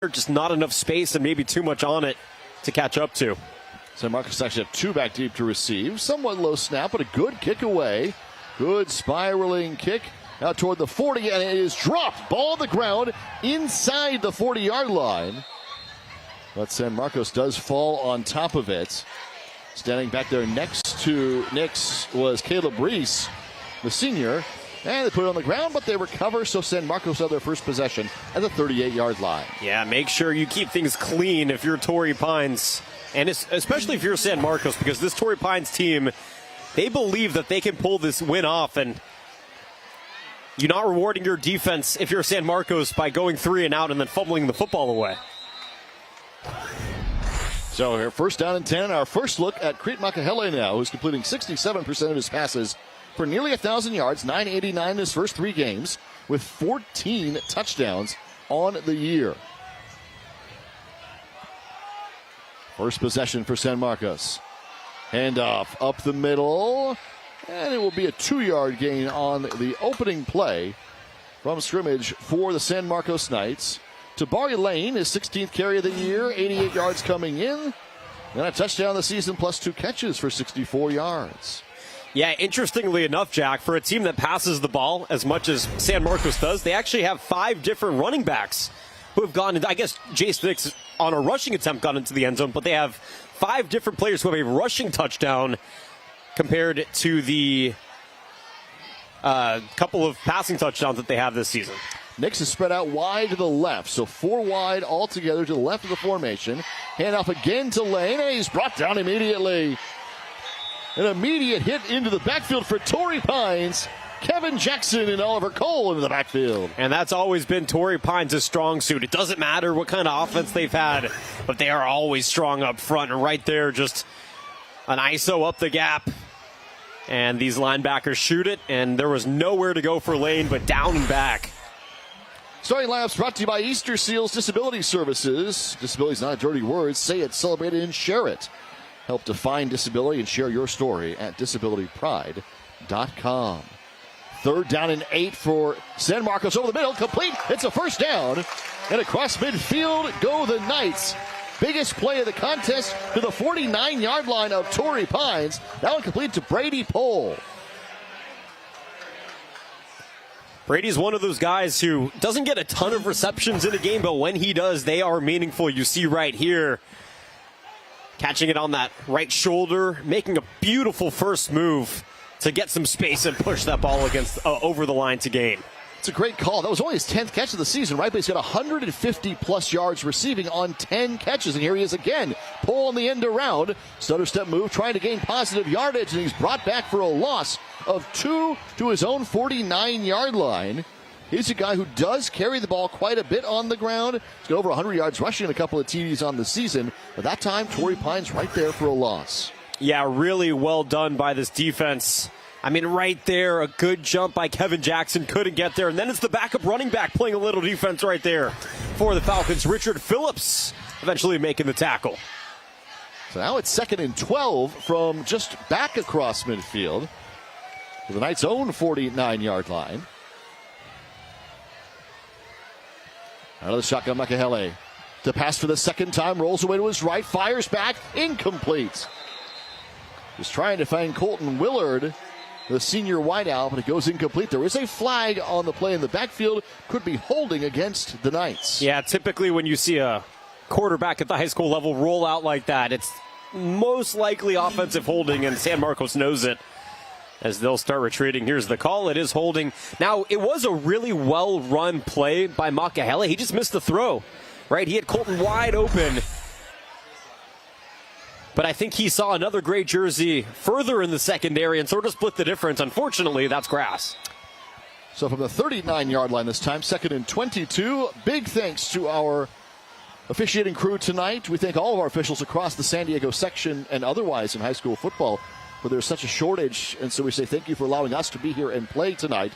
Just not enough space and maybe too much on it to catch up to. San Marcos actually have two back deep to receive. Somewhat low snap, but a good kick away. Good spiraling kick out toward the 40, and it is dropped. Ball on the ground inside the 40-yard line. But San Marcos does fall on top of it. Standing back there next to Nix was Caleb Reese, the senior. And they put it on the ground, but they recover, so San Marcos have their first possession at the 38-yard line. Yeah, make sure you keep things clean if you're Torrey Pines, and especially if you're San Marcos, because this Torrey Pines team, they believe that they can pull this win off, and you're not rewarding your defense if you're San Marcos by going 3 and out and then fumbling the football away. So here, first down and 10, our first look at Crete Makahele now, who's completing 67% of his passes for nearly 1,000 yards, 989 in his first 3 games, with 14 touchdowns on the year. First possession for San Marcos. Handoff up the middle, and it will be a 2-yard gain on the opening play from scrimmage for the San Marcos Knights. Tabari Lane, his 16th carry of the year, 88 yards coming in, and a touchdown this season plus 2 catches for 64 yards. Yeah, interestingly enough, Jack, for a team that passes the ball as much as San Marcos does, they actually have 5 different running backs who have gone, I guess Jace Nix on a rushing attempt got into the end zone, but they have 5 different players who have a rushing touchdown compared to the couple of passing touchdowns that they have this season. Nix is spread out wide to the left, so 4 wide altogether to the left of the formation. Handoff again to Lane, and he's brought down immediately. An immediate hit into the backfield for Torrey Pines. Kevin Jackson and Oliver Cole into the backfield. And that's always been Torrey Pines' strong suit. It doesn't matter what kind of offense they've had, but they are always strong up front. And right there, just an ISO up the gap. And these linebackers shoot it, and there was nowhere to go for Lane but down and back. Starting lineups brought to you by Easter Seals Disability Services. Disability is not a dirty word. Say it, celebrate it, and share it. Help define disability and share your story at disabilitypride.com. 3rd down and 8 for San Marcos over the middle. Complete. It's a first down. And across midfield go the Knights. Biggest play of the contest to the 49-yard line of Torrey Pines. That one complete to Brady Pohl. Brady's one of those guys who doesn't get a ton of receptions in a game, but when he does, they are meaningful. You see right here, catching it on that right shoulder, making a beautiful first move to get some space and push that ball against over the line to gain. It's a great call. That was only his 10th catch of the season, right? But he's got 150-plus yards receiving on 10 catches. And here he is again. Pull on the end around. Stutter step move, trying to gain positive yardage, and he's brought back for a loss of 2 to his own 49-yard line. He's a guy who does carry the ball quite a bit on the ground. He's got over 100 yards rushing and a couple of TDs on the season. But that time, Torrey Pines right there for a loss. Yeah, really well done by this defense. I mean, right there, a good jump by Kevin Jackson. Couldn't get there. And then it's the backup running back playing a little defense right there for the Falcons. Richard Phillips eventually making the tackle. So now it's 2nd and 12 from just back across midfield to the Knights' own 49-yard line. Another shotgun, Makahele. To pass for the second time, rolls away to his right, fires back, incomplete. Just trying to find Colton Willard, the senior wideout, but it goes incomplete. There is a flag on the play in the backfield. Could be holding against the Knights. Yeah, typically when you see a quarterback at the high school level roll out like that, it's most likely offensive holding, and San Marcos knows it as they'll start retreating. Here's the call. It is holding. Now, it was a really well-run play by Makahele. He just missed the throw, right? He had Colton wide open. But I think he saw another gray jersey further in the secondary and sort of split the difference. Unfortunately, that's grass. So from the 39-yard line this time, 2nd and 22. Big thanks to our officiating crew tonight. We thank all of our officials across the San Diego section and otherwise in high school football, where there's such a shortage. And so we say thank you for allowing us to be here and play tonight.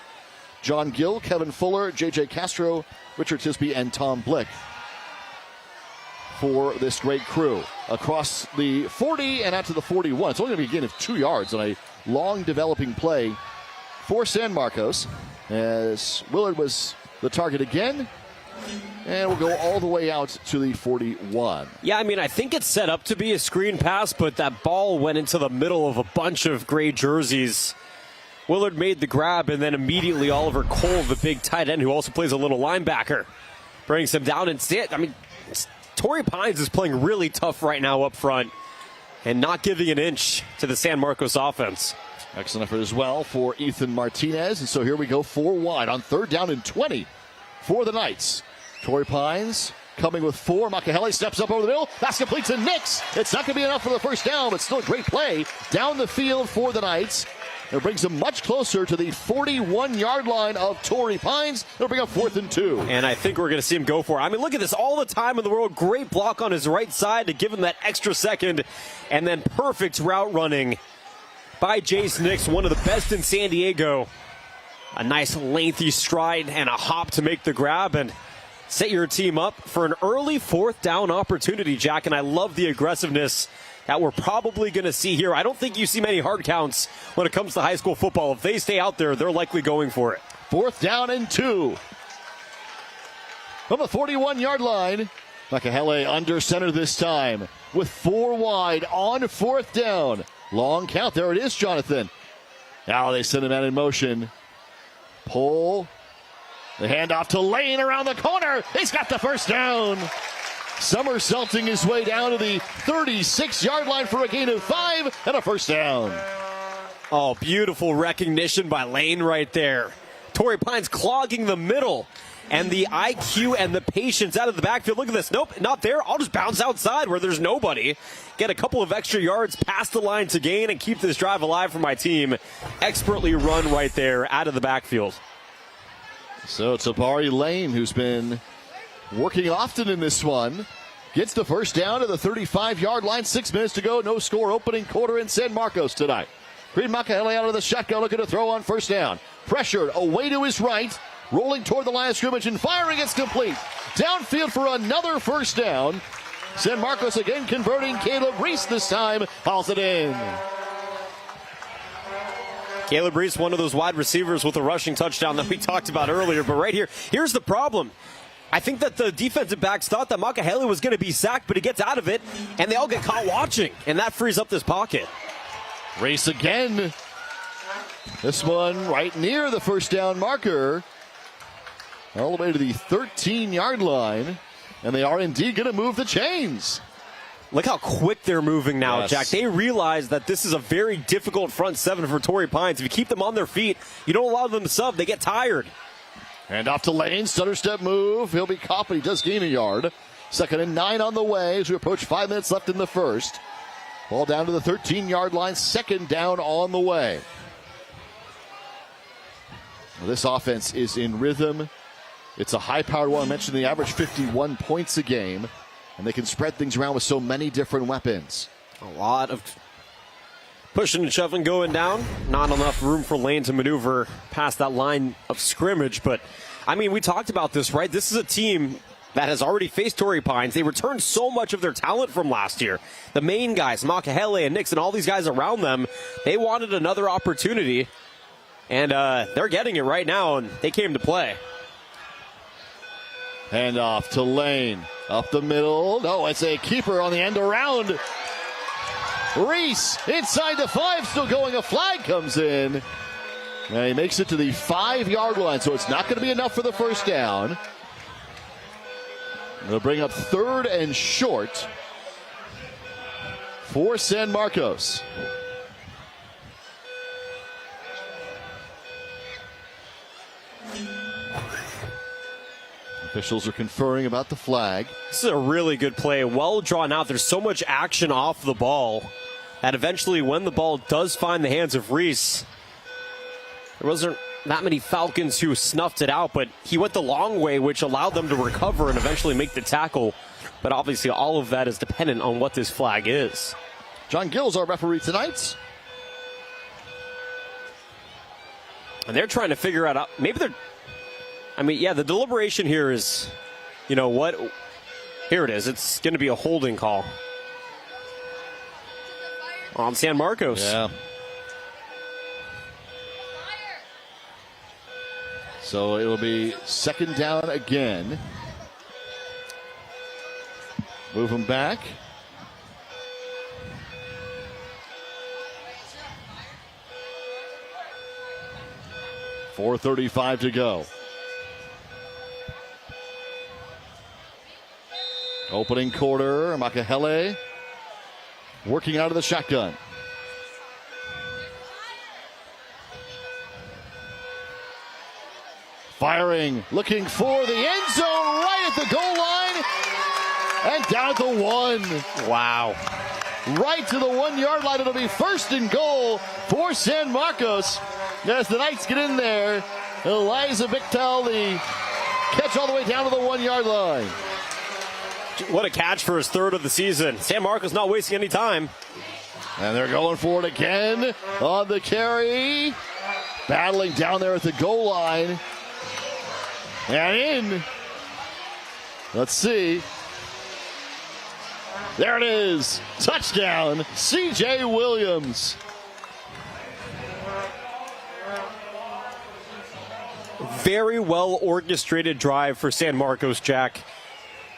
John Gill, Kevin Fuller, J.J. Castro, Richard Tisby, and Tom Blick for this great crew. Across the 40 and out to the 41. It's only going to be a gain of 2 yards on a long developing play for San Marcos, as Willard was the target again. And we'll go all the way out to the 41. Yeah, I mean, I think it's set up to be a screen pass, but that ball went into the middle of a bunch of gray jerseys. Willard made the grab, and then immediately Oliver Cole, the big tight end who also plays a little linebacker, brings him down instead. I mean, Torrey Pines is playing really tough right now up front and not giving an inch to the San Marcos offense. Excellent effort as well for Ethan Martinez. And so here we go, 4 wide on 3rd down and 20 for the Knights. Torrey Pines coming with 4. Makahele steps up over the middle. That's complete to Nix. It's not going to be enough for the first down, but still a great play down the field for the Knights. It brings them much closer to the 41-yard line of Torrey Pines. It'll bring up 4th and 2. And I think we're going to see him go for it. I mean, look at this. All the time in the world. Great block on his right side to give him that extra second. And then perfect route running by Jace Nix, one of the best in San Diego. A nice lengthy stride and a hop to make the grab and set your team up for an early 4th down opportunity, Jack. And I love the aggressiveness that we're probably going to see here. I don't think you see many hard counts when it comes to high school football. If they stay out there, they're likely going for it. 4th down and 2. From the 41-yard line, Makahele under center this time with 4 wide on 4th down. Long count. There it is, Jonathan. Now they send him out in motion. Pull. The handoff to Lane around the corner. He's got the first down. Somersaulting his way down to the 36-yard line for a gain of 5 and a first down. Oh, beautiful recognition by Lane right there. Torrey Pines clogging the middle. And the IQ and the patience out of the backfield. Look at this. Nope, not there. I'll just bounce outside where there's nobody. Get a couple of extra yards past the line to gain and keep this drive alive for my team. Expertly run right there out of the backfield. So it's Tabari Lane, who's been working often in this one, gets the first down to the 35-yard line. 6 minutes to go. No score opening quarter in San Marcos tonight. Green Makahele out of the shotgun looking to throw on first down. Pressured away to his right. Rolling toward the line of scrimmage and firing. It's complete. Downfield for another first down. San Marcos again converting. Caleb Reese this time hauls it in. Caleb Reese, one of those wide receivers with a rushing touchdown that we talked about earlier. But right here, here's the problem. I think that the defensive backs thought that Makahele was going to be sacked, but he gets out of it, and they all get caught watching, and that frees up this pocket. Reese again. This one right near the first down marker. All the way to the 13-yard line. And they are indeed going to move the chains. Look how quick they're moving now, yes. Jack. They realize that this is a very difficult front seven for Torrey Pines. If you keep them on their feet, you don't allow them to sub, they get tired. And off to Lane, stutter step move. He'll be caught, but he does gain a yard. 2nd and 9 on the way as we approach 5 minutes left in the first. Ball down to the 13-yard line, 2nd down on the way. This offense is in rhythm. It's a high-powered one. I mentioned the average 51 points a game, and they can spread things around with so many different weapons. A lot of pushing and shoving going down. Not enough room for Lane to maneuver past that line of scrimmage. But, I mean, we talked about this, right? This is a team that has already faced Torrey Pines. They returned so much of their talent from last year. The main guys, Makahele and Nix and all these guys around them, they wanted another opportunity. And they're getting it right now, and they came to play. Hand off to Lane. Up the middle. No, it's a keeper on the end around. Reese inside the 5, still going. A flag comes in. And he makes it to the 5-yard line, so it's not going to be enough for the first down. They'll bring up 3rd and short for San Marcos. Officials are conferring about the flag. This is a really good play, well drawn out. There's so much action off the ball that eventually when the ball does find the hands of Reese, there wasn't that many Falcons who snuffed it out, but he went the long way, which allowed them to recover and eventually make the tackle. But obviously all of that is dependent on what this flag is. John Gill's our referee tonight. And they're trying to figure out, maybe they're, the deliberation here is, you know what? Here it is. It's going to be a holding call on San Marcos. Yeah. So it'll be 2nd down again. Move him back. .435 to go. Opening quarter, Makahele working out of the shotgun. Firing, looking for the end zone right at the goal line. And down at the 1. Wow. Right to the 1 yard line. It'll be first and goal for San Marcos. As the Knights get in there, Eliza Bictel, the catch all the way down to the 1 yard line. What a catch for his third of the season. San Marcos not wasting any time. And they're going for it again on the carry. Battling down there at the goal line. And in. Let's see. There it is. Touchdown, C.J. Williams. Very well orchestrated drive for San Marcos, Jack.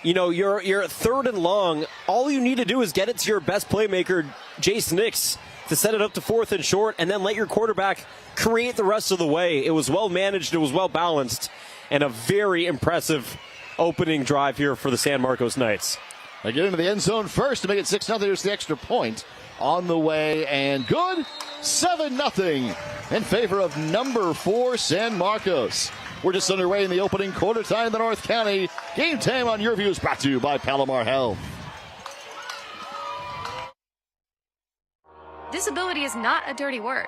You know, you're third and long. All you need to do is get it to your best playmaker, Jace Nix, to set it up to fourth and short, and then let your quarterback create the rest of the way. It was well managed. It was well balanced, and a very impressive opening drive here for the San Marcos Knights. They get into the end zone first to make it 6-0. There's the extra point on the way, and good. 7-0 in favor of number 4 San Marcos. We're just underway in the opening quarter time in the North County. Game time on Your View is brought to you by Palomar Health. Disability is not a dirty word.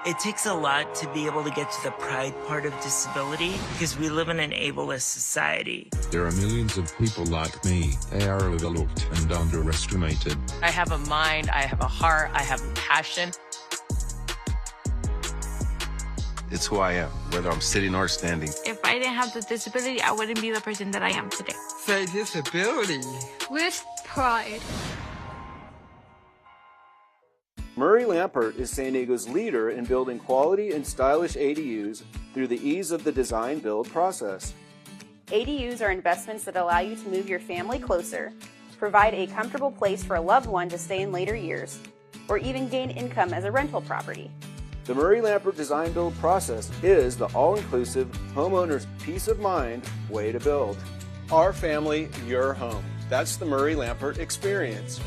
It takes a lot to be able to get to the pride part of disability because we live in an ableist society. There are millions of people like me. They are overlooked and underestimated. I have a mind, I have a heart, I have a passion. It's who I am, whether I'm sitting or standing. If I didn't have the disability, I wouldn't be the person that I am today. Say disability. With pride. Murray Lampert is San Diego's leader in building quality and stylish ADUs through the ease of the design-build process. ADUs are investments that allow you to move your family closer, provide a comfortable place for a loved one to stay in later years, or even gain income as a rental property. The Murray Lampert design-build process is the all-inclusive, homeowner's peace of mind way to build. Our family, your home. That's the Murray Lampert experience.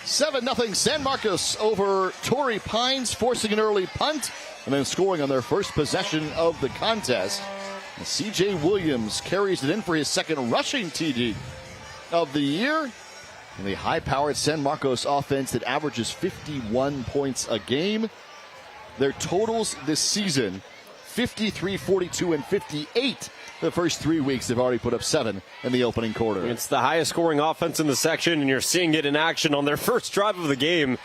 7-0 San Marcos over Torrey Pines, forcing an early punt and then scoring on their first possession of the contest. And C.J. Williams carries it in for his second rushing TD of the year. And the high-powered San Marcos offense that averages 51 points a game. Their totals this season, 53, 42, and 58. The first 3 weeks, they've already put up 7 in the opening quarter. It's the highest scoring offense in the section, and you're seeing it in action on their first drive of the game.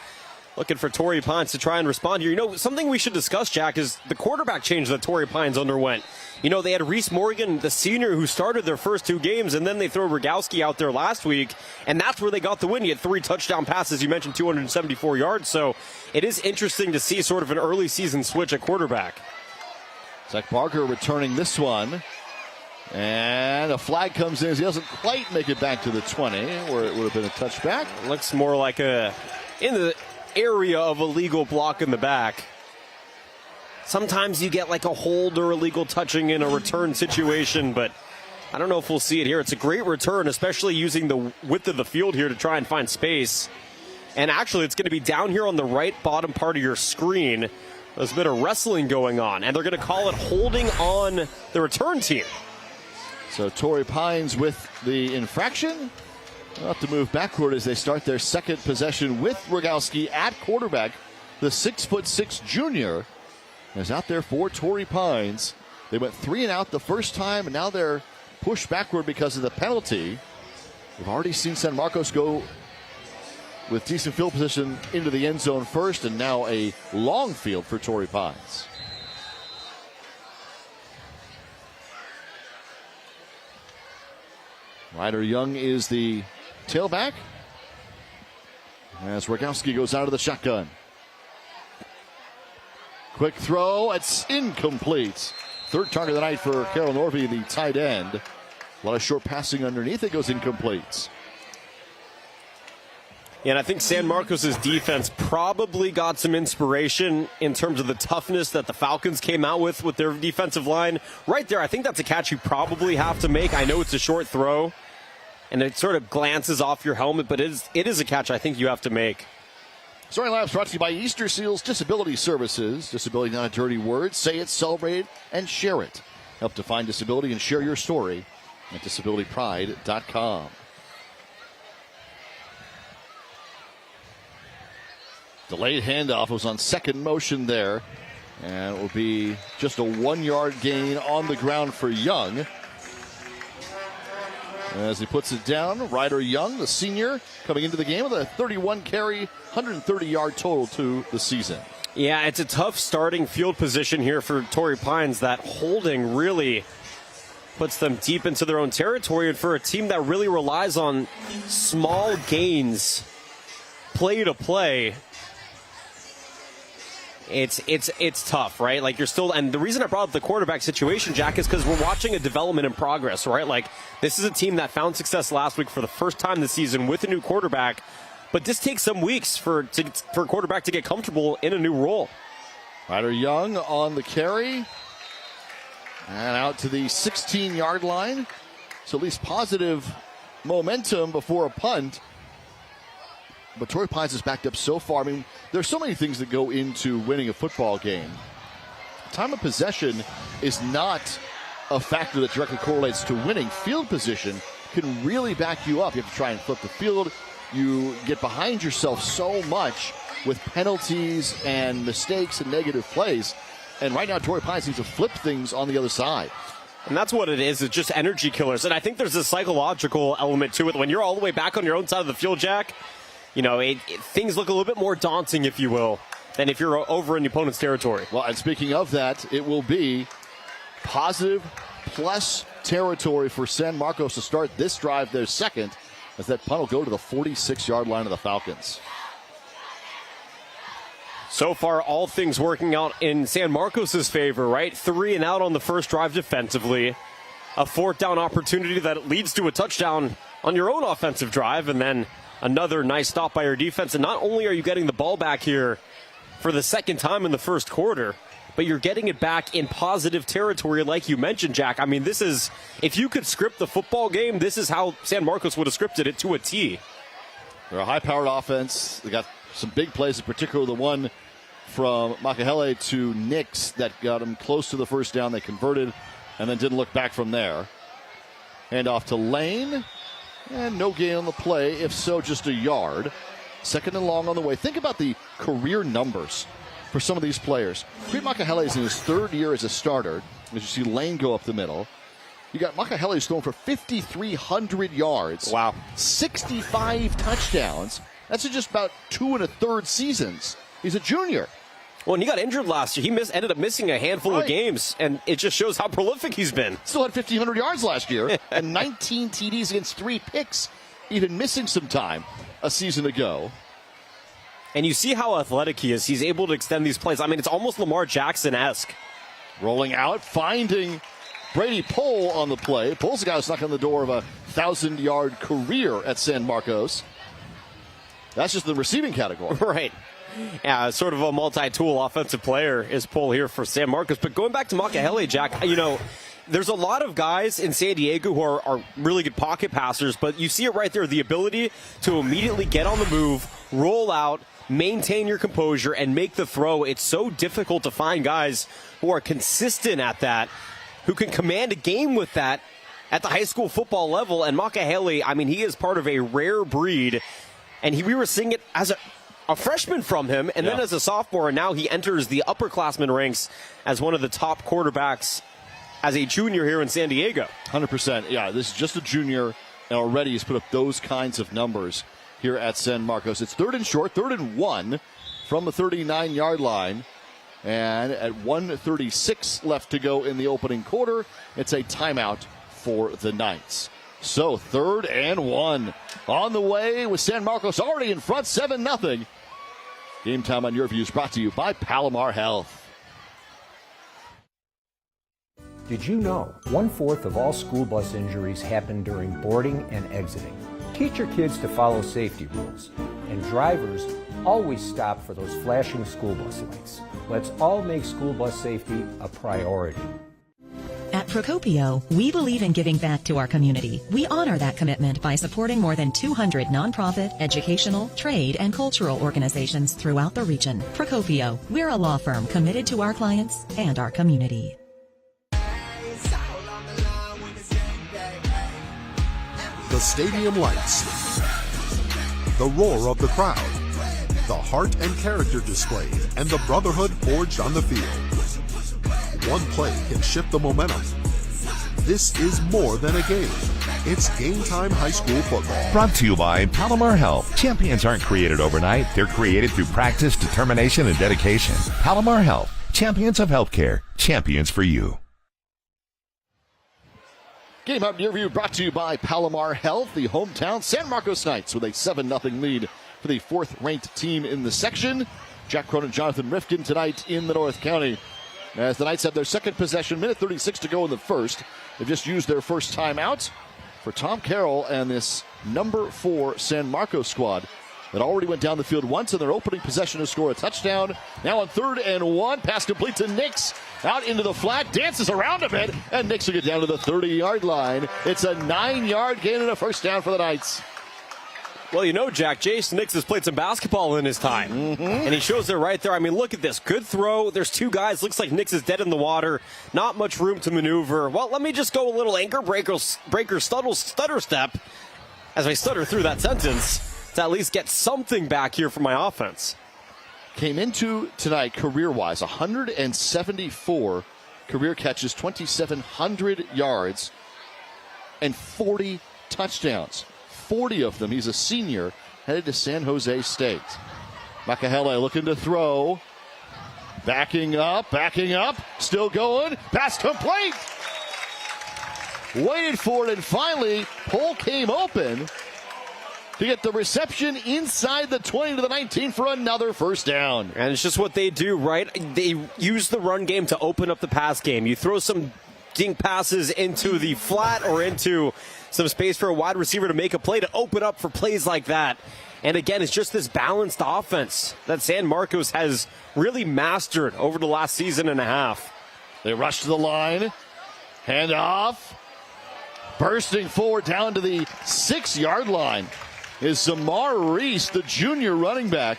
Looking for Torrey Pines to try and respond here. You know, something we should discuss, Jack, is the quarterback change that Torrey Pines underwent. You know, they had Reese Morgan, the senior, who started their first 2 games, and then they throw Rogowski out there last week, and that's where they got the win. He had 3 touchdown passes. You mentioned 274 yards, so it is interesting to see sort of an early season switch at quarterback. Zach Barker returning this one. And a flag comes in as he doesn't quite make it back to the 20, where it would have been a touchback. It looks more like in the area of a legal block in the back. Sometimes you get like a hold or illegal touching in a return situation, but I don't know if we'll see it here. It's a great return, especially using the width of the field here to try and find space. And actually, it's going to be down here on the right bottom part of your screen. There's a bit of wrestling going on, and they're going to call it holding on the return team. So Torrey Pines with the infraction. They'll have to move backward as they start their second possession with Rogowski at quarterback. The 6'6" junior is out there for Torrey Pines. They went 3 and out the first time, and now they're pushed backward because of the penalty. We've already seen San Marcos go with decent field position into the end zone first, and now a long field for Torrey Pines. Ryder Young is the tailback as Rogowski goes out of the shotgun. Quick throw, it's incomplete. third target of the night for Carol Norby, the tight end. A lot of short passing underneath. It goes incomplete. Yeah, and I think San Marcos' defense probably got some inspiration in terms of the toughness that the Falcons came out with their defensive line. Right there, I think that's a catch you probably have to make. I know it's a short throw, and it sort of glances off your helmet, but it is a catch I think you have to make. Story Labs brought to you by Easter Seals Disability Services. Disability not a dirty word. Say it, celebrate it, and share it. Help define disability and share your story at disabilitypride.com. Delayed handoff was on second motion there. And it will be just a 1-yard gain on the ground for Young. As he puts it down, Ryder Young, the senior, coming into the game with a 31-carry, 130-yard total to the season. Yeah, it's a tough starting field position here for Torrey Pines. That holding really puts them deep into their own territory. And for a team that really relies on small gains, play to play, it's tough, right? Like you're still, and the reason I brought up the quarterback situation, Jack, is because we're watching a development in progress, right? Like this is a team that found success last week for the first time this season with a new quarterback, but this takes some weeks for a quarterback to get comfortable in a new role. Ryder Young on the carry and out to the 16-yard line. So at least positive momentum before a punt. But Torrey Pines is backed up so far. I mean, there's so many things that go into winning a football game. Time of possession is not a factor that directly correlates to winning. Field position can really back you up. You have to try and flip the field. You get behind yourself so much with penalties and mistakes and negative plays. And right now, Torrey Pines needs to flip things on the other side. And that's what it is. It's just energy killers. And I think there's a psychological element to it. When you're all the way back on your own side of the field, Jack, you know, things look a little bit more daunting, if you will, than if you're over in the opponent's territory. Well, and speaking of that, it will be positive plus territory for San Marcos to start this drive, their second, as that punt will go to the 46-yard line of the Falcons. So far, all things working out in San Marcos' favor, right? 3 and out on the first drive defensively. A fourth down opportunity that leads to a touchdown on your own offensive drive, and then another nice stop by your defense. And not only are you getting the ball back here for the second time in the first quarter, but you're getting it back in positive territory like you mentioned, Jack. I mean, this is, if you could script the football game, this is how San Marcos would have scripted it to a T. They're a high-powered offense. They got some big plays, in particular the one from Makahele to Nix that got them close to the first down. They converted and then didn't look back from there. Hand off to Lane. And no gain on the play, if so, just a yard. Second and long on the way. Think about the career numbers for some of these players. Creed Makahele is in his third year as a starter. As you see Lane go up the middle. You got Makahele who's thrown for 5,300 yards. Wow. 65 touchdowns. That's in just about 2 1/3 seasons. He's a junior. Well, and he got injured last year. He ended up missing a handful of games, and it just shows how prolific he's been. Still had 1,500 yards last year, and 19 TDs against 3 picks, even missing some time a season ago. And you see how athletic he is. He's able to extend these plays. I mean, it's almost Lamar Jackson-esque. Rolling out, finding Brady Pohl on the play. Pohl's the guy who's knocking on the door of a 1,000-yard career at San Marcos. That's just the receiving category. Right. Yeah, sort of a multi-tool offensive player is Pohl here for San Marcos. But going back to Makahele, Jack, you know, there's a lot of guys in San Diego who are really good pocket passers, but you see it right there, the ability to immediately get on the move, roll out, maintain your composure, and make the throw. It's so difficult to find guys who are consistent at that, who can command a game with that at the high school football level. And Makahele, I mean, he is part of a rare breed, and we were seeing it as a freshman from him, and then as a sophomore, and now he enters the upperclassmen ranks as one of the top quarterbacks as a junior here in San Diego. 100%. Yeah, this is just a junior, and already he's put up those kinds of numbers here at San Marcos. It's 3rd and short, 3rd and 1 from the 39-yard line. And at 1:36 left to go in the opening quarter, it's a timeout for the Knights. So 3rd and 1 on the way with San Marcos already in front, 7-0. Game Time on Your Views brought to you by Palomar Health. Did you know 1/4 of all school bus injuries happen during boarding and exiting? Teach your kids to follow safety rules. And drivers, always stop for those flashing school bus lights. Let's all make school bus safety a priority. At Procopio, we believe in giving back to our community. We honor that commitment by supporting more than 200 nonprofit, educational, trade, and cultural organizations throughout the region. Procopio, we're a law firm committed to our clients and our community. The stadium lights, the roar of the crowd, the heart and character displayed, and the brotherhood forged on the field. One play can shift the momentum. This is more than a game. It's Game Time High School football. Brought to you by Palomar Health. Champions aren't created overnight. They're created through practice, determination, and dedication. Palomar Health. Champions of healthcare. Champions for you. Game Out Near You brought to you by Palomar Health, the hometown San Marcos Knights with a 7-0 lead for the 4th-ranked team in the section. Jack Cronin, Jonathan Rifkin tonight in the North County. As the Knights have their second possession, minute 36 to go in the first. They've just used their first timeout for Tom Carroll and this number 4 San Marcos squad that already went down the field once in their opening possession to score a touchdown. Now on 3rd and 1, pass complete to Nix. Out into the flat, dances around a bit, and Nix will get down to the 30-yard line. It's a 9-yard gain and a first down for the Knights. Well, you know, Jack, Jason Nix has played some basketball in his time. And he shows it right there. I mean, look at this. Good throw. There's 2 guys. Looks like Nix is dead in the water. Not much room to maneuver. Well, let me just go a little anchor breaker stutter step as I stutter through that sentence to at least get something back here for my offense. Came into tonight career-wise, 174 career catches, 2,700 yards, and 40 touchdowns. 40 of them. He's a senior, headed to San Jose State. Makahele looking to throw. Backing up, still going. Pass complete. Waited for it, and finally, Pole came open to get the reception inside the 20 to the 19 for another first down. And it's just what they do, right? They use the run game to open up the pass game. You throw some dink passes into the flat or into some space for a wide receiver to make a play to open up for plays like that. And again, it's just this balanced offense that San Marcos has really mastered over the last season and a half. They rush to the line. Hand off. Bursting forward down to the 6-yard line is Zamar Reese, the junior running back.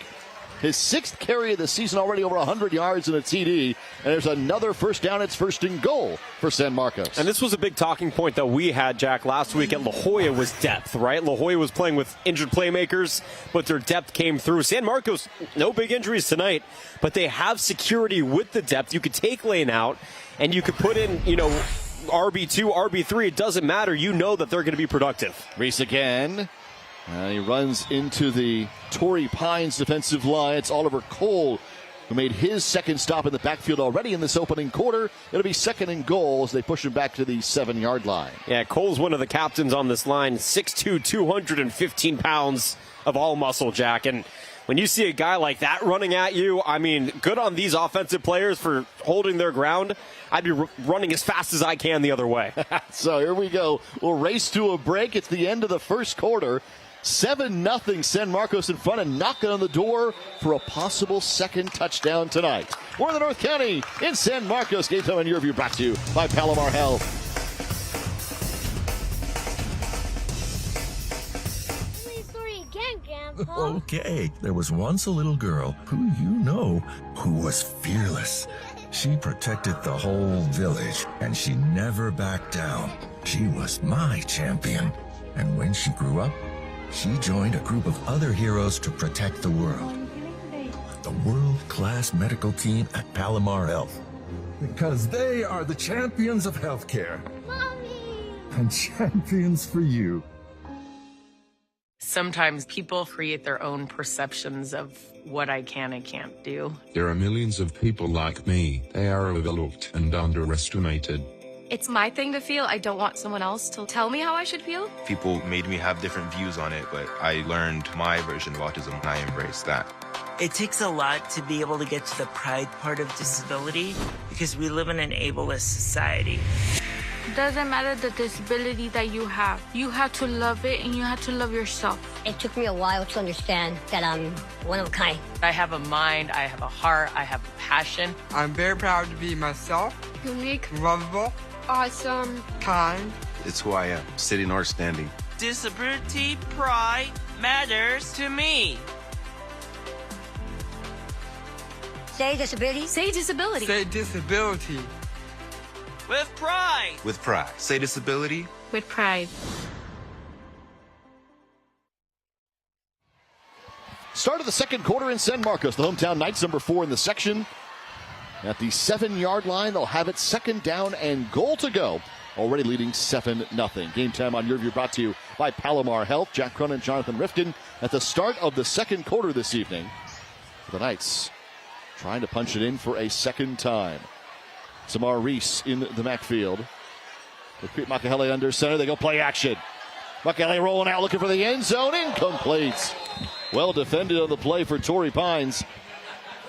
His 6th carry of the season, already over 100 yards and a TD. And there's another first down. It's 1st and goal for San Marcos. And this was a big talking point that we had, Jack, last week at La Jolla was depth, right? La Jolla was playing with injured playmakers, but their depth came through. San Marcos, no big injuries tonight, but they have security with the depth. You could take Lane out, and you could put in, RB2, RB3. It doesn't matter. You know that they're going to be productive. Reese again. He runs into the Torrey Pines defensive line. It's Oliver Cole who made his second stop in the backfield already in this opening quarter. It'll be 2nd and goal as they push him back to the 7-yard line. Yeah, Cole's one of the captains on this line. 6'2", 215 pounds of all muscle, Jack. And when you see a guy like that running at you, I mean, good on these offensive players for holding their ground. I'd be running as fast as I can the other way. So here we go. We'll race to a break. It's the end of the first quarter. 7-0 San Marcos in front and knocking on the door for a possible second touchdown tonight. We're in the North County in San Marcos. Game Time in Your View brought to you by Palomar Health. Okay, there was once a little girl who who was fearless. She protected the whole village, and she never backed down. She was my champion. And when she grew up, she joined a group of other heroes to protect the world. The world-class medical team at Palomar Health. Because they are the champions of healthcare. Mommy! And champions for you. Sometimes people create their own perceptions of what I can and can't do. There are millions of people like me. They are overlooked and underestimated. It's my thing to feel. I don't want someone else to tell me how I should feel. People made me have different views on it, but I learned my version of autism and I embraced that. It takes a lot to be able to get to the pride part of disability because we live in an ableist society. Doesn't matter the disability that you have. You have to love it and you have to love yourself. It took me a while to understand that I'm one of a kind. I have a mind, I have a heart, I have a passion. I'm very proud to be myself. Unique. Lovable. Awesome. Kind. It's who I am, sitting or standing. Disability pride matters to me. Say disability. Say disability. Say disability. With pride. With pride. Say disability. With pride. Start of the second quarter in San Marcos. The hometown Knights, number 4 in the section. At the 7-yard line, they'll have it second down and goal to go. Already leading 7-0. Game time on Your View brought to you by Palomar Health. Jack Cronin, Jonathan Rifkin at the start of the second quarter this evening. The Knights trying to punch it in for a second time. Samar Reese in the backfield. With Pete Makahele under center, they go play action. Makahele rolling out, looking for the end zone. Incomplete. Well defended on the play for Torrey Pines.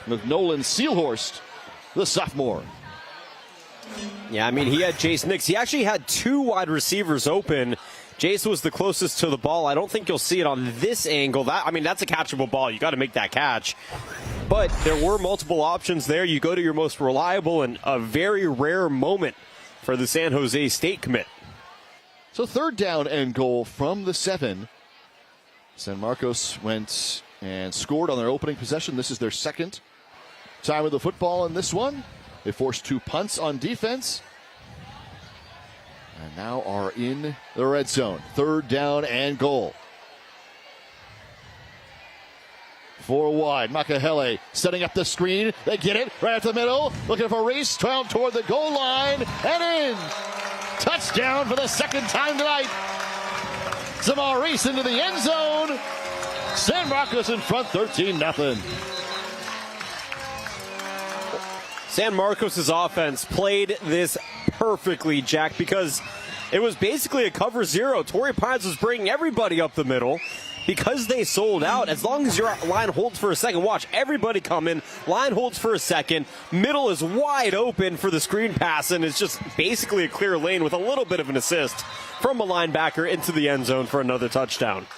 With Nolan Seelhorst, the sophomore. Yeah, I mean, he had Jace Nix. He actually had 2 wide receivers open. Jace was the closest to the ball. I don't think you'll see it on this angle. That's a catchable ball. You got to make that catch. But there were multiple options there. You go to your most reliable and a very rare moment for the San Jose State commit. So third down and goal from the 7. San Marcos went and scored on their opening possession. This is their second time with the football in this one. They forced 2 punts on defense. And now are in the red zone. Third down and goal. 4 wide. Makahele setting up the screen. They get it right at the middle. Looking for Reese. Toward the goal line. And in. Touchdown for the second time tonight. Samar Reese into the end zone. San Marcos in front 13-0. San Marcos' offense played this perfectly, Jack, because it was basically a cover 0. Torrey Pines was bringing everybody up the middle. Because they sold out, as long as your line holds for a second, watch everybody come in, line holds for a second, middle is wide open for the screen pass, and it's just basically a clear lane with a little bit of an assist from a linebacker into the end zone for another touchdown.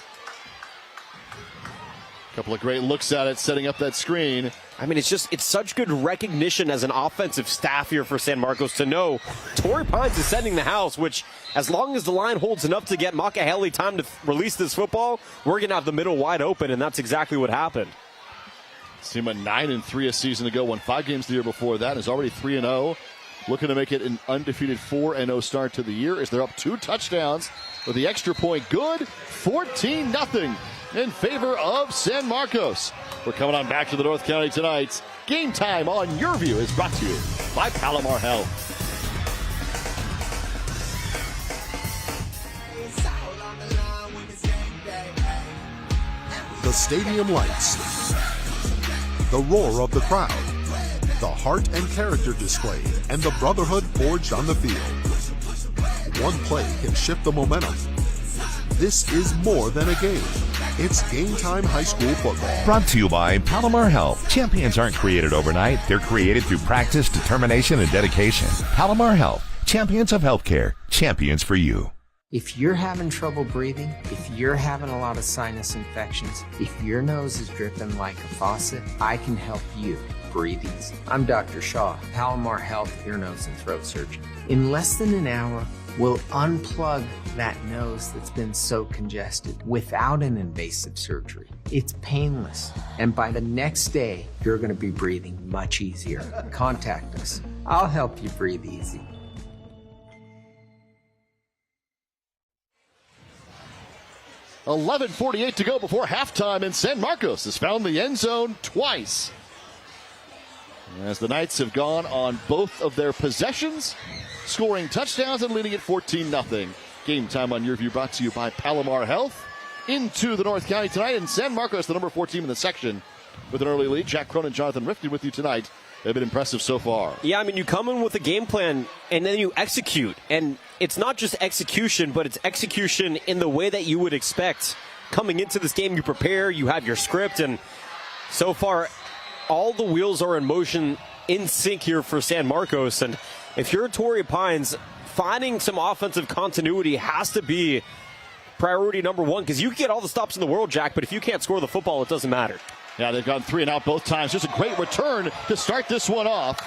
Couple of great looks at it, setting up that screen. I mean, it's such good recognition as an offensive staff here for San Marcos to know Torrey Pines is sending the house, which as long as the line holds enough to get Makahele time to release this football, we're going to have the middle wide open, and that's exactly what happened. This team went 9-3 a season ago, won 5 games the year before that, and is already 3-0. Looking to make it an undefeated 4-0 start to the year as they're up 2 touchdowns with the extra point good. 14-0 in favor of San Marcos. We're coming on back to the North County tonight. Game time on Your View is brought to you by Palomar Health. The stadium lights, the roar of the crowd, the heart and character displayed, and the brotherhood forged on the field. One play can shift the momentum. This is more than a game. It's Game Time High School football. Brought to you by Palomar Health. Champions aren't created overnight. They're created through practice, determination, and dedication. Palomar Health. Champions of healthcare. Champions for you. If you're having trouble breathing, if you're having a lot of sinus infections, if your nose is dripping like a faucet, I can help you breathe easy. I'm Dr. Shaw, Palomar Health ear, nose, and throat surgeon. In less than an hour, we'll unplug that nose that's been so congested without an invasive surgery. It's painless. And by the next day, you're going to be breathing much easier. Contact us. I'll help you breathe easy. .11:48 to go before halftime, and San Marcos has found the end zone twice. As the Knights have gone on both of their possessions, scoring touchdowns and leading at 14-0. Game time on Your View brought to you by Palomar Health. Into the North County tonight, and San Marcos, the number 4 team in the section, with an early lead. Jack Cronin, Jonathan Rifkin with you tonight They've been impressive so far. Yeah, I mean, you come in with a game plan and then you execute. And it's not just execution, but it's execution in the way that you would expect. Coming into this game, you prepare, you have your script, and so far, all the wheels are in motion, in sync here for San Marcos. And if you're Torrey Pines, finding some offensive continuity has to be priority number one, because you can get all the stops in the world, Jack, but if you can't score the football, it doesn't matter. Yeah, they've gone 3 and out both times. Just a great return to start this one off.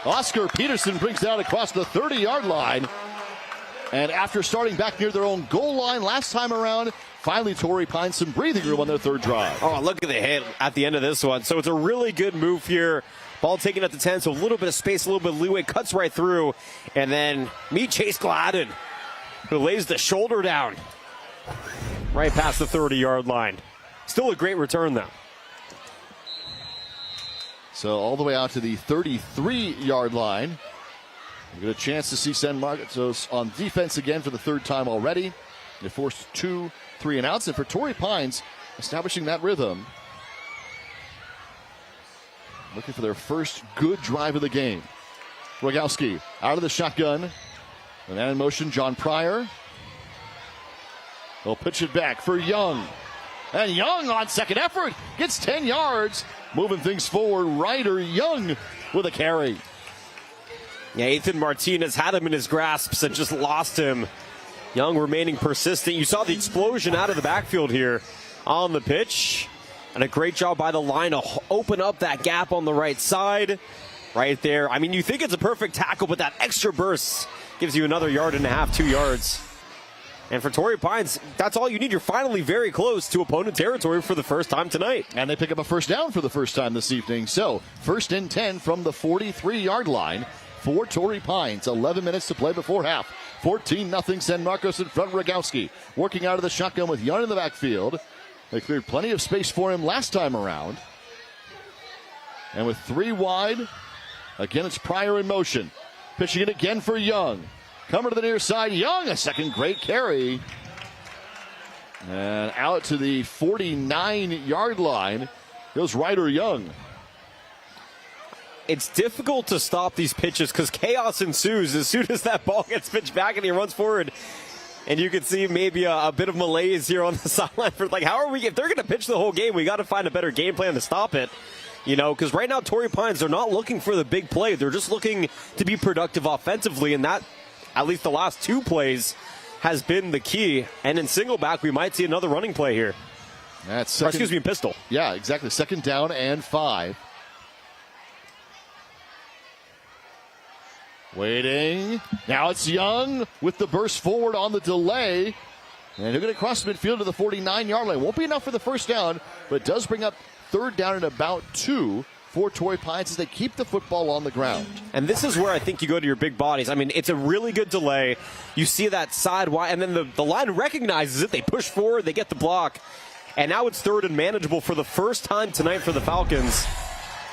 Oscar Peterson brings down across the 30-yard line. And after starting back near their own goal line last time around, finally Torrey Pines some breathing room on their third drive. Oh, look at the hit at the end of this one. So it's a really good move here. Ball taken at the 10, so a little bit of space, a little bit of leeway, cuts right through. And then meet Chase Gladden, who lays the shoulder down right past the 30-yard line. Still a great return, though. So all the way out to the 33-yard line. We get a chance to see San Marcos on defense again for the third time already. They forced 2 3 and outs. And for Torrey Pines, establishing that rhythm. Looking for their first good drive of the game. Rogowski out of the shotgun. The man in motion, John Pryor. They'll pitch it back for Young. And Young on second effort gets 10 yards. Moving things forward, Ryder Young with a carry. Yeah, Ethan Martinez had him in his grasps and just lost him. Young remaining persistent. You saw the explosion out of the backfield here on the pitch. And a great job by the line to open up that gap on the right side. Right there. I mean, you think it's a perfect tackle, but that extra burst gives you another 1.5 yards, 2 yards. And for Torrey Pines, that's all you need. You're finally very close to opponent territory for the first time tonight. And they pick up a first down for the first time this evening. So, 1st and 10 from the 43-yard line for Torrey Pines. 11 minutes to play before half. 14-0 San Marcos in front. Rogowski working out of the shotgun with Young in the backfield. They cleared plenty of space for him last time around. And with 3 wide, again it's Pryor in motion. Pitching it again for Young. Coming to the near side, Young, a second great carry. And out to the 49-yard line goes Ryder Young. It's difficult to stop these pitches because chaos ensues as soon as that ball gets pitched back and he runs forward. And you can see maybe a bit of malaise here on the sideline for like, how are we, if they're going to pitch the whole game, we got to find a better game plan to stop it. You know, because right now Torrey Pines, they're not looking for the big play. They're just looking to be productive offensively, and that, at least the last 2 plays, has been the key. And in single back, we might see another running play here. That's second, pistol. Yeah, exactly. 2nd down and 5. Waiting. Now it's Young with the burst forward on the delay. And they're going to cross midfield to the 49-yard line. Won't be enough for the first down, but it does bring up 3rd down and about 2 for Torrey Pines as they keep the football on the ground. And this is where I think you go to your big bodies. I mean, it's a really good delay. You see that side wide, and then the line recognizes it. They push forward, they get the block. And now it's 3rd and manageable for the first time tonight for the Falcons.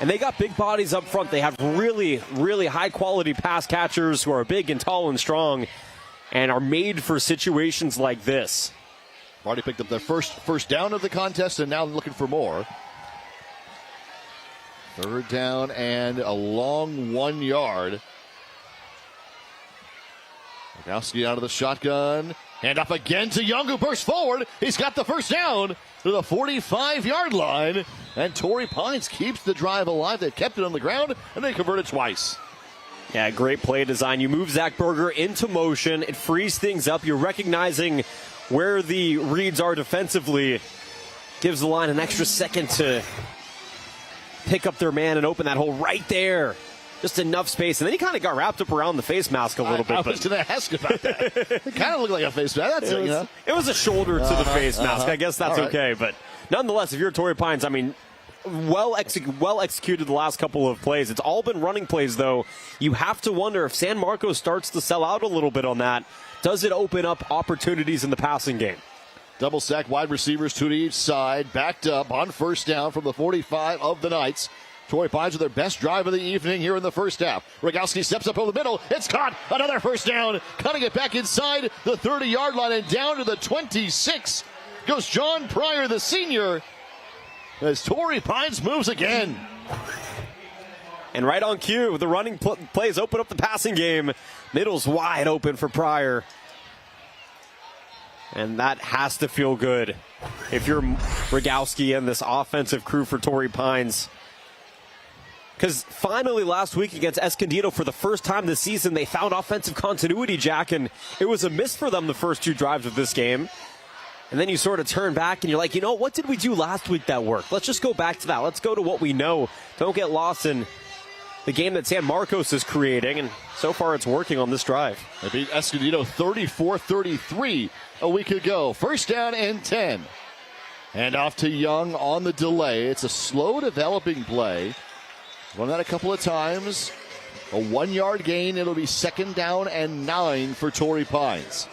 And they got big bodies up front. They have really, really high-quality pass catchers who are big and tall and strong and are made for situations like this. Already picked up their first down of the contest and now looking for more. 3rd down and a long 1 yard. Rogowski out of the shotgun. Hand up again to Young, who bursts forward. He's got the first down to the 45-yard line. And Torrey Pines keeps the drive alive. They've kept it on the ground, and they converted twice. Yeah, great play design. You move Zach Berger into motion. It frees things up. You're recognizing where the reads are defensively. Gives the line an extra second to pick up their man and open that hole right there. Just enough space. And then he kind of got wrapped up around the face mask a little bit. I was going to ask about that. It kind of looked like a face mask. It was a shoulder to the face mask. I guess that's right. okay. But nonetheless, if you're Torrey Pines, I mean, well executed the last couple of plays. It's all been running plays, though. You have to wonder if San Marcos starts to sell out a little bit on that. Does it open up opportunities in the passing game? Double stack wide receivers, 2 to each side. Backed up on first down from the 45 of the Knights. Torrey Pines with their best drive of the evening here in the first half. Rogowski steps up over the middle. It's caught. Another first down. Cutting it back inside the 30-yard line and down to the 26. Goes John Pryor, the senior, as Torrey Pines moves again. And right on cue, the running plays open up the passing game. Middle's wide open for Pryor. And that has to feel good if you're Rogowski and this offensive crew for Torrey Pines. Because finally last week against Escondido, for the first time this season, they found offensive continuity, Jack, and it was a miss for them the first 2 drives of this game. And then you sort of turn back and you're like, what did we do last week that worked? Let's just go back to that. Let's go to what we know. Don't get lost in the game that San Marcos is creating, and so far it's working on this drive. They beat Escondido 34-33 a week ago. First down and 10. And off to Young on the delay. It's a slow developing play. Run that a couple of times. A 1-yard gain. It'll be 2nd down and 9 for Torrey Pines.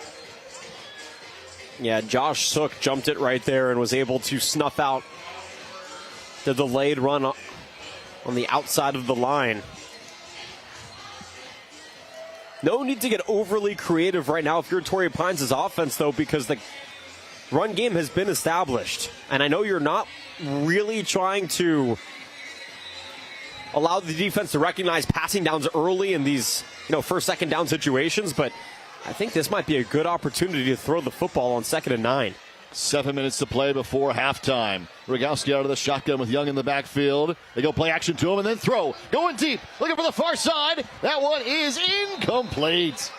Yeah, Josh Sook jumped it right there and was able to snuff out the delayed run on the outside of the line. No need to get overly creative right now if you're Torrey Pines' offense, though, because the run game has been established. And I know you're not really trying to allow the defense to recognize passing downs early in these, first, second down situations, but I think this might be a good opportunity to throw the football on 2nd and 9. 7 minutes to play before halftime. Rogowski out of the shotgun with Young in the backfield. They go play action to him and then throw. Going deep, looking for the far side. That one is incomplete.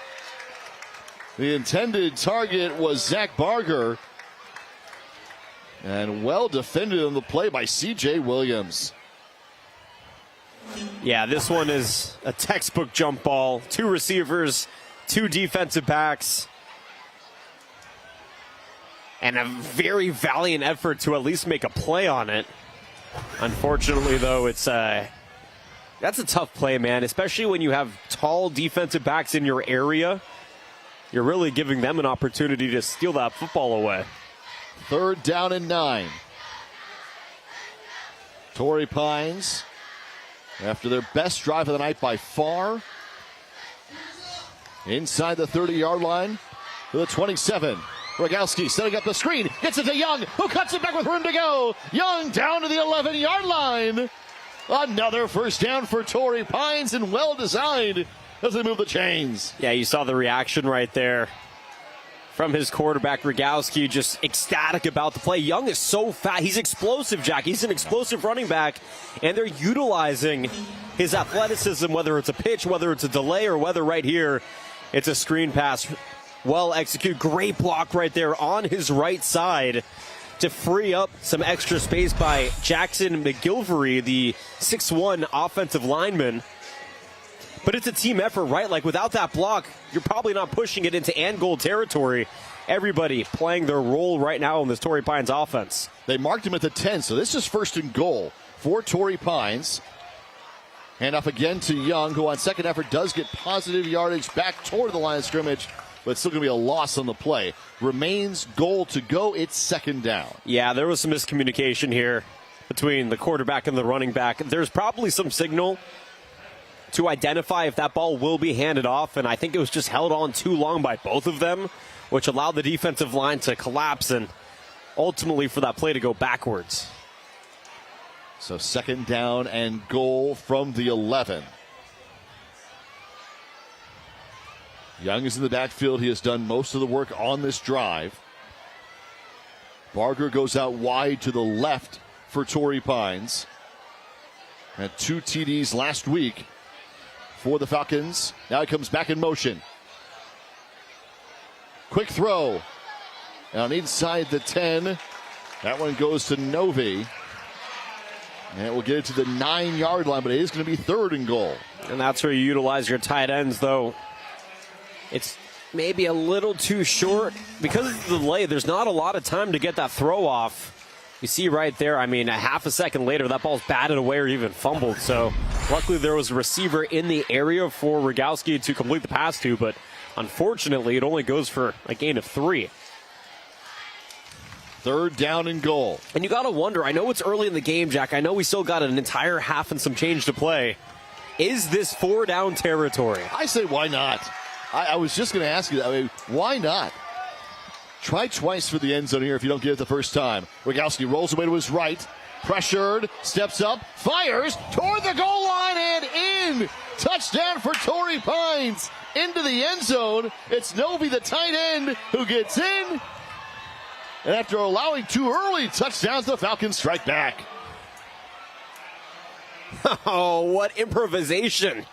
The intended target was Zach Barger. And well defended on the play by C.J. Williams. Yeah, this one is a textbook jump ball. 2 receivers, 2 defensive backs. And a very valiant effort to at least make a play on it. Unfortunately, though, that's a tough play, man, especially when you have tall defensive backs in your area. You're really giving them an opportunity to steal that football away. 3rd down and 9. Torrey Pines, after their best drive of the night by far, inside the 30-yard line to the 27. Rogowski setting up the screen, gets it to Young, who cuts it back with room to go. Young down to the 11-yard line. Another first down for Torrey Pines, and well designed as they move the chains. Yeah, you saw the reaction right there from his quarterback, Rogowski, just ecstatic about the play. Young is so fast. He's explosive, Jack. He's an explosive running back, and they're utilizing his athleticism, whether it's a pitch, whether it's a delay, or whether right here it's a screen pass. Well executed. Great block right there on his right side to free up some extra space by Jackson McGilvery, the 6'1 offensive lineman. But it's a team effort, right? Like, without that block, you're probably not pushing it into and goal territory. Everybody playing their role right now in this Torrey Pines offense. They marked him at the 10, so this is 1st and goal for Torrey Pines. Hand off again to Young, who on second effort does get positive yardage back toward the line of scrimmage, but it's still going to be a loss on the play. Remains goal to go. It's 2nd down. Yeah, there was some miscommunication here between the quarterback and the running back. There's probably some signal to identify if that ball will be handed off, and I think it was just held on too long by both of them, which allowed the defensive line to collapse and ultimately for that play to go backwards. So 2nd down and goal from the 11. Young is in the backfield. He has done most of the work on this drive. Barger goes out wide to the left for Torrey Pines. Had 2 TDs last week for the Falcons. Now he comes back in motion. Quick throw. Down inside the 10. That one goes to Novi. And it will get it to the 9-yard line, but it is going to be 3rd and goal. And that's where you utilize your tight ends, though. It's maybe a little too short. Because of the delay, there's not a lot of time to get that throw off. You see right there, a half a second later, that ball's batted away or even fumbled. So luckily there was a receiver in the area for Rogowski to complete the pass to, but unfortunately it only goes for a gain of 3. 3rd down and goal. And you got to wonder, I know it's early in the game, Jack. I know we still got an entire half and some change to play. Is this 4-down territory? I say why not? I was just going to ask you that. Why not? Try twice for the end zone here if you don't get it the first time. Rogowski rolls away to his right. pressured, steps up, fires toward the goal line and in. Touchdown for Torrey Pines into the end zone. It's Novi, the tight end, who gets in. And after allowing 2 early touchdowns, the Falcons strike back. Oh, what improvisation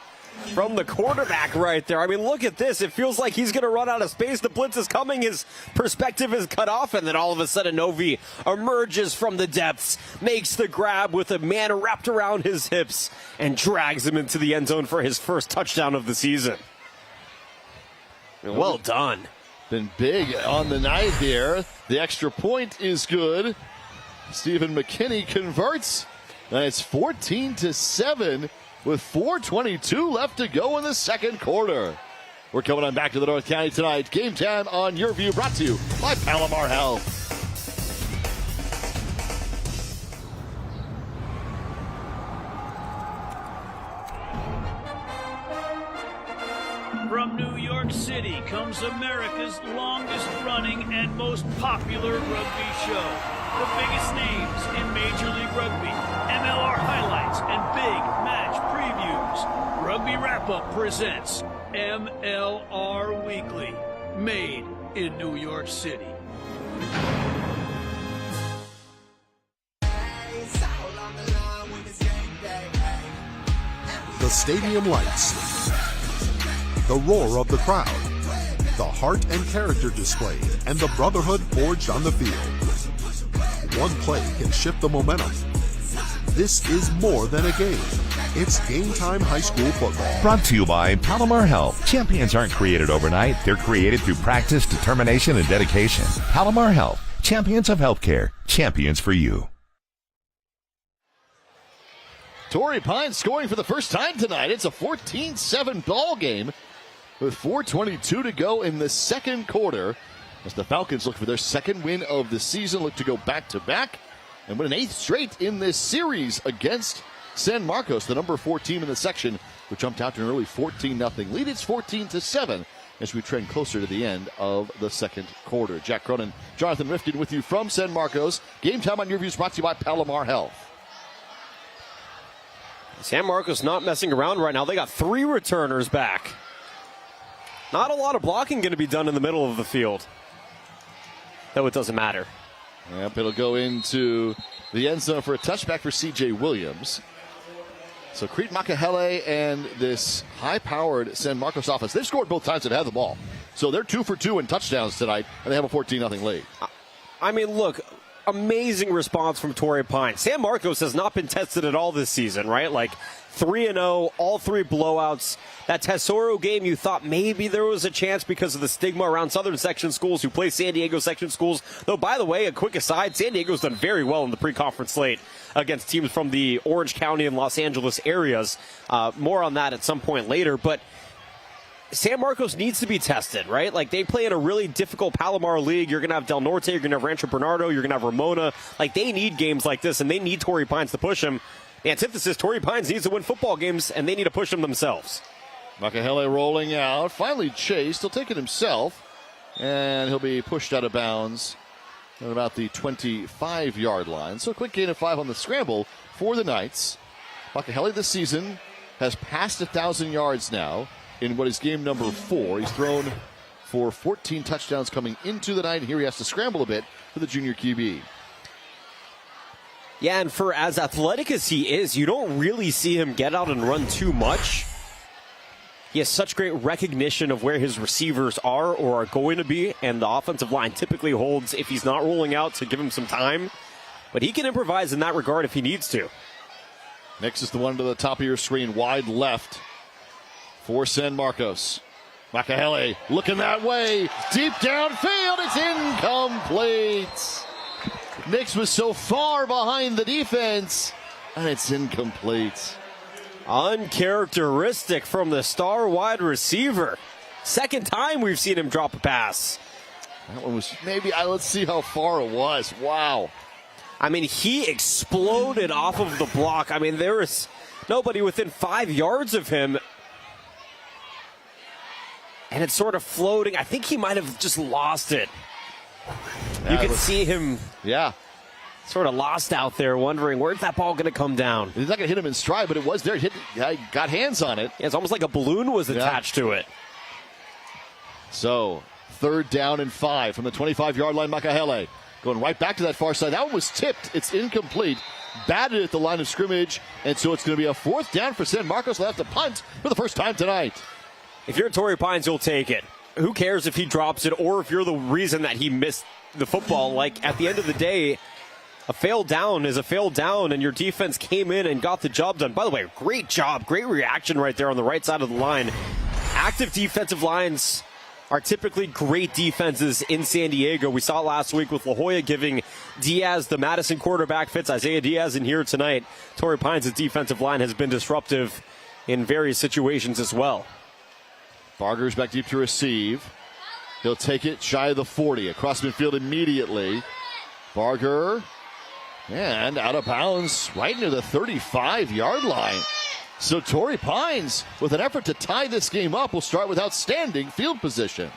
from the quarterback right there. I mean, look at this. It feels like he's going to run out of space. The blitz is coming. His perspective is cut off. And then all of a sudden, Novi emerges from the depths, makes the grab with a man wrapped around his hips, and drags him into the end zone for his first touchdown of the season. Well done. Been big on the night here. The extra point is good. Stephen McKinney converts. And it's 14-7 with 4:22 left to go in the second quarter. We're coming on back to the North County tonight. Game time on Your View, brought to you by Palomar Health. From New York City comes America's longest running and most popular rugby show. The biggest names in Major League Rugby, MLR highlights, and big match previews. Rugby Wrap-Up presents MLR Weekly, made in New York City. The stadium lights, the roar of the crowd, the heart and character displayed, and the brotherhood forged on the field. One play can shift the momentum. This is more than a game. It's Game Time High School football. Brought to you by Palomar Health. Champions aren't created overnight. They're created through practice, determination, and dedication. Palomar Health. Champions of healthcare. Champions for you. Torrey Pines scoring for the first time tonight. It's a 14-7 ball game with 4:22 to go in the second quarter, as the Falcons look for their second win of the season, look to go back-to-back and win an 8th straight in this series against San Marcos, the number 4 team in the section, who jumped out to an early 14-0 lead. It's 14-7 as we trend closer to the end of the second quarter. Jack Cronin, Jonathan Rifkin with you from San Marcos. Game time on Your View is brought to you by Palomar Health. San Marcos not messing around right now. They got 3 returners back. Not a lot of blocking going to be done in the middle of the field, though it doesn't matter. Yep, it'll go into the end zone for a touchback for C.J. Williams. So Crete Makahele and this high-powered San Marcos offense, they've scored both times they've had the ball. So they're 2 for 2 in touchdowns tonight, and they have a 14-0 lead. I mean, look, amazing response from Torrey Pines. San Marcos has not been tested at all this season, right? Like 3-0, all 3 blowouts. That Tesoro game, you thought maybe there was a chance because of the stigma around Southern Section schools who play San Diego Section schools. Though, by the way, a quick aside, San Diego's done very well in the pre-conference slate against teams from the Orange County and Los Angeles areas. More on that at some point later. But San Marcos needs to be tested, right? Like, they play in a really difficult Palomar league. You're going to have Del Norte, you're going to have Rancho Bernardo, you're going to have Ramona. Like, they need games like this, and they need Torrey Pines to push them. The antithesis, Torrey Pines needs to win football games, and they need to push them themselves. Makahele rolling out, finally chased. He'll take it himself, and he'll be pushed out of bounds at about the 25-yard line. So a quick gain of 5 on the scramble for the Knights. Makahele this season has passed 1,000 yards now in what is game number 4. He's thrown for 14 touchdowns coming into the night, and here he has to scramble a bit for the junior QB. Yeah, and for as athletic as he is, you don't really see him get out and run too much. He has such great recognition of where his receivers are or are going to be, and the offensive line typically holds if he's not rolling out to give him some time. But he can improvise in that regard if he needs to. Next is the one to the top of your screen, wide left for San Marcos. Makahele looking that way, deep downfield, it's incomplete. Nix was so far behind the defense, and it's incomplete. Uncharacteristic from the star wide receiver. Second time we've seen him drop a pass. That one was maybe, let's see how far it was. Wow. I mean, he exploded off of the block. I mean, there is nobody within 5 yards of him. And it's sort of floating. I think he might have just lost it. You can see him. Yeah. sort of lost out there, wondering where's that ball going to come down. He's not going to hit him in stride, but it was there. Got hands on it. Yeah, it's almost like a balloon was attached to it. So, 3rd down and 5 from the 25-yard line. Makahele going right back to that far side. That one was tipped. It's incomplete. Batted at the line of scrimmage, and so it's going to be a 4th down for San Marcos. They'll have to punt for the first time tonight. If you're Torrey Pines, you'll take it. Who cares if he drops it or if you're the reason that he missed the football? Like, at the end of the day, a failed down is a failed down, and your defense came in and got the job done. By the way, great job, great reaction right there on the right side of the line. Active defensive lines are typically great defenses in San Diego. We saw it last week with La Jolla giving Diaz the Madison quarterback fits. Isaiah Diaz in here tonight. Torrey Pines' defensive line has been disruptive in various situations as well. Barger's back deep to receive. He'll take it shy of the 40. Across midfield immediately. Barger, and out of bounds right near the 35-yard line. So Torrey Pines, with an effort to tie this game up, will start with outstanding field position.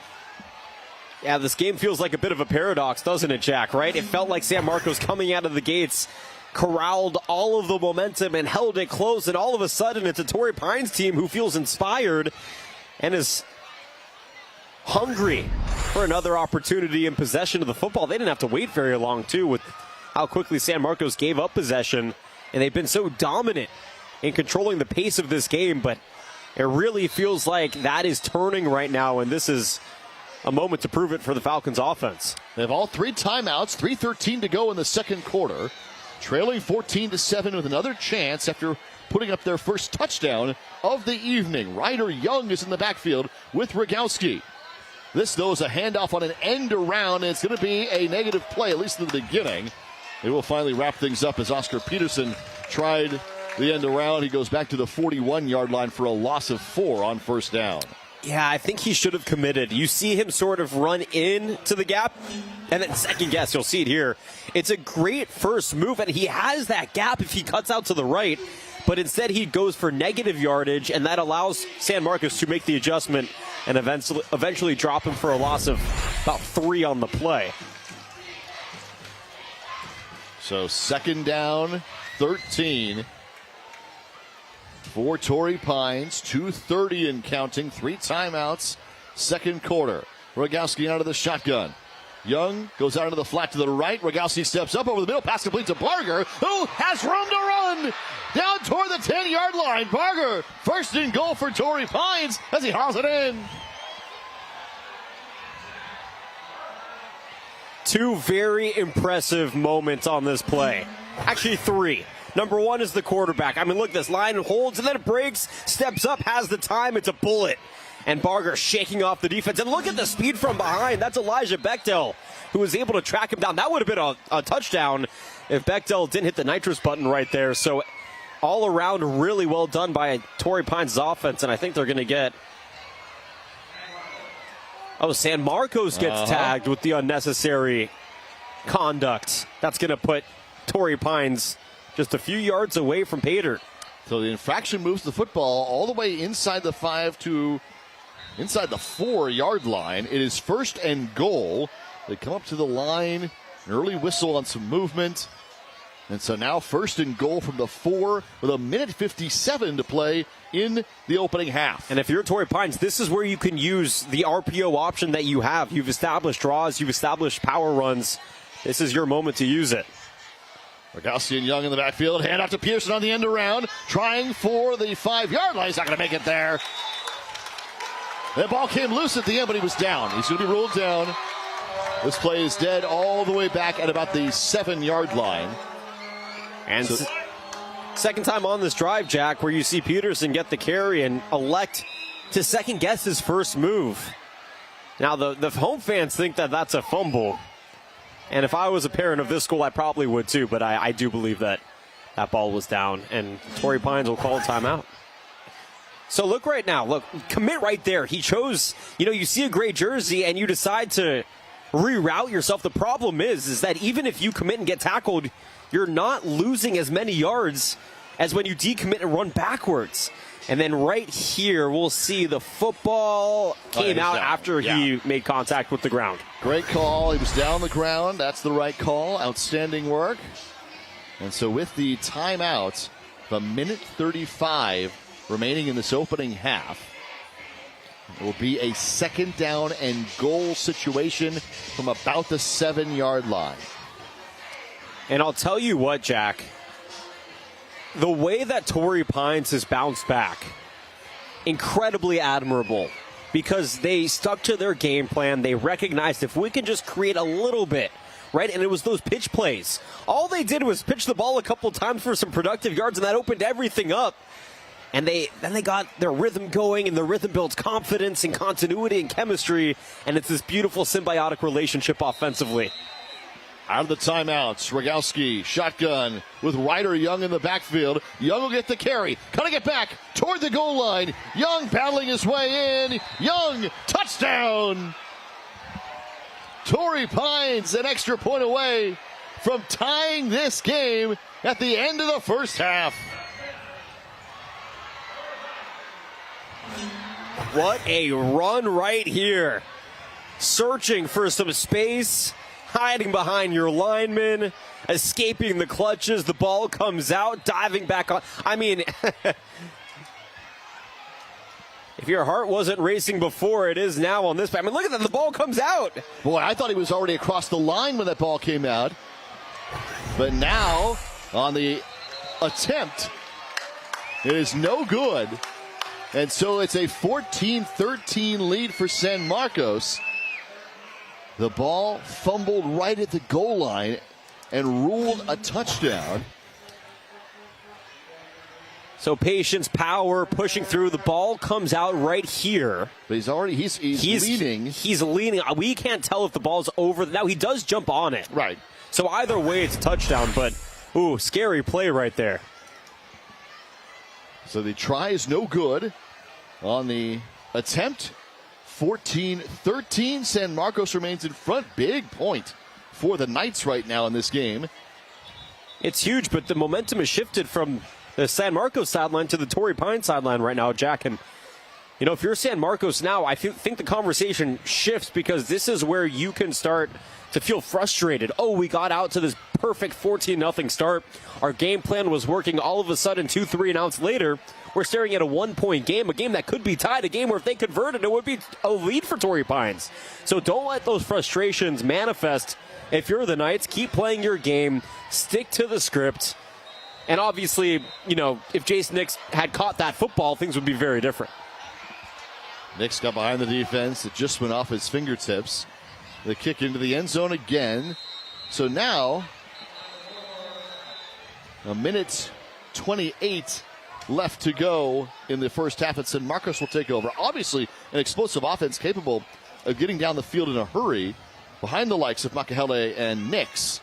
Yeah, this game feels like a bit of a paradox, doesn't it, Jack, right? It felt like San Marcos coming out of the gates corralled all of the momentum and held it close, and all of a sudden it's a Torrey Pines team who feels inspired and is hungry for another opportunity in possession of the football. They didn't have to wait very long, too, with how quickly San Marcos gave up possession, and they've been so dominant in controlling the pace of this game, but it really feels like that is turning right now, and this is a moment to prove it for the Falcons offense. They have all 3 timeouts, 3:13 to go in the second quarter, trailing 14-7 with another chance after putting up their first touchdown of the evening. Ryder Young is in the backfield with Rogowski. This, though, is a handoff on an end around, and it's going to be a negative play, at least in the beginning. They will finally wrap things up as Oscar Peterson tried the end around. He goes back to the 41-yard line for a loss of 4 on first down. Yeah, I think he should have committed. You see him sort of run into the gap, and then second guess, you'll see it here. It's a great first move, and he has that gap if he cuts out to the right, but instead he goes for negative yardage, and that allows San Marcos to make the adjustment and eventually drop him for a loss of about 3 on the play. So 2nd down, 13 for Torrey Pines. 2:30 and counting. 3 timeouts. Second quarter. Rogowski out of the shotgun. Young goes out into the flat to the right. Rogowski steps up over the middle. Pass complete to Barger, who has room to run down toward the 10-yard line. Barger, first and goal for Torrey Pines as he hauls it in. 2 very impressive moments on this play. Actually, 3. Number 1 is the quarterback. I mean, look, this line holds and then it breaks, steps up, has the time. It's a bullet. And Barger shaking off the defense. And look at the speed from behind. That's Elijah Bechtel, who was able to track him down. That would have been a touchdown if Bechtel didn't hit the nitrous button right there. So all around, really well done by Torrey Pines' offense. And I think they're going to get... Oh, San Marcos gets tagged with the unnecessary conduct. That's going to put Torrey Pines just a few yards away from Pater. So the infraction moves the football all the way inside the 5 to inside the 4-yard line. It is first and goal. They come up to the line, an early whistle on some movement. And so now first and goal from the 4 with 1:57 to play in the opening half. And if you're Torrey Pines, this is where you can use the RPO option that you have. You've established draws, you've established power runs. This is your moment to use it. Rogowski and Young in the backfield. Hand off to Pearson on the end around. Trying for the 5-yard line. He's not going to make it there. That ball came loose at the end, but he was down. He's going to be ruled down. This play is dead all the way back at about the 7-yard line. And second time on this drive, Jack, where you see Peterson get the carry and elect to second guess his first move. Now, the home fans think that that's a fumble. And if I was a parent of this school, I probably would too. But I do believe that that ball was down. And Torrey Pines will call a timeout. So look right now. Look, commit right there. He chose, you see a gray jersey and you decide to reroute yourself. The problem is that even if you commit and get tackled, you're not losing as many yards as when you decommit and run backwards. And then right here, we'll see the football came out after he made contact with the ground. Great call. He was down the ground. That's the right call. Outstanding work. And so with the timeout, the minute 35 remaining in this opening half, it will be a second down and goal situation from about the 7-yard line. And I'll tell you what, Jack, the way that Torrey Pines has bounced back, incredibly admirable, because they stuck to their game plan. They recognized if we can just create a little bit, right? And it was those pitch plays. All they did was pitch the ball a couple times for some productive yards, and that opened everything up. And they got their rhythm going, and the rhythm builds confidence and continuity and chemistry, and it's this beautiful symbiotic relationship offensively. Out of the timeouts, Rogowski, shotgun with Ryder Young in the backfield. Young will get the carry. Cutting it back toward the goal line. Young battling his way in. Young, touchdown! Torrey Pines an extra point away from tying this game at the end of the first half. What a run right here. Searching for some space. Hiding behind your lineman, escaping the clutches. The ball comes out, diving back on. I mean, if your heart wasn't racing before, it is now on this. I mean, look at that. The ball comes out. Boy, I thought he was already across the line when that ball came out. But now, on the attempt, it is no good. And so it's a 14-13 lead for San Marcos. The ball fumbled right at the goal line and ruled a touchdown. So patience, power, pushing through. The ball comes out right here. But he's leaning. He's leaning. We can't tell if the ball's over. Now he does jump on it. Right. So either way, it's a touchdown. But, ooh, scary play right there. So the try is no good on the attempt. 14-13, San Marcos remains in front. Big point for the Knights right now in this game. It's huge, but the momentum has shifted from the San Marcos sideline to the Torrey Pines sideline right now, Jack. And, you know, if you're San Marcos now, I think the conversation shifts because this is where you can start to feel frustrated. Oh, we got out to this perfect 14-0 start. Our game plan was working. All of a sudden, 2-3 and outs later, we're staring at a one-point game, a game that could be tied, a game where if they converted, it would be a lead for Torrey Pines. So don't let those frustrations manifest. If you're the Knights, keep playing your game, stick to the script, and obviously, you know, if Jason Nix had caught that football, things would be very different. Nix got behind the defense. It just went off his fingertips. The kick into the end zone again. So now, a minute 28 left to go in the first half, and San Marcos will take over. Obviously, an explosive offense capable of getting down the field in a hurry behind the likes of Makahele and Nix.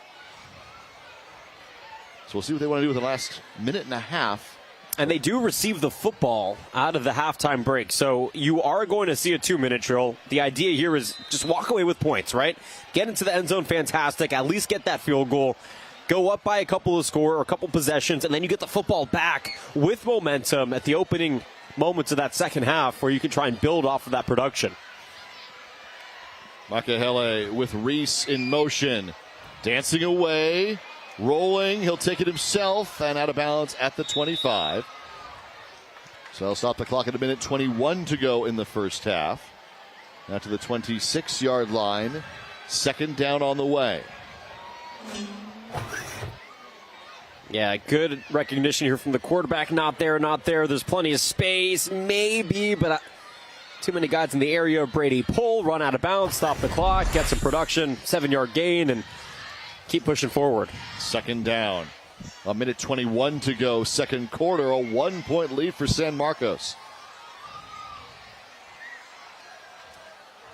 So we'll see what they want to do with the last minute and a half. And they do receive the football out of the halftime break. So you are going to see a 2-minute drill. The idea here is just walk away with points, right? Get into the end zone, fantastic. At least get that field goal. Go up by a couple of score or a couple possessions, and then you get the football back with momentum at the opening moments of that second half where you can try and build off of that production. Makahele with Reese in motion. Dancing away. Rolling, he'll take it himself and out of bounds at the 25. So he'll stop the clock at a minute 21 to go in the first half. Now to the 26-yard line. Second down on the way. Yeah, good recognition here from the quarterback. Not there, not there. There's plenty of space, maybe, but too many guys in the area. Brady pull, run out of bounds, stop the clock, get some production, 7-yard gain, and keep pushing forward. Second down. A minute 21 to go. Second quarter. A 1-point lead for San Marcos.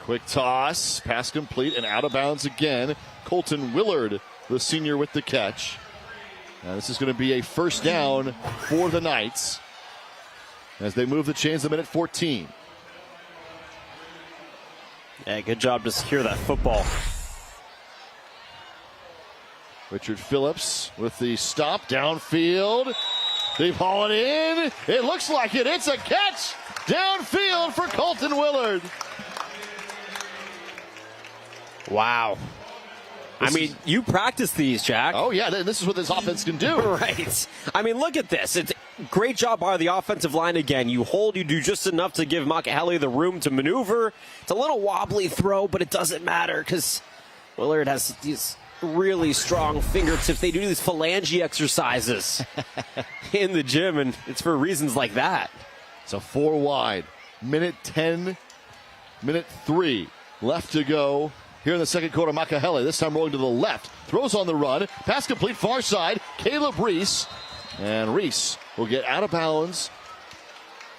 Quick toss. Pass complete and out of bounds again. Colton Willard, the senior, with the catch. Now this is going to be a first down for the Knights as they move the chains to minute 14. Yeah, good job to secure that football. Richard Phillips with the stop downfield. They haul it in. It looks like it. It's a catch downfield for Colton Willard. Wow. I mean, you practice these, Jack. Oh, yeah, this is what this offense can do. Right. I mean, look at this. It's a great job by the offensive line again. You hold, you do just enough to give Makahele the room to maneuver. It's a little wobbly throw, but it doesn't matter because Willard has these really strong fingertips. They do these phalange exercises in the gym, and it's for reasons like that. It's a 4 wide. Minute 10, minute 3 left to go. Here in the second quarter, Makahele, this time rolling to the left. Throws on the run. Pass complete, far side. Caleb Reese. And Reese will get out of bounds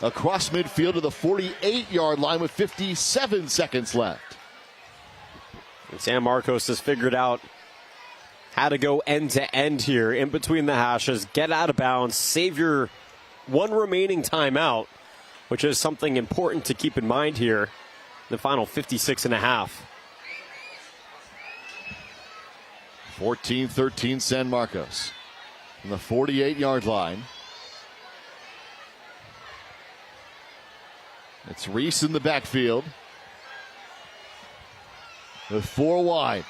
across midfield to the 48-yard line with 57 seconds left. And San Marcos has figured out how to go end-to-end here in between the hashes, get out of bounds, save your one remaining timeout, which is something important to keep in mind here. The final 56 and a half. 14-13 San Marcos from the 48-yard line. It's Reese in the backfield with 4 wide.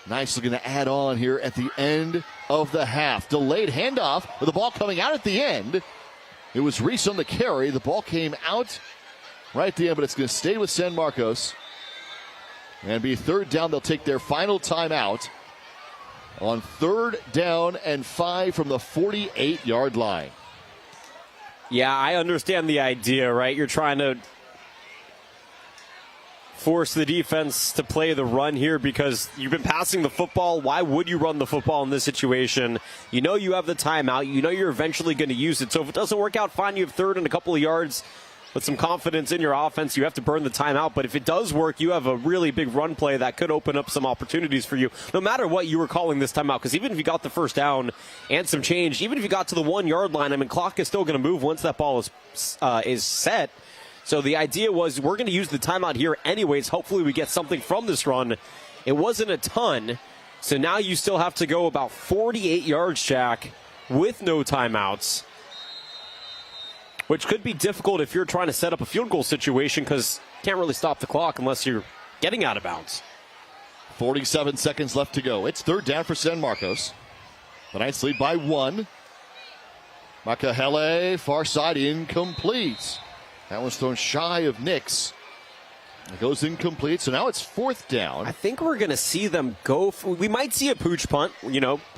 Nice looking to add on here at the end of the half. Delayed handoff with the ball coming out at the end. It was Reese on the carry. The ball came out right at the end, but it's going to stay with San Marcos. And be 3rd down. They'll take their final timeout on 3rd down and 5 from the 48-yard line. Yeah, I understand the idea, right? You're trying to force the defense to play the run here because you've been passing the football. Why would you run the football in this situation? You know you have the timeout. You know you're eventually going to use it. So if it doesn't work out, fine, you have 3rd and a couple of yards. With some confidence in your offense, you have to burn the timeout. But if it does work, you have a really big run play that could open up some opportunities for you, no matter what you were calling this timeout. Because even if you got the first down and some change, even if you got to the 1-yard line, I mean, clock is still going to move once that ball is set. So the idea was we're going to use the timeout here anyways. Hopefully we get something from this run. It wasn't a ton. So now you still have to go about 48 yards, Jack, with no timeouts, which could be difficult if you're trying to set up a field goal situation because you can't really stop the clock unless you're getting out of bounds. 47 seconds left to go. It's 3rd down for San Marcos. The Knights lead by 1. Makahele, far side, incomplete. That one's thrown shy of Nix. It goes incomplete, so now it's 4th down. I think we're going to see them go. We might see a pooch punt,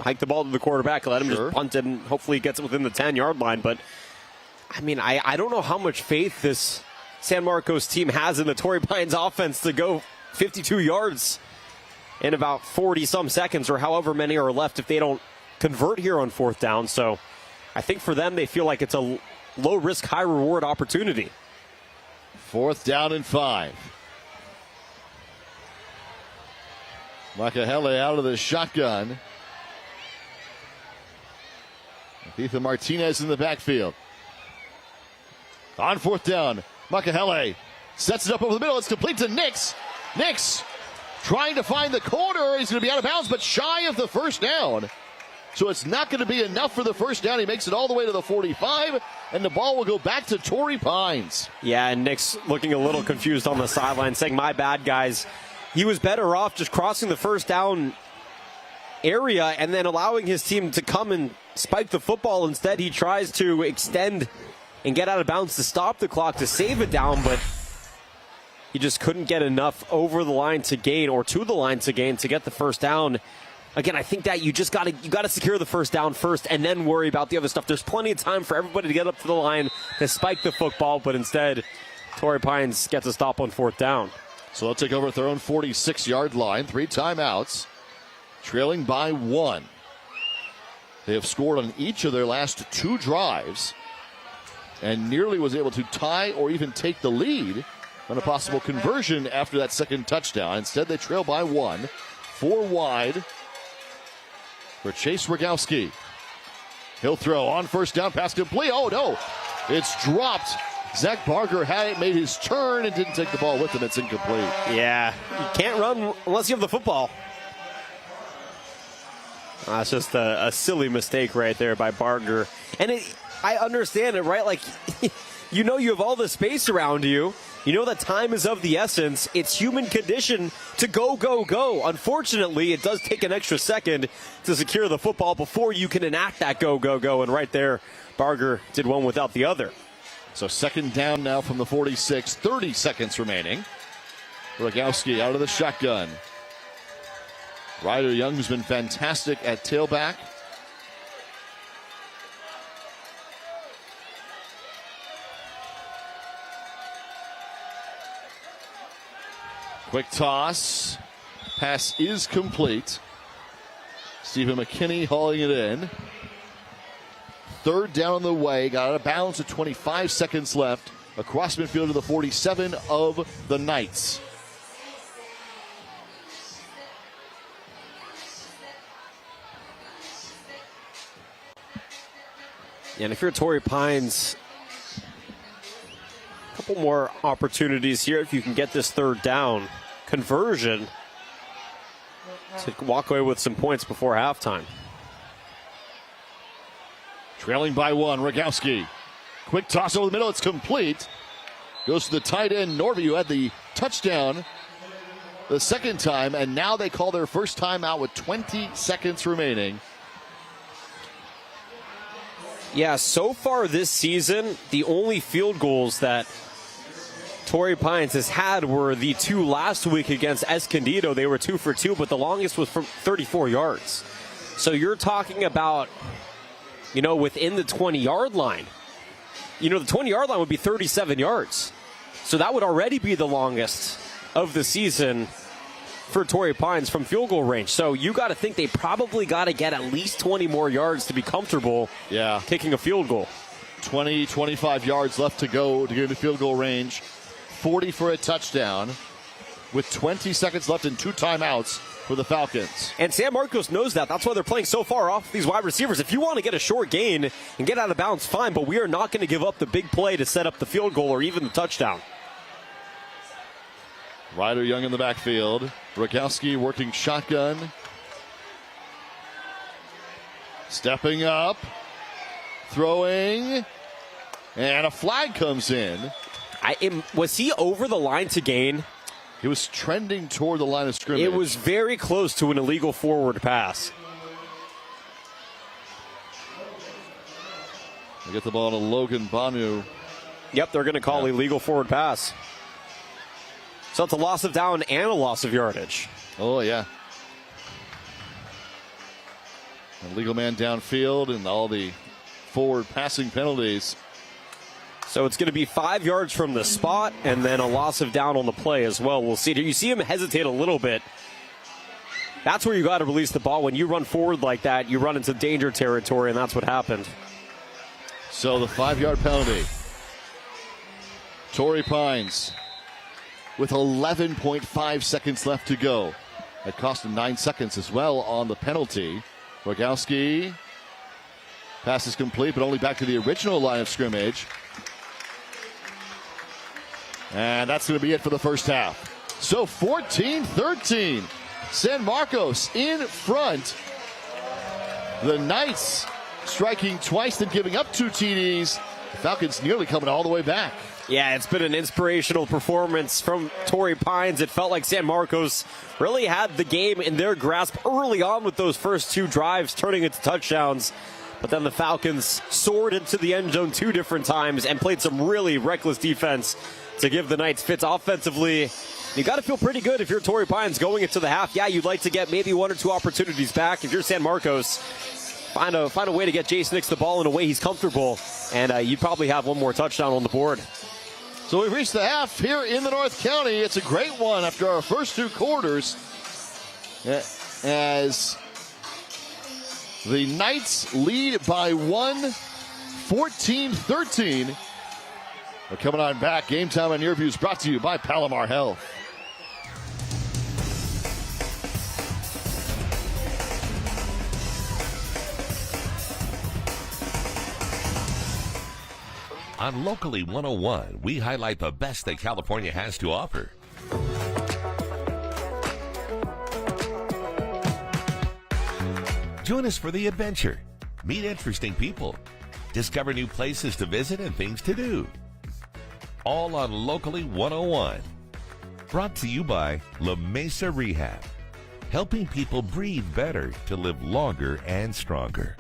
hike the ball to the quarterback, let him just punt it, and hopefully he gets it within the 10-yard line, but I mean, I don't know how much faith this San Marcos team has in the Torrey Pines offense to go 52 yards in about 40-some seconds or however many are left if they don't convert here on 4th down. So I think for them, they feel like it's a low-risk, high-reward opportunity. 4th down and 5. Makahele out of the shotgun. Ethan Martinez in the backfield. On 4th down, Makahele sets it up over the middle. It's complete to Nix. Nix trying to find the corner. He's going to be out of bounds, but shy of the 1st down. So it's not going to be enough for the 1st down. He makes it all the way to the 45, and the ball will go back to Torrey Pines. Yeah, and Nix looking a little confused on the sideline, saying, my bad, guys. He was better off just crossing the 1st down area and then allowing his team to come and spike the football. Instead, he tries to extend and get out of bounds to stop the clock to save it down, but he just couldn't get enough over the line to gain or to the line to gain to get the 1st down. Again, I think that you got to secure the 1st down first and then worry about the other stuff. There's plenty of time for everybody to get up to the line to spike the football, but instead, Torrey Pines gets a stop on 4th down. So they'll take over at their own 46-yard line. 3 timeouts, trailing by 1. They have scored on each of their last 2 drives and nearly was able to tie or even take the lead on a possible conversion after that 2nd touchdown. Instead, they trail by 1. 4 wide for Chase Rogowski. He'll throw on 1st down, pass complete. Oh, no. It's dropped. Zach Barker had it, made his turn, and didn't take the ball with him. It's incomplete. Yeah, you can't run unless you have the football. That's just a silly mistake right there by Barger. And I understand it, right? Like, you know you have all the space around you. You know that time is of the essence. It's human condition to go, go, go. Unfortunately, it does take an extra second to secure the football before you can enact that go, go, go. And right there, Barger did one without the other. So second down now from the 46, 30 seconds remaining. Rogowski out of the shotgun. Ryder Young, who's been fantastic at tailback. Quick toss. Pass is complete. Stephen McKinney hauling it in. Third down on the way. Got out of bounds with 25 seconds left. Across midfield to the 47 of the Knights. And if you're Torrey Pines, a couple more opportunities here if you can get this third down conversion to walk away with some points before halftime. Trailing by one, Rogowski. Quick toss over the middle, it's complete. Goes to the tight end, Norby, who had the touchdown the second time, and now they call their first time out with 20 seconds remaining. Yeah, so far this season, the only field goals that Torrey Pines has had were the two last week against Escondido. They were 2 for 2, but the longest was from 34 yards. So you're talking about, within the 20-yard line. The 20-yard line would be 37 yards. So that would already be the longest of the season for Torrey Pines from field goal range. So you got to think they probably got to get at least 20 more yards to be comfortable kicking a field goal. 20, 25 yards left to go to get into field goal range. 40 for a touchdown with 20 seconds left and 2 timeouts for the Falcons. And San Marcos knows that. That's why they're playing so far off these wide receivers. If you want to get a short gain and get out of bounds, fine, but we are not going to give up the big play to set up the field goal or even the touchdown. Ryder Young in the backfield. Rogowski working shotgun. Stepping up. Throwing. And a flag comes in. Was he over the line to gain? He was trending toward the line of scrimmage. It was very close to an illegal forward pass. They get the ball to Logan Banu. Yep, they're going to call illegal forward pass. So it's a loss of down and a loss of yardage. Oh, yeah. A legal man downfield and all the forward passing penalties. So it's going to be 5 yards from the spot and then a loss of down on the play as well. We'll see. You see him hesitate a little bit. That's where you got to release the ball. When you run forward like that, you run into danger territory, and that's what happened. So the 5-yard penalty. Torrey Pines with 11.5 seconds left to go. That cost him 9 seconds as well on the penalty. Rogowski. Pass is complete, but only back to the original line of scrimmage. And that's going to be it for the first half. So 14-13. San Marcos in front. The Knights striking twice, then giving up 2 TDs. The Falcons nearly coming all the way back. Yeah, it's been an inspirational performance from Torrey Pines. It felt like San Marcos really had the game in their grasp early on with those first 2 drives, turning into touchdowns. But then the Falcons soared into the end zone 2 different times and played some really reckless defense to give the Knights fits offensively. You got to feel pretty good if you're Torrey Pines going into the half. Yeah, you'd like to get maybe 1 or 2 opportunities back. If you're San Marcos, find a way to get Jason Nix the ball in a way he's comfortable, and you'd probably have 1 more touchdown on the board. So we've reached the half here in the North County. It's a great one after our first 2 quarters, as the Knights lead by 1, 14-13. We're coming on back. Game Time on Your Views brought to you by Palomar Health. On Locally 101, we highlight the best that California has to offer. Join us for the adventure. Meet interesting people. Discover new places to visit and things to do. All on Locally 101. Brought to you by La Mesa Rehab. Helping people breathe better to live longer and stronger.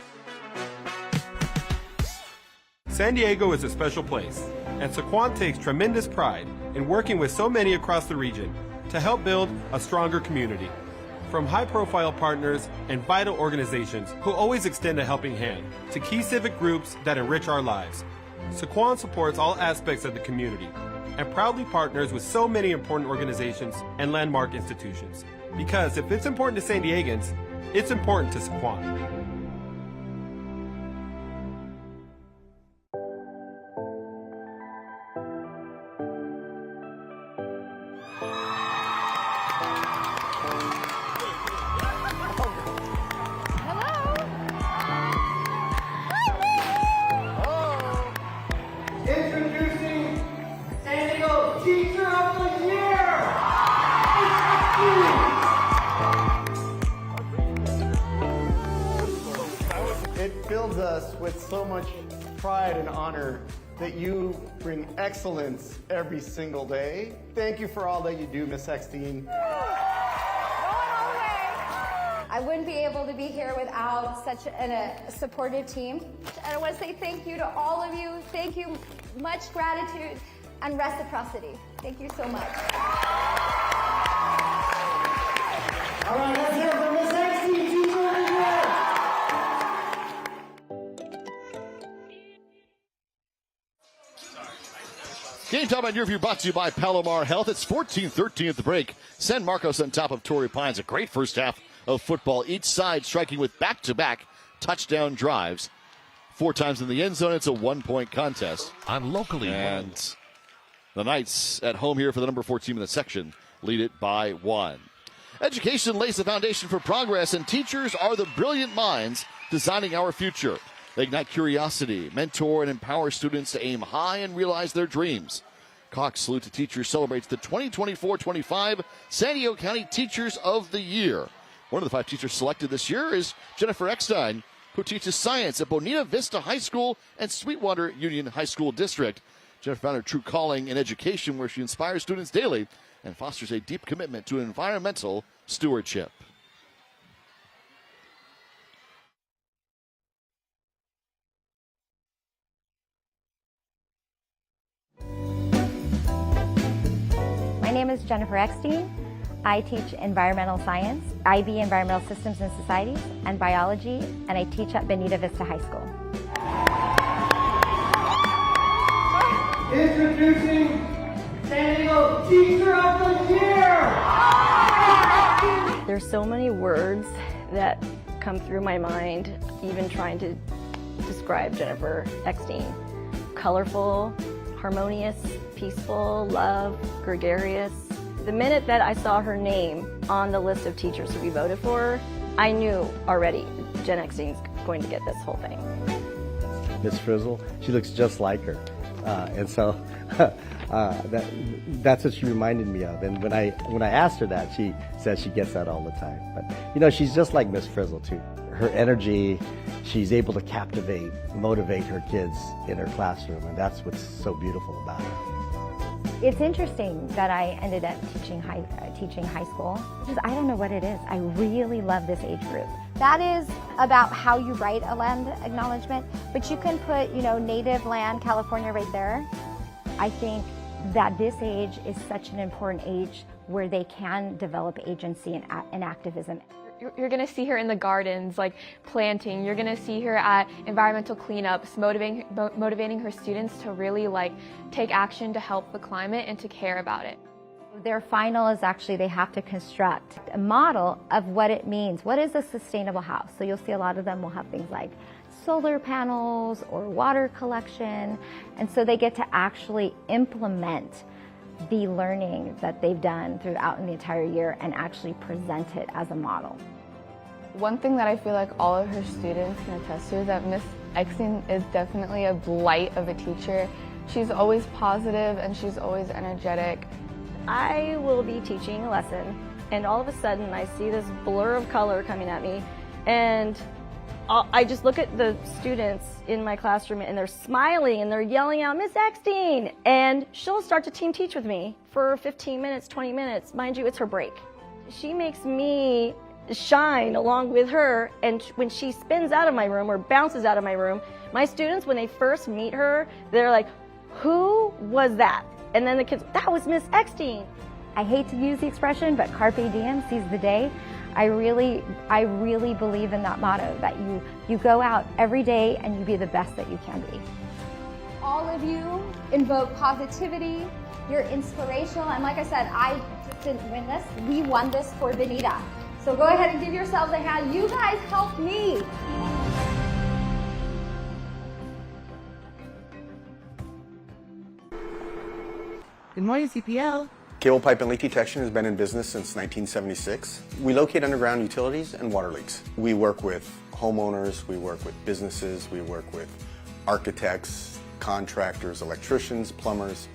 San Diego is a special place, and Sequan takes tremendous pride in working with so many across the region to help build a stronger community. From high-profile partners and vital organizations who always extend a helping hand to key civic groups that enrich our lives, Sequan supports all aspects of the community and proudly partners with so many important organizations and landmark institutions. Because if it's important to San Diegans, it's important to Sequan. Introducing San Diego Teacher of the Year! It fills us with so much pride and honor that you bring excellence every single day. Thank you for all that you do, Miss Eckstein. I wouldn't be able to be here without such a supportive team. And I want to say thank you to all of you. Thank you, much gratitude and reciprocity. Thank you so much. All right, let's hear it from Miss Eckstein, Teacher of the Year! Game time on your view brought to you by Palomar Health. It's 14-13 at the break. San Marcos on top of Torrey Pines. A great first half of football. Each side striking with back-to-back touchdown drives. 4 times in the end zone. It's a 1-point contest. On Locally. And the Knights at home here for the number 4 team in the section lead it by 1. Education lays the foundation for progress, and teachers are the brilliant minds designing our future. They ignite curiosity, mentor, and empower students to aim high and realize their dreams. Cox Salute to Teachers celebrates the 2024-25 San Diego County Teachers of the Year. One of the 5 teachers selected this year is Jennifer Eckstein, who teaches science at Bonita Vista High School and Sweetwater Union High School District. Jennifer found her true calling in education, where she inspires students daily and fosters a deep commitment to environmental stewardship. My name is Jennifer Eckstein. I teach environmental science, IB Environmental Systems and Societies, and biology, and I teach at Bonita Vista High School. Introducing San Diego Teacher of the Year! There's so many words that come through my mind, even trying to describe Jennifer Eckstein. Colorful, harmonious, peaceful, love, gregarious. The minute that I saw her name on the list of teachers to be voted for, I knew already Jen Eckstein's going to get this whole thing. Miss Frizzle, she looks just like her. And so that's what she reminded me of. And when I asked her that, she says she gets that all the time. But, you know, she's just like Miss Frizzle, too. Her energy, she's able to captivate, motivate her kids in her classroom, and that's what's so beautiful about her. It's interesting that I ended up teaching high school. Because I don't know what it is. I really love this age group. That is about how you write a land acknowledgement, but you can put, you know, native land, California right there. I think that this age is such an important age where they can develop agency and activism. You're going to see her in the gardens, like planting. You're going to see her at environmental cleanups, motivating her students to really take action to help the climate and to care about it. Their final is actually they have to construct a model of what it means. What is a sustainable house? So you'll see a lot of them will have things like solar panels or water collection. And so they get to actually implement the learning that they've done throughout in the entire year and actually present it as a model. One thing that I feel like all of her students can attest to is that Miss Eckstein is definitely a light of a teacher. She's always positive and she's always energetic. I will be teaching a lesson and all of a sudden I see this blur of color coming at me and I just look at the students in my classroom and they're smiling and they're yelling out, Miss Eckstein! And she'll start to team teach with me for 15 minutes, 20 minutes. Mind you, it's her break. She makes me shine along with her, and when she spins out of my room or bounces out of my room, my students, when they first meet her, they're like, who was that? And then the kids, that was Miss Eckstein. I hate to use the expression, but carpe diem, seize the day. I really believe in that motto, that you go out every day and you be the best that you can be. All of you invoke positivity, you're inspirational, and like I said, I just didn't win this. We won this for Benita. So go ahead and give yourselves a hand. You guys helped me. Good morning, CPL. Cable Pipe and Leak Detection has been in business since 1976. We locate underground utilities and water leaks. We work with homeowners, we work with businesses, we work with architects, contractors, electricians, plumbers.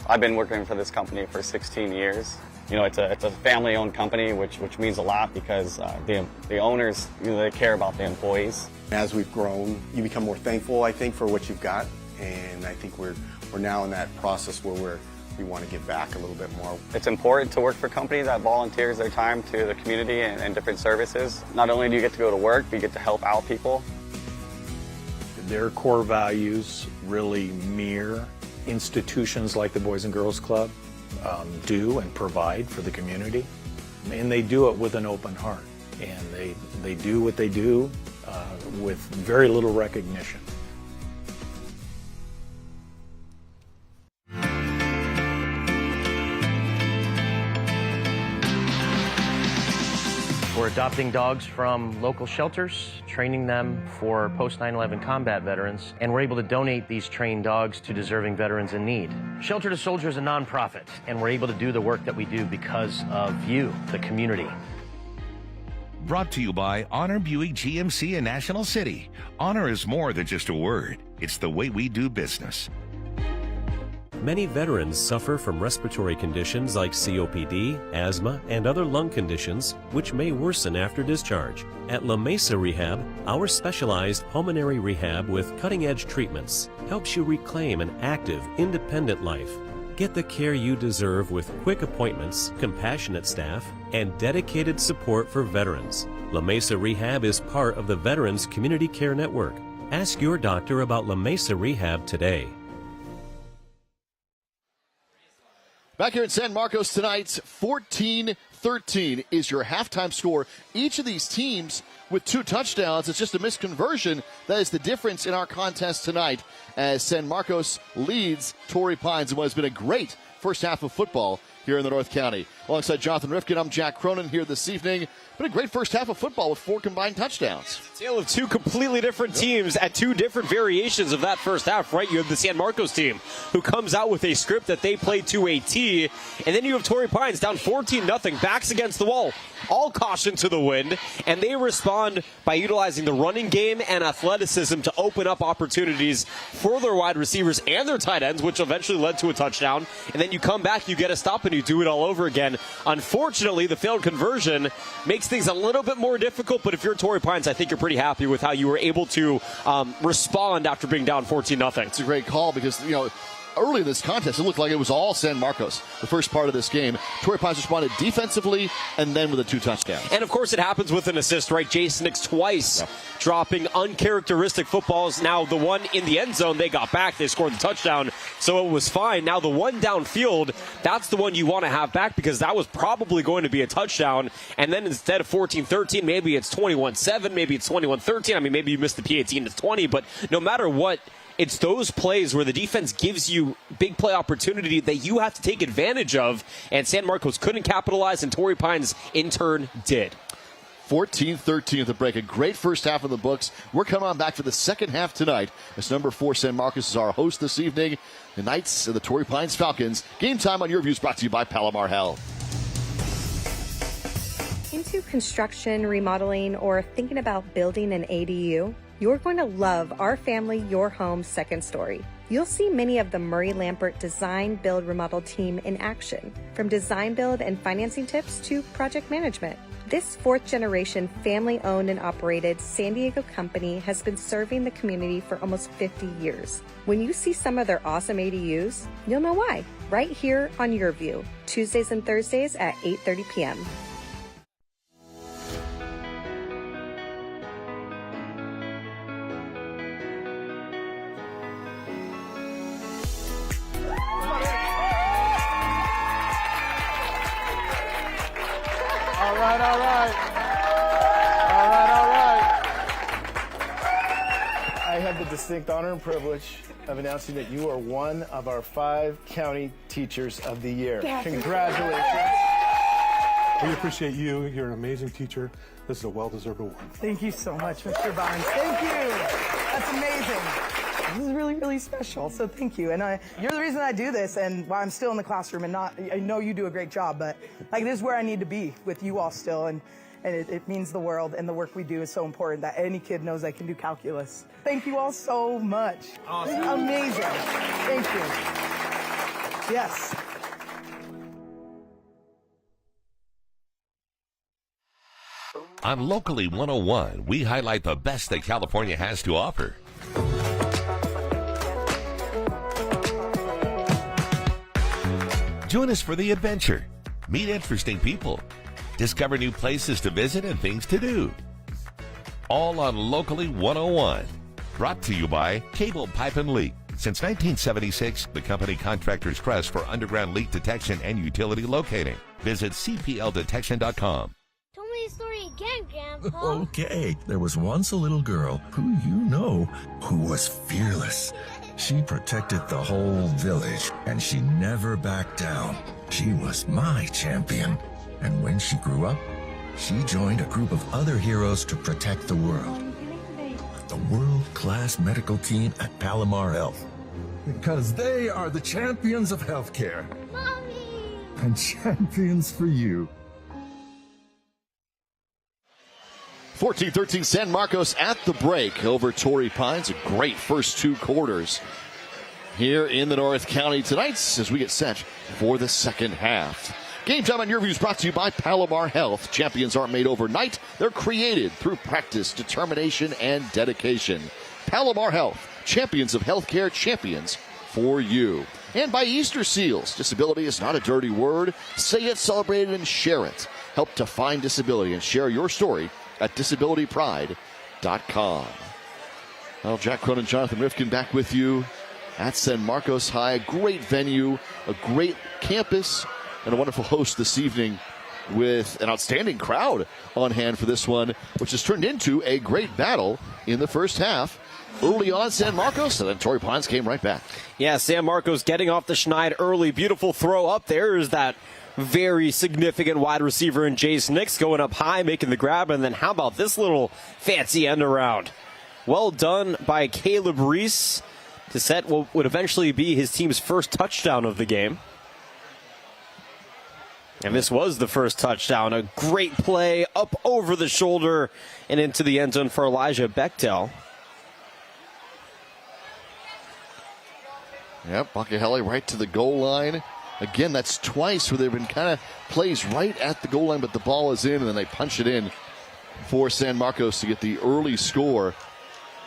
I've been working for this company for 16 years. You know, it's a family-owned company, which means a lot because the owners, you know, they care about the employees. As we've grown, you become more thankful, I think, for what you've got, and I think we're now in that process where we want to give back a little bit more. It's important to work for a company that volunteers their time to the community and different services. Not only do you get to go to work, but you get to help out people. Their core values really mirror institutions like the Boys and Girls Club do and provide for the community. And they do it with an open heart. And they do what they do with very little recognition. We're adopting dogs from local shelters, training them for post 9/11 combat veterans, and we're able to donate these trained dogs to deserving veterans in need. Shelter to Soldier is a nonprofit, and we're able to do the work that we do because of you, the community. Brought to you by Honor Buick GMC in National City. Honor is more than just a word. It's the way we do business. Many veterans suffer from respiratory conditions like COPD, asthma, and other lung conditions, which may worsen after discharge. At La Mesa Rehab, our specialized pulmonary rehab with cutting-edge treatments helps you reclaim an active, independent life. Get the care you deserve with quick appointments, compassionate staff, and dedicated support for veterans. La Mesa Rehab is part of the Veterans Community Care Network. Ask your doctor about La Mesa Rehab today. Back here in San Marcos tonight, 14-13 is your halftime score. Each of these teams with 2 touchdowns. It's just a misconversion. That is the difference in our contest tonight as San Marcos leads Torrey Pines in what has been a great first half of football here in the North County. Alongside Jonathan Rifkin, I'm Jack Cronin here this evening. Been a great first half of football with 4 combined touchdowns. Tale of 2 completely different teams at 2 different variations of that first half, right? You have the San Marcos team who comes out with a script that they play to a T, and then you have Torrey Pines down 14-0, backs against the wall, all caution to the wind, and they respond by utilizing the running game and athleticism to open up opportunities for their wide receivers and their tight ends, which eventually led to a touchdown. And then you come back, you get a stop, and you do it all over again. Unfortunately, the failed conversion makes things a little bit more difficult, but if you're Torrey Pines, I think you're pretty happy with how you were able to respond after being down 14-0. It's a great call because, you know, early in this contest, it looked like it was all San Marcos, the first part of this game. Torrey Pines responded defensively and then with 2 touchdowns. And, of course, it happens with an assist, right? Jason Nix twice dropping uncharacteristic footballs. Now, the one in the end zone, they got back. They scored the touchdown, so it was fine. Now, the one downfield, that's the one you want to have back because that was probably going to be a touchdown. And then instead of 14-13, maybe it's 21-7, maybe it's 21-13. I mean, maybe you missed the P18 to 20, but no matter what, it's those plays where the defense gives you big play opportunity that you have to take advantage of, and San Marcos couldn't capitalize, and Torrey Pines, in turn, did. 14-13 at the break. A great first half in the books. We're coming on back for the second half tonight as number 4 San Marcos is our host this evening. The Knights of the Torrey Pines Falcons. Game time on Your Views brought to you by Palomar Health. Into construction, remodeling, or thinking about building an ADU? You're going to love our family, your home, second story. you'll see many of the Murray Lampert Design, Build, Remodel team in action, from design build and financing tips to project management. This fourth-generation, family-owned and operated San Diego company has been serving the community for almost 50 years. When you see some of their awesome ADUs, you'll know why, right here on Your View, Tuesdays and Thursdays at 8:30 p.m. All right. I have the distinct honor and privilege of announcing that you are one of our 5 county teachers of the year. Congratulations. We appreciate you. You're an amazing teacher. This is a well-deserved award. Thank you so much, Mr. Barnes. Thank you. That's amazing. This is really, really special. So thank you. And you're the reason I do this, and why I'm still in the classroom and not. I know you do a great job, but like this is where I need to be with you all still, and it means the world. And the work we do is so important that any kid knows they can do calculus. Thank you all so much. Awesome. Amazing. Thank you. Yes. On Locally 101, we highlight the best that California has to offer. Join us for the adventure. Meet interesting people. Discover new places to visit and things to do. All on Locally 101. Brought to you by Cable Pipe and Leak. Since 1976, the company contractors trust for underground leak detection and utility locating. Visit cpldetection.com. Tell me the story again, Grandpa. Okay, there was once a little girl who who was fearless. She protected the whole village, and she never backed down. She was my champion. And when she grew up, she joined a group of other heroes to protect the world. The world-class medical team at Palomar Health. Because they are the champions of healthcare. Mommy! And champions for you. 14-13 San Marcos at the break over Torrey Pines. A great first 2 quarters here in the North County tonight as we get set for the second half. Game Time on Your View is brought to you by Palomar Health. Champions aren't made overnight. They're created through practice, determination, and dedication. Palomar Health, champions of healthcare, champions for you. And by Easter Seals. Disability is not a dirty word. Say it, celebrate it, and share it. Help to find disability and share your story at disabilitypride.com. Well, Jack Cronin and Jonathan Rifkin back with you at San Marcos High. A great venue, a great campus, and a wonderful host this evening with an outstanding crowd on hand for this one, which has turned into a great battle in the first half. Early on, San Marcos, and then Torrey Pines came right back. Yeah, San Marcos getting off the schneid early. Beautiful throw up there is that very significant wide receiver in Jace Nix going up high, making the grab. And then how about this little fancy end around? Well done by Caleb Reese to set what would eventually be his team's first touchdown of the game. And this was the first touchdown. A great play up over the shoulder and into the end zone for Elijah Bechtel. Yep, Bakahele right to the goal line. Again, that's twice where they've been kind of plays right at the goal line, but the ball is in, and then they punch it in for San Marcos to get the early score.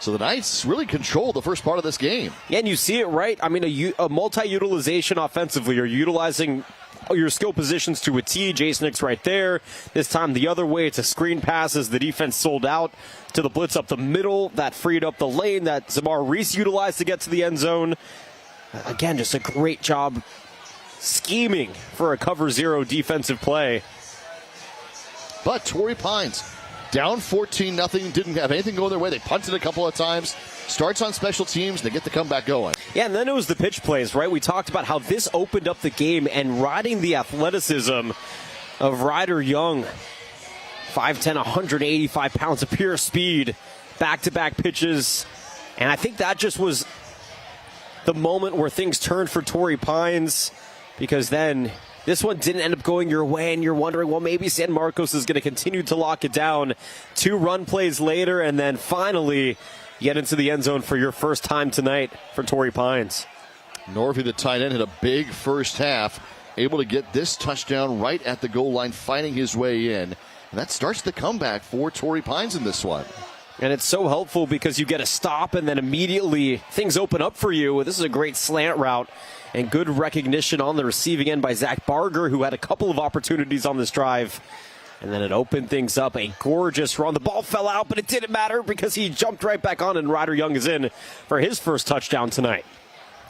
So the Knights really control the first part of this game. Yeah, and you see it right. I mean, a multi-utilization offensively. You're utilizing your skill positions to a T. Jace Nix right there. This time the other way. It's a screen pass as the defense sold out to the blitz up the middle. That freed up the lane that Zamar Reese utilized to get to the end zone. Again, just a great job scheming for a cover zero defensive play. But Torrey Pines down 14-0, didn't have anything going their way. They punted a couple of times. Starts on special teams, they get the comeback going. Yeah, and then it was the pitch plays, right? We talked about how this opened up the game, and riding the athleticism of Ryder Young. 5'10", 185 pounds of pure speed, back-to-back pitches. And I think that just was the moment where things turned for Torrey Pines, because then this one didn't end up going your way, and you're wondering, well, maybe San Marcos is going to continue to lock it down. 2 run plays later, and then finally you get into the end zone for your first time tonight for Torrey Pines. Norvey, the tight end, had a big first half, able to get this touchdown right at the goal line, finding his way in. And that starts the comeback for Torrey Pines in this one. And it's so helpful because you get a stop and then immediately things open up for you. This is a great slant route and good recognition on the receiving end by Zach Barger, who had a couple of opportunities on this drive. And then it opened things up. A gorgeous run. The ball fell out, but it didn't matter because he jumped right back on, and Ryder Young is in for his first touchdown tonight.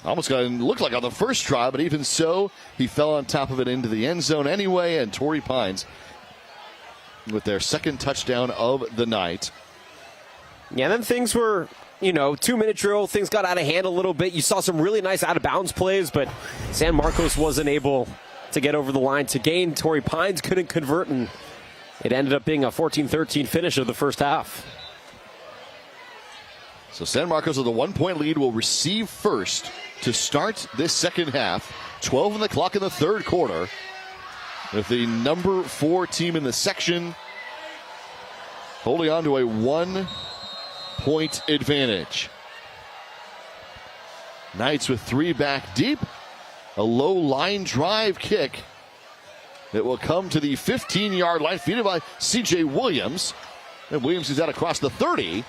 Almost got it looked like on the first try, but even so, he fell on top of it into the end zone anyway, and Torrey Pines with their second touchdown of the night. Yeah, then things were, 2-minute drill. Things got out of hand a little bit. You saw some really nice out-of-bounds plays, but San Marcos wasn't able to get over the line to gain. Torrey Pines couldn't convert, and it ended up being a 14-13 finish of the first half. So San Marcos with a 1-point lead will receive first to start this second half. 12 on the clock in the third quarter. With the number 4 team in the section holding on to a 1-point advantage. Knights with 3 back deep. A low line drive kick that will come to the 15-yard line, feeded by C.J. Williams. And Williams is out across the 30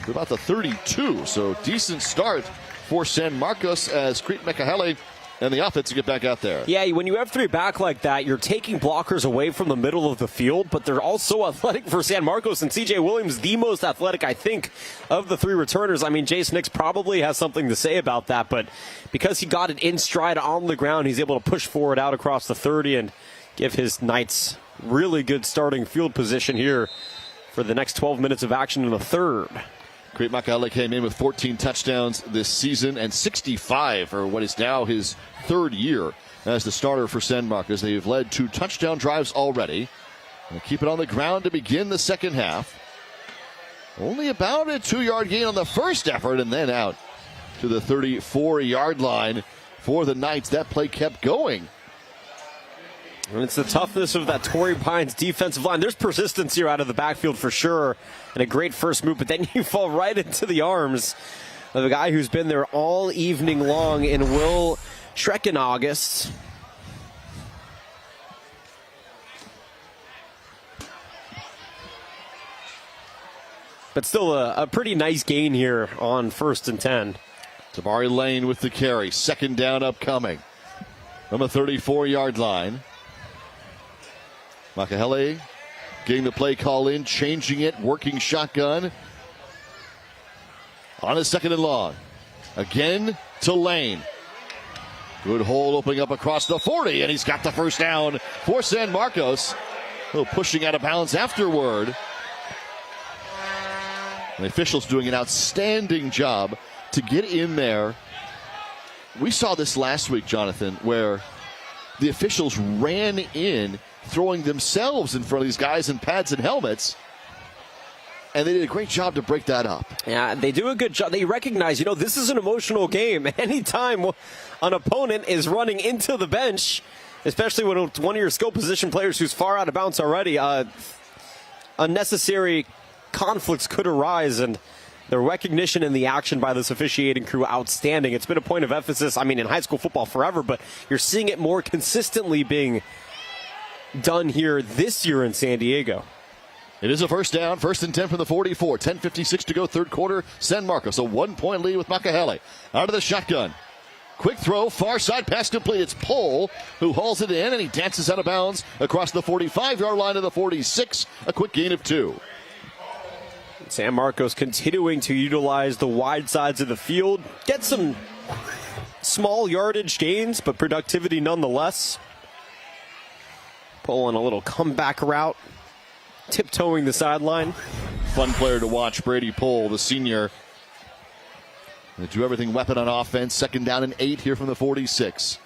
to about the 32. So decent start for San Marcos as Crete Mekahele and the offense to get back out there. Yeah, when you have 3 back like that, you're taking blockers away from the middle of the field, but they're also athletic for San Marcos, and C.J. Williams, the most athletic, I think, of the 3 returners. I mean, Jace Nix probably has something to say about that, but because he got it in stride on the ground, he's able to push forward out across the 30 and give his Knights really good starting field position here for the next 12 minutes of action in the third. Crete Mekahele came in with 14 touchdowns this season and 65 for what is now his third year as the starter for San Marcos. They've led 2 touchdown drives already. They'll keep it on the ground to begin the second half. Only about a 2-yard gain on the first effort, and then out to the 34-yard line for the Knights. That play kept going. And it's the toughness of that Torrey Pines defensive line. There's persistence here out of the backfield for sure, and a great first move, but then you fall right into the arms of a guy who's been there all evening long in Will Schreckenaugust. But still a pretty nice gain here on 1st and 10. Tamari Lane with the carry. Second down upcoming from the 34-yard line. Mekahele getting the play call in, changing it, working shotgun. On a 2nd and long. Again to Lane. Good hole opening up across the 40, and he's got the first down for San Marcos. A little pushing out of bounds afterward. And the officials doing an outstanding job to get in there. We saw this last week, Jonathan, where the officials ran in, throwing themselves in front of these guys in pads and helmets. And they did a great job to break that up. Yeah, they do a good job. They recognize, this is an emotional game. Anytime an opponent is running into the bench, especially when it's one of your skill position players who's far out of bounds already, unnecessary conflicts could arise, and the recognition and the action by this officiating crew, outstanding. It's been a point of emphasis, in high school football forever, but you're seeing it more consistently being done here this year in San Diego. It is a first down, 1st and 10 from the 44. 10:56 to go, third quarter. San Marcos, a 1-point lead with Mekahele. Out of the shotgun. Quick throw, far side pass complete. It's Pohl who hauls it in, and he dances out of bounds across the 45-yard line to the 46. A quick gain of 2. San Marcos continuing to utilize the wide sides of the field. Get some small yardage gains, but productivity nonetheless. Pulling a little comeback route, tiptoeing the sideline. Fun player to watch, Brady Pohl, the senior. They do everything weapon on offense. 2nd down and 8 here from the 46.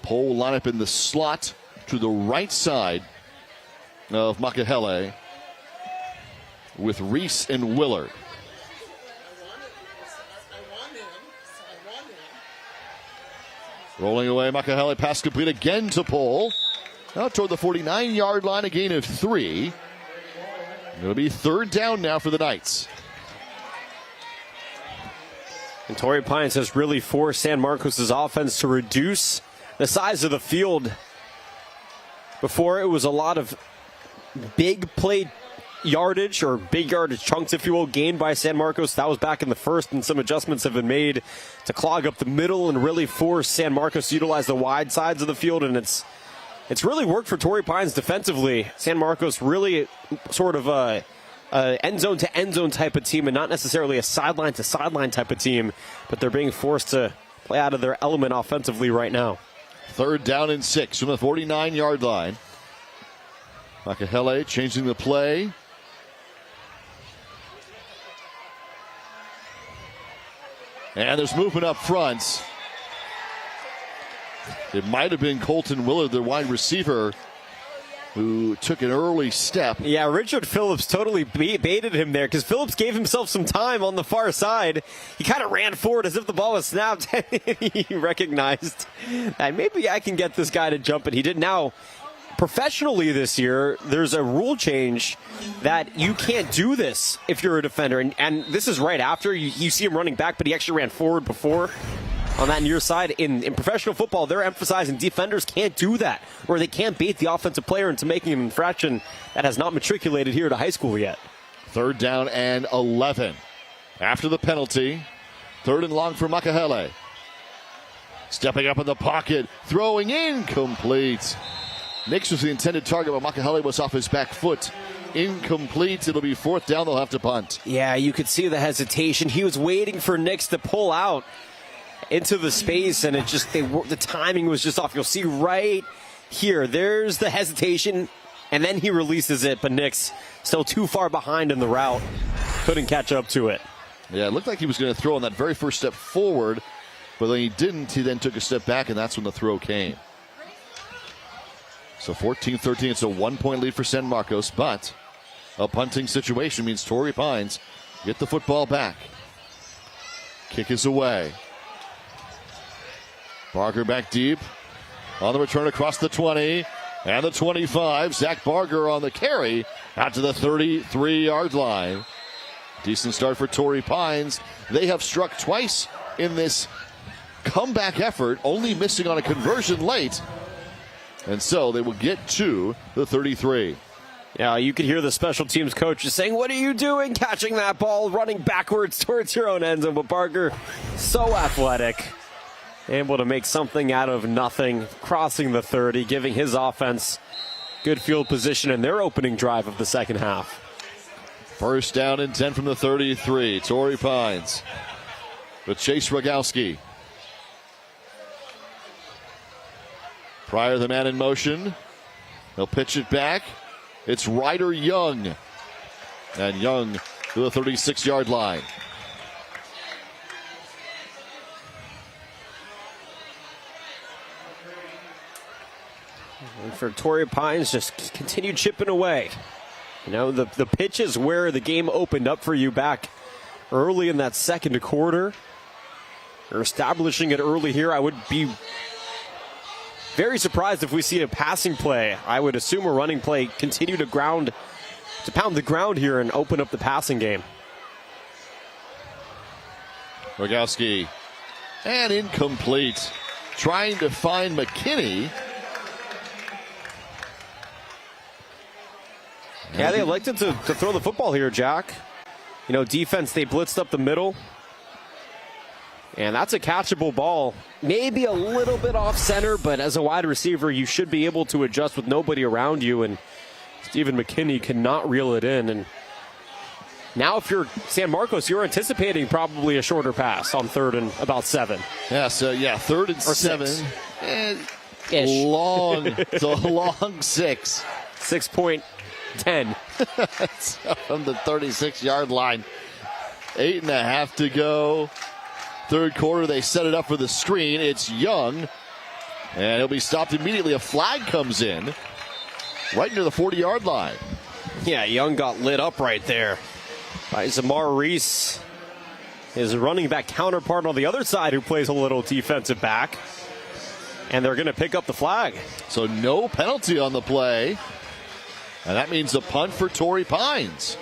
Pohl line up in the slot to the right side of Mekahele with Reese and Willard. Rolling away, Mekahele, pass complete again to Pohl. Now toward the 49-yard line, a gain of 3. It'll be third down now for the Knights. And Torrey Pines has really forced San Marcos' offense to reduce the size of the field. Before, it was a lot of big play yardage, or big yardage chunks, if you will, gained by San Marcos. That was back in the first, and some adjustments have been made to clog up the middle and really force San Marcos to utilize the wide sides of the field, and it's really worked for Torrey Pines defensively. San Marcos really sort of a end zone to end zone type of team, and not necessarily a sideline to sideline type of team, but they're being forced to play out of their element offensively right now. Third down and 6 from the 49-yard line. Makahele changing the play. And there's movement up front. It might have been Colton Willard, the wide receiver, who took an early step. Yeah, Richard Phillips totally baited him there, because Phillips gave himself some time on the far side. He kind of ran forward as if the ball was snapped. He recognized that maybe I can get this guy to jump, and he did. Now, professionally this year, there's a rule change that you can't do this if you're a defender. And this is right after. You see him running back, but he actually ran forward before. On that near side, in professional football, they're emphasizing defenders can't do that, or they can't bait the offensive player into making an infraction that has not matriculated here to high school yet. Third down and 11. After the penalty, third and long for Makahele. Stepping up in the pocket, throwing incomplete. Nix was the intended target, but Makahele was off his back foot. Incomplete. It'll be fourth down. They'll have to punt. Yeah, you could see the hesitation. He was waiting for Nix to pull out into the space, and the timing was just off. You'll see right here, there's the hesitation, and then he releases it, but Nix still too far behind in the route. Couldn't catch up to it. Yeah, it looked like he was going to throw on that very first step forward, but then he didn't. He then took a step back, and that's when the throw came. So 14-13, it's a 1-point lead for San Marcos, but a punting situation means Torrey Pines get the football back. Kick is away. Barger back deep on the return across the 20 and the 25. Zach Barger on the carry out to the 33-yard line. Decent start for Torrey Pines. They have struck twice in this comeback effort, only missing on a conversion late. And so they will get to the 33. Yeah, you could hear the special teams coach just saying, "What are you doing catching that ball, running backwards towards your own end zone?" But Barger, so athletic. Able to make something out of nothing, crossing the 30, giving his offense good field position in their opening drive of the second half. First down and 10 from the 33. Torrey Pines with Chase Rogowski. Pryor, the man in motion. They'll pitch it back. It's Ryder Young. And Young to the 36-yard line. And for Torrey Pines, just continue chipping away. You know, the pitch is where the game opened up for you back early in that second quarter. They're establishing it early here. I would be very surprised if we see a passing play. I would assume a running play continue to pound the ground here and open up the passing game. Rogowski, and incomplete. Trying to find McKinney. Yeah, they elected to throw the football here, Jack. You know, defense, they blitzed up the middle. And that's a catchable ball. Maybe a little bit off center, but as a wide receiver, you should be able to adjust with nobody around you. And Stephen McKinney cannot reel it in. And now if you're San Marcos, you're anticipating probably a shorter pass on third and about 7. Yeah, so third and 7. 6. And it's a long 6. 6.10. From the 36-yard line. 8.5 to go. Third quarter, they set it up for the screen. It's Young. And he'll be stopped immediately. A flag comes in right near the 40-yard line. Yeah, Young got lit up right there by Zamar Reese, his running back counterpart on the other side, who plays a little defensive back. And they're going to pick up the flag. So no penalty on the play. And that means a punt for Torrey Pines.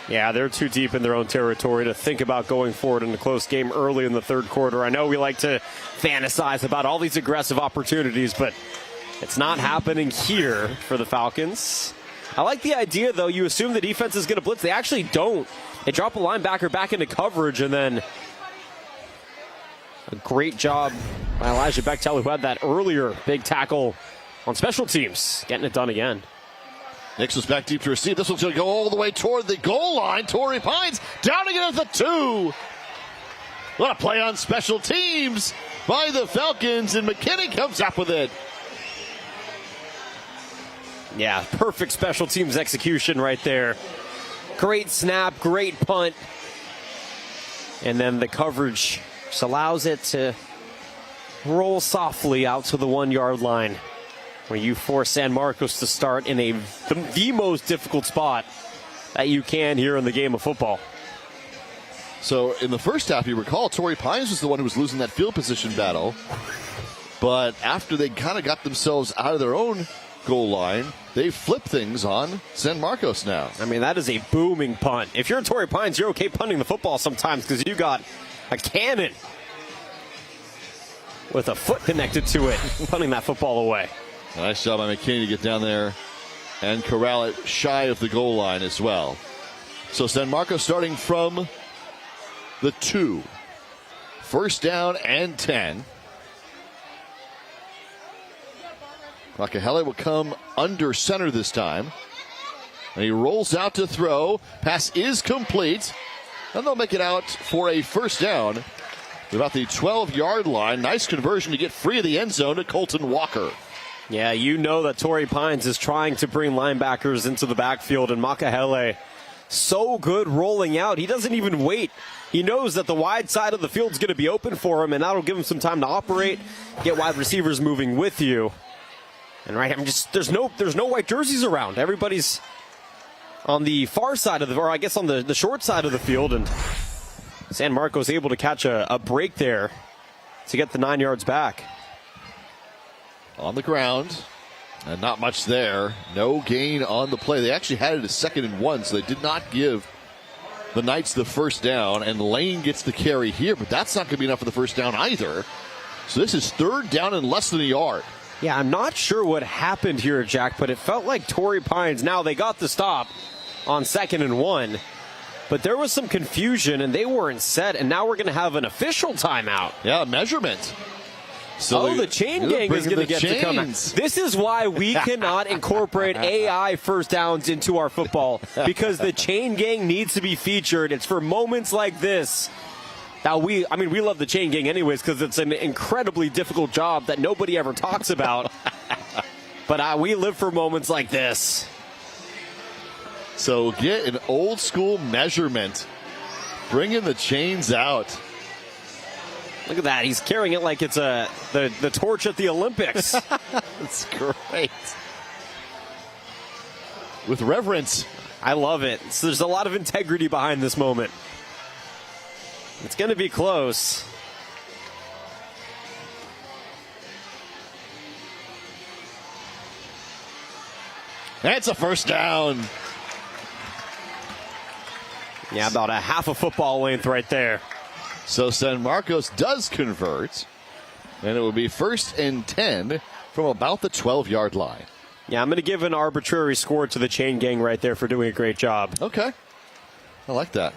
Yeah, they're too deep in their own territory to think about going forward in a close game early in the third quarter. I know we like to fantasize about all these aggressive opportunities, but it's not happening here for the Falcons. I like the idea, though. You assume the defense is going to blitz. They actually don't. They drop a linebacker back into coverage, and then a great job by Elijah Bechtel, who had that earlier big tackle on special teams, getting it done again. Nix was back deep to receive. This one's going to go all the way toward the goal line. Torrey Pines downing it at the 2. What a play on special teams by the Falcons, and McKinney comes up with it. Yeah, perfect special teams execution right there. Great snap, great punt. And then the coverage just allows it to roll softly out to the 1 yard line, where you force San Marcos to start in the most difficult spot that you can here in the game of football. So in the first half, you recall, Torrey Pines was the one who was losing that field position battle. But after they kind of got themselves out of their own goal line, they flip things on San Marcos now. I mean, that is a booming punt. If you're Torrey Pines, you're okay punting the football sometimes because you got a cannon with a foot connected to it, punting that football away. Nice job by McKinney to get down there and corral it shy of the goal line as well. So San Marcos starting from the 2. First down and 10. Makahele will come under center this time. And he rolls out to throw. Pass is complete. And they'll make it out for a first down. About the 12-yard line. Nice conversion to get free of the end zone to Colton Walker. Yeah, you know that Torrey Pines is trying to bring linebackers into the backfield, and Makahele so good rolling out. He doesn't even wait. He knows that the wide side of the field is going to be open for him, and that'll give him some time to operate, get wide receivers moving with you. And right, there's no white jerseys around. Everybody's on the far side of the, or I guess on the short side of the field, and San Marcos able to catch a break there to get the 9 yards back. On the ground, and not much there. No gain on the play. They actually had it as 2nd and 1, so they did not give the Knights the first down, and Lane gets the carry here, but that's not going to be enough for the first down either. So this is 3rd down and less than a yard. Yeah, I'm not sure what happened here, Jack, but it felt like Torrey Pines, now they got the stop on 2nd and 1, but there was some confusion, and they weren't set, and now we're going to have an official timeout. Yeah, measurement. So the chain gang is going to get to come out. This is why we cannot incorporate AI first downs into our football, because the chain gang needs to be featured. It's for moments like this. Now, we love the chain gang anyways because it's an incredibly difficult job that nobody ever talks about. But we live for moments like this. So get an old school measurement. Bringing the chains out. Look at that. He's carrying it like it's the torch at the Olympics. That's great. With reverence. I love it. So there's a lot of integrity behind this moment. It's going to be close. That's a first down. Yeah, about a half a football length right there. So San Marcos does convert, and it will be 1st and 10 from about the 12-yard line. Yeah, I'm going to give an arbitrary score to the chain gang right there for doing a great job. Okay. I like that.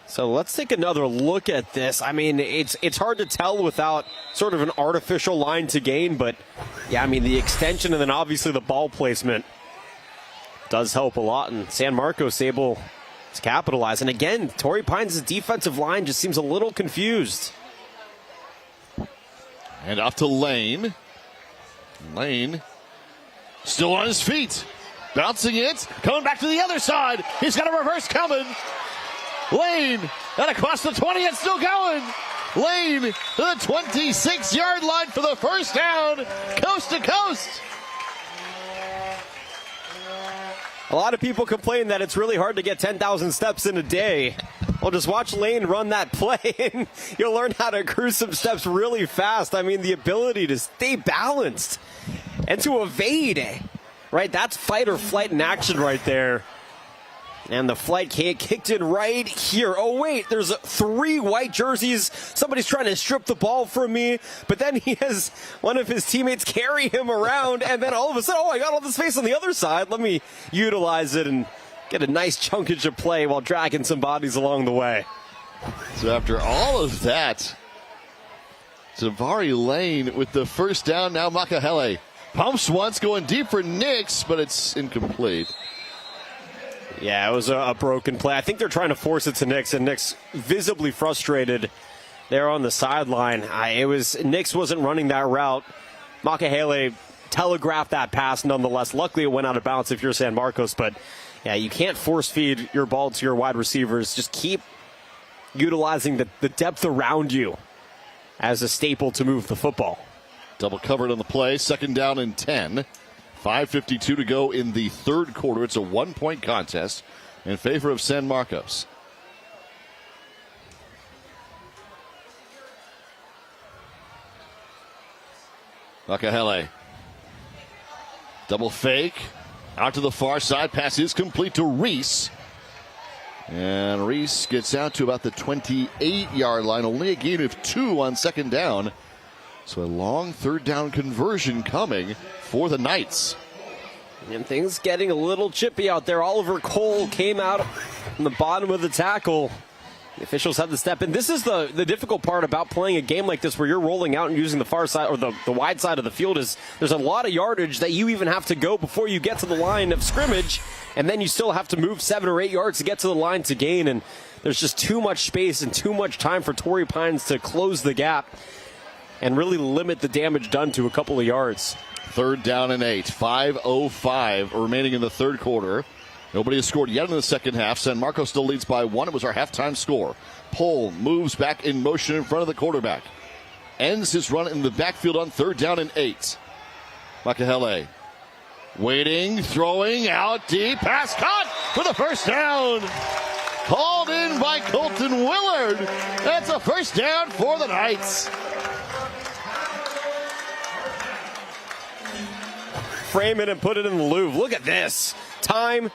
So let's take another look at this. I mean, it's hard to tell without sort of an artificial line to gain, but yeah, I mean, the extension and then obviously the ball placement does help a lot, and San Marcos able to capitalize. And again, Torrey Pines' defensive line just seems a little confused. And off to Lane. Lane still on his feet. Bouncing it. Coming back to the other side. He's got a reverse coming. Lane. And across the 20. It's still going. Lane to the 26-yard line for the first down. Coast to coast. A lot of people complain that it's really hard to get 10,000 steps in a day. Well, just watch Lane run that play, and you'll learn how to cruise some steps really fast. I mean, the ability to stay balanced and to evade. Right, that's fight or flight in action right there. And the flight kicked in right here. Oh, wait, there's 3 white jerseys. Somebody's trying to strip the ball from me. But then he has one of his teammates carry him around. And then all of a sudden, I got all this space on the other side. Let me utilize it and get a nice chunkage of play while dragging some bodies along the way. So after all of that, Tavari Lane with the first down. Now Makahele pumps once, going deep for Nix, but it's incomplete. Yeah, it was a broken play. I think they're trying to force it to Nix, and Nix visibly frustrated there on the sideline. Nix wasn't running that route. Makahele telegraphed that pass nonetheless. Luckily, it went out of bounds if you're San Marcos, but yeah, you can't force feed your ball to your wide receivers. Just keep utilizing the depth around you as a staple to move the football. Double covered on the play, 2nd down and 10. 5:52 to go in the third quarter. It's a 1-point contest in favor of San Marcos. Makahele. Double fake. Out to the far side. Pass is complete to Reese. And Reese gets out to about the 28-yard line. Only a gain of 2 on 2nd down. So a long 3rd down conversion coming for the Knights. And things getting a little chippy out there. Oliver Cole came out from the bottom of the tackle. The officials had to step in. This is the difficult part about playing a game like this where you're rolling out and using the far side or the wide side of the field is there's a lot of yardage that you even have to go before you get to the line of scrimmage, and then you still have to move 7 or 8 yards to get to the line to gain, and there's just too much space and too much time for Torrey Pines to close the gap and really limit the damage done to a couple of yards. 3rd down and 8. 5:05 remaining in the third quarter. Nobody has scored yet in the second half. San Marcos still leads by 1. It was our halftime score. Pohl moves back in motion in front of the quarterback. Ends his run in the backfield on 3rd down and 8. Makahele waiting, throwing out deep. Pass caught for the first down. Called in by Colton Willard. That's a first down for the Knights. Frame it and put it in the Louvre. Look at this. Time,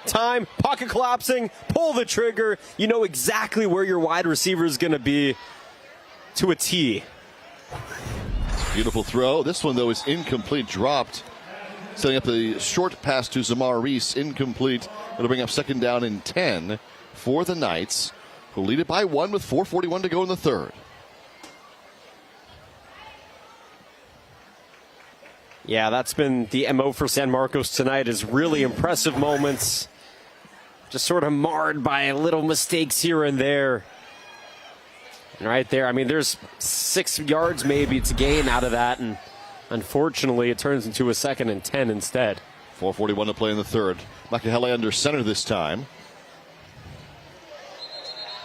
pocket collapsing, pull the trigger. You know exactly where your wide receiver is going to be to a T. Beautiful throw. This one, though, is incomplete, dropped. Setting up the short pass to Zamar Reese, incomplete. It'll bring up 2nd down and 10 for the Knights, who lead it by 1 with 4:41 to go in the third. Yeah, that's been the MO for San Marcos tonight, is really impressive moments. Just sort of marred by little mistakes here and there. And right there, I mean, there's 6 yards maybe to gain out of that, and unfortunately it turns into a 2nd and 10 instead. 4:41 to play in the third. Makahele under center this time.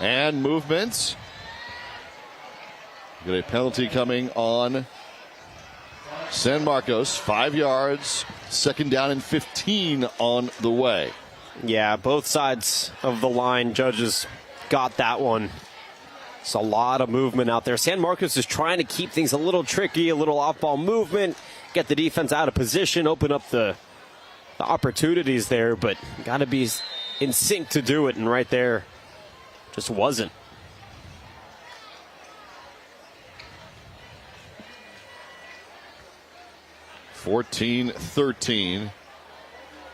And movement. Got a penalty coming on San Marcos, 5 yards, 2nd down and 15 on the way. Yeah, both sides of the line, judges got that one. It's a lot of movement out there. San Marcos is trying to keep things a little tricky, a little off-ball movement, get the defense out of position, open up the opportunities there, but got to be in sync to do it, and right there just wasn't. 14-13.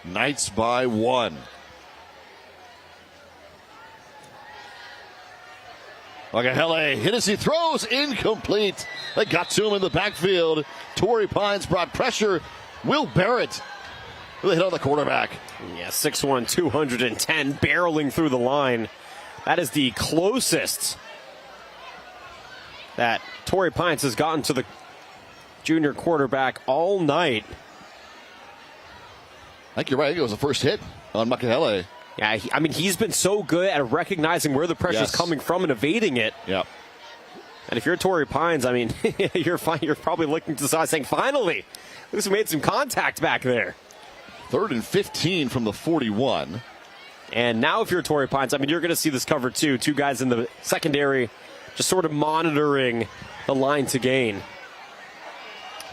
Knights by 1. Makahele hit as he throws, incomplete. They got to him in the backfield. Torrey Pines brought pressure. Will Barrett really hit on the quarterback. Yeah, 6'1", 210, barreling through the line. That is the closest that Torrey Pines has gotten to the junior quarterback all night. I think you're right. I think it was the first hit on Makahele. Yeah, I mean, he's been so good at recognizing where the pressure is coming from and evading it. Yep. And if you're Torrey Pines, I mean, you're probably looking to the side saying, finally, at least we made some contact back there. 3rd and 15 from the 41. And now if you're Torrey Pines, I mean, you're going to see this cover too. 2 guys in the secondary just sort of monitoring the line to gain.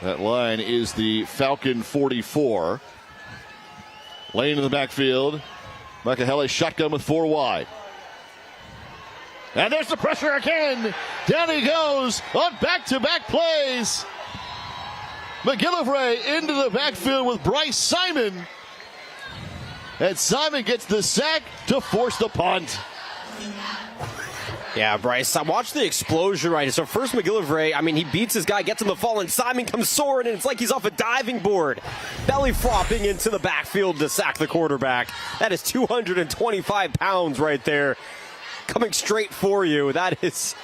That line is the Falcon 44. Lane in the backfield. Makahele shotgun with 4 wide. And there's the pressure again. Down he goes on back-to-back plays. McGillivray into the backfield with Bryce Simon. And Simon gets the sack to force the punt. Yeah, Bryce, watch the explosion right. So first McGillivray, I mean, he beats his guy, gets him the fall, and Simon comes soaring, and it's like he's off a diving board. Belly flopping into the backfield to sack the quarterback. That is 225 pounds right there. Coming straight for you. That is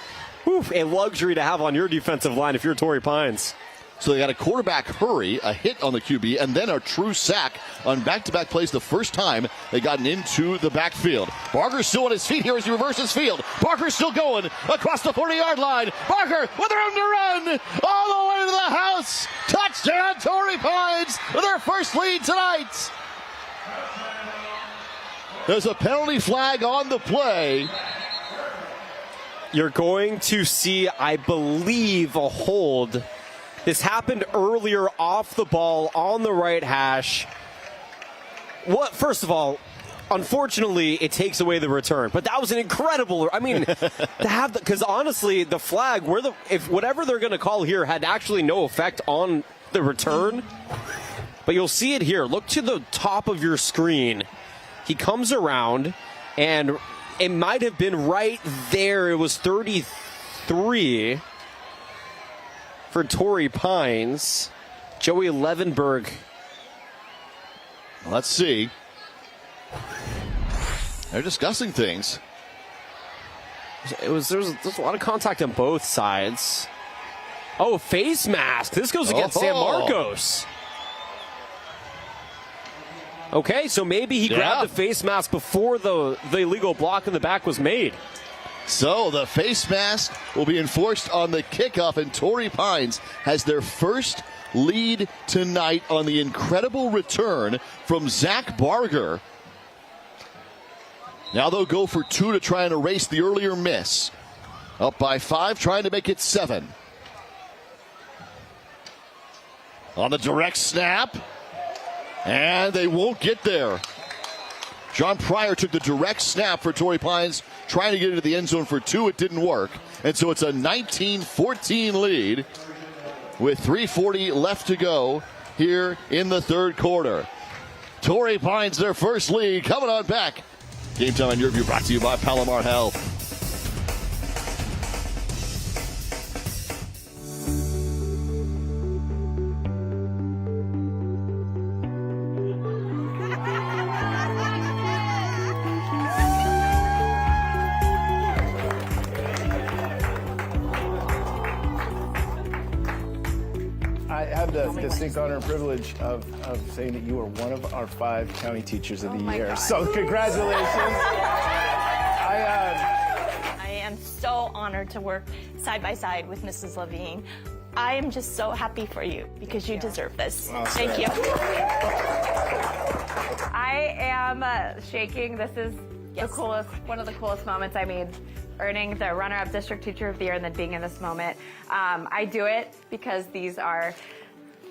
a luxury to have on your defensive line if you're Torrey Pines. So they got a quarterback hurry, a hit on the QB, and then a true sack on back-to-back plays the first time they gotten into the backfield. Barker's still on his feet here as he reverses field. Barker's still going across the 40-yard line. Barker with room to run all the way to the house. Touchdown, Torrey Pines with their first lead tonight. There's a penalty flag on the play. You're going to see, I believe, a hold. This happened earlier off the ball on the right hash. First of all, unfortunately, it takes away the return. But that was an incredible, I mean, to have because honestly, the flag, if whatever they're going to call here had actually no effect on the return. But you'll see it here. Look to the top of your screen. He comes around, and it might have been right there. It was 33. For Torrey Pines, Joey Levenberg. Let's see. They're discussing things. There's a lot of contact on both sides. Oh, face mask. This goes against San Marcos. Okay, so maybe he grabbed the face mask before the illegal block in the back was made. So the face mask will be enforced on the kickoff, and Torrey Pines has their first lead tonight on the incredible return from Zach Barger. Now they'll go for 2 to try and erase the earlier miss. Up by 5, trying to make it 7. On the direct snap, and they won't get there. John Pryor took the direct snap for Torrey Pines, trying to get into the end zone for 2. It didn't work. And so it's a 19-14 lead with 3:40 left to go here in the third quarter. Torrey Pines, their first lead, coming on back. Game Time on Your View brought to you by Palomar Health. I have the distinct honor and privilege of saying that you are one of our 5 county teachers of the year. God. So congratulations. I am so honored to work side by side with Mrs. Levine. I am just so happy for you because you deserve this. Thank you. I am shaking. This is the coolest, one of the coolest moments. I mean, earning the runner-up district teacher of the year and then being in this moment. I do it because these are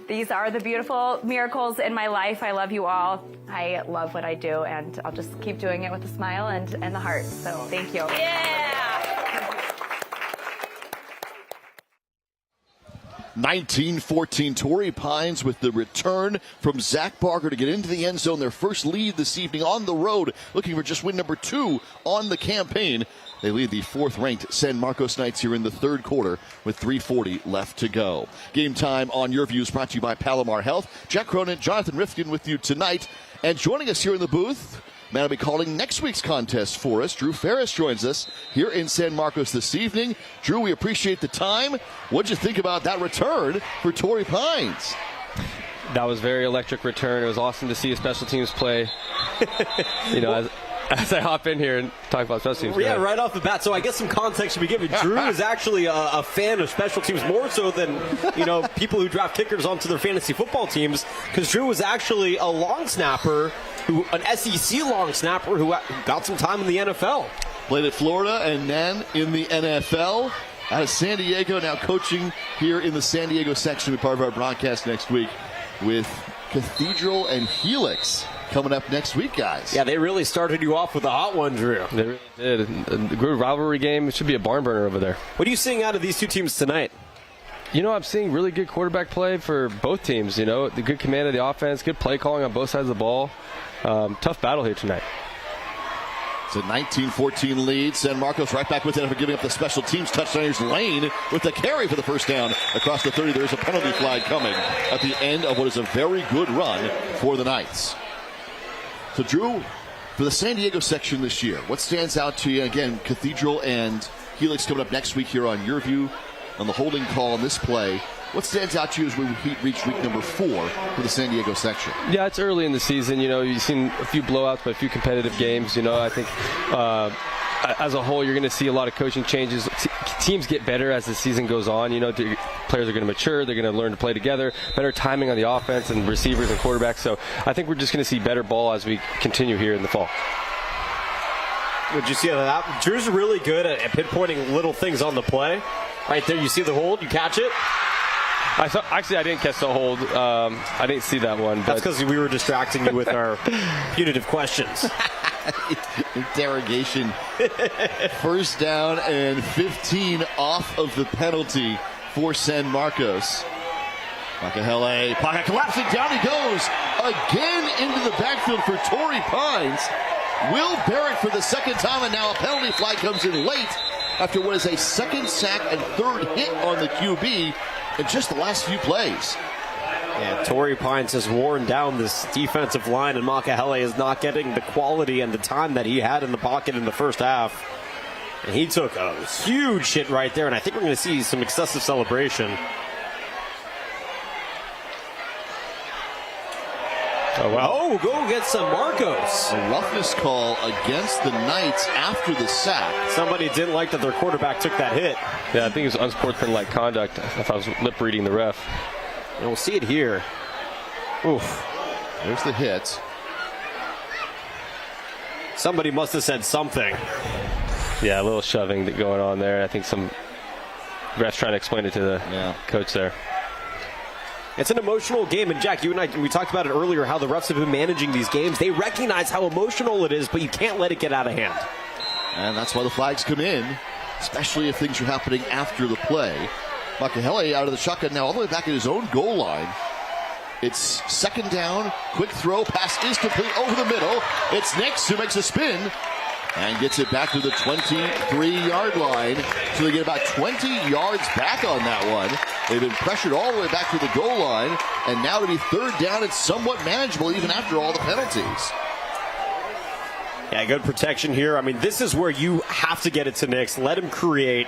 the beautiful miracles in my life. I love you all. I love what I do, and I'll just keep doing it with a smile and the heart. So thank you. Yeah. 19-14, Torrey Pines with the return from Zach Barker to get into the end zone. Their first lead this evening on the road, looking for just win number 2 on the campaign. They lead the 4th-ranked San Marcos Knights here in the third quarter with 3:40 left to go. Game Time on Your View is brought to you by Palomar Health. Jack Cronin, Jonathan Rifkin with you tonight. And joining us here in the booth, man will be calling next week's contest for us. Drew Ferris joins us here in San Marcos this evening. Drew, we appreciate the time. What'd you think about that return for Torrey Pines? That was very electric return. It was awesome to see a special teams play. As I hop in here and talk about special teams. Yeah, right off the bat. So I guess some context should be given. Drew is actually a fan of special teams more so than, people who draft kickers onto their fantasy football teams, because Drew was actually a long snapper, an SEC long snapper who got some time in the NFL. Played at Florida and then in the NFL. out of San Diego, now coaching here in the San Diego section, be part of our broadcast next week with Cathedral and Helix coming up next week, guys. Yeah, they really started you off with a hot one, Drew. They really did. A good rivalry game. It should be a barn burner over there. What are you seeing out of these two teams tonight? You know, I'm seeing really good quarterback play for both teams. You know, the good command of the offense, good play calling on both sides of the ball. Tough battle here tonight. It's a 19-14 lead. San Marcos right back with it after giving up the special teams touchdown. Here's Lane with the carry for the first down across the 30. There's a penalty flag coming at the end of what is a very good run for the Knights. So, Drew, for the San Diego section this year, what stands out to you? Again, Cathedral and Helix coming up next week here on Your View on the holding call on this play. What stands out to you as we reach week number 4 for the San Diego section? Yeah, it's early in the season. You know, you've seen a few blowouts, but a few competitive games. You know, I think as a whole, you're going to see a lot of coaching changes. Teams get better as the season goes on. You know, players are going to mature. They're going to learn to play together. Better timing on the offense and receivers and quarterbacks. So I think we're just going to see better ball as we continue here in the fall. Would you see that? Drew's really good at pinpointing little things on the play. Right there, you see the hold, you catch it. Actually, I didn't catch the hold. I didn't see that one. That's because we were distracting you with our punitive questions. Interrogation. First down and 15 off of the penalty for San Marcos. Makahele, pocket collapsing, down he goes. Again into the backfield for Torrey Pines. Will Barrett for the second time, and now a penalty flag comes in late after what is a second sack and third hit on the QB in just the last few plays. Yeah, Torrey Pines has worn down this defensive line, and Makahele is not getting the quality and the time that he had in the pocket in the first half. And he took a huge hit right there, and I think we're going to see some excessive celebration. Oh, wow. Oh, go get San Marcos. A roughness call against the Knights after the sack. Somebody didn't like that their quarterback took that hit. Yeah, I think it was unsportsmanlike conduct. If I was lip reading the ref. And we'll see it here. Oof. There's the hit. Somebody must have said something. Yeah, a little shoving going on there. I think some refs trying to explain it to the coach there. It's an emotional game, and Jack, you and I, we talked about it earlier, how the refs have been managing these games. They recognize how emotional it is, but you can't let it get out of hand. And that's why the flags come in, especially if things are happening after the play. Makahele out of the shotgun now all the way back at his own goal line. It's second down, quick throw, pass is complete over the middle. It's Nix who makes a spin and gets it back to the 23-yard line. So they get about 20 yards back on that one. They've been pressured all the way back to the goal line, and now to be third down, it's somewhat manageable even after all the penalties. Yeah, good protection here. I mean, this is where you have to get it to Nix. Let him create.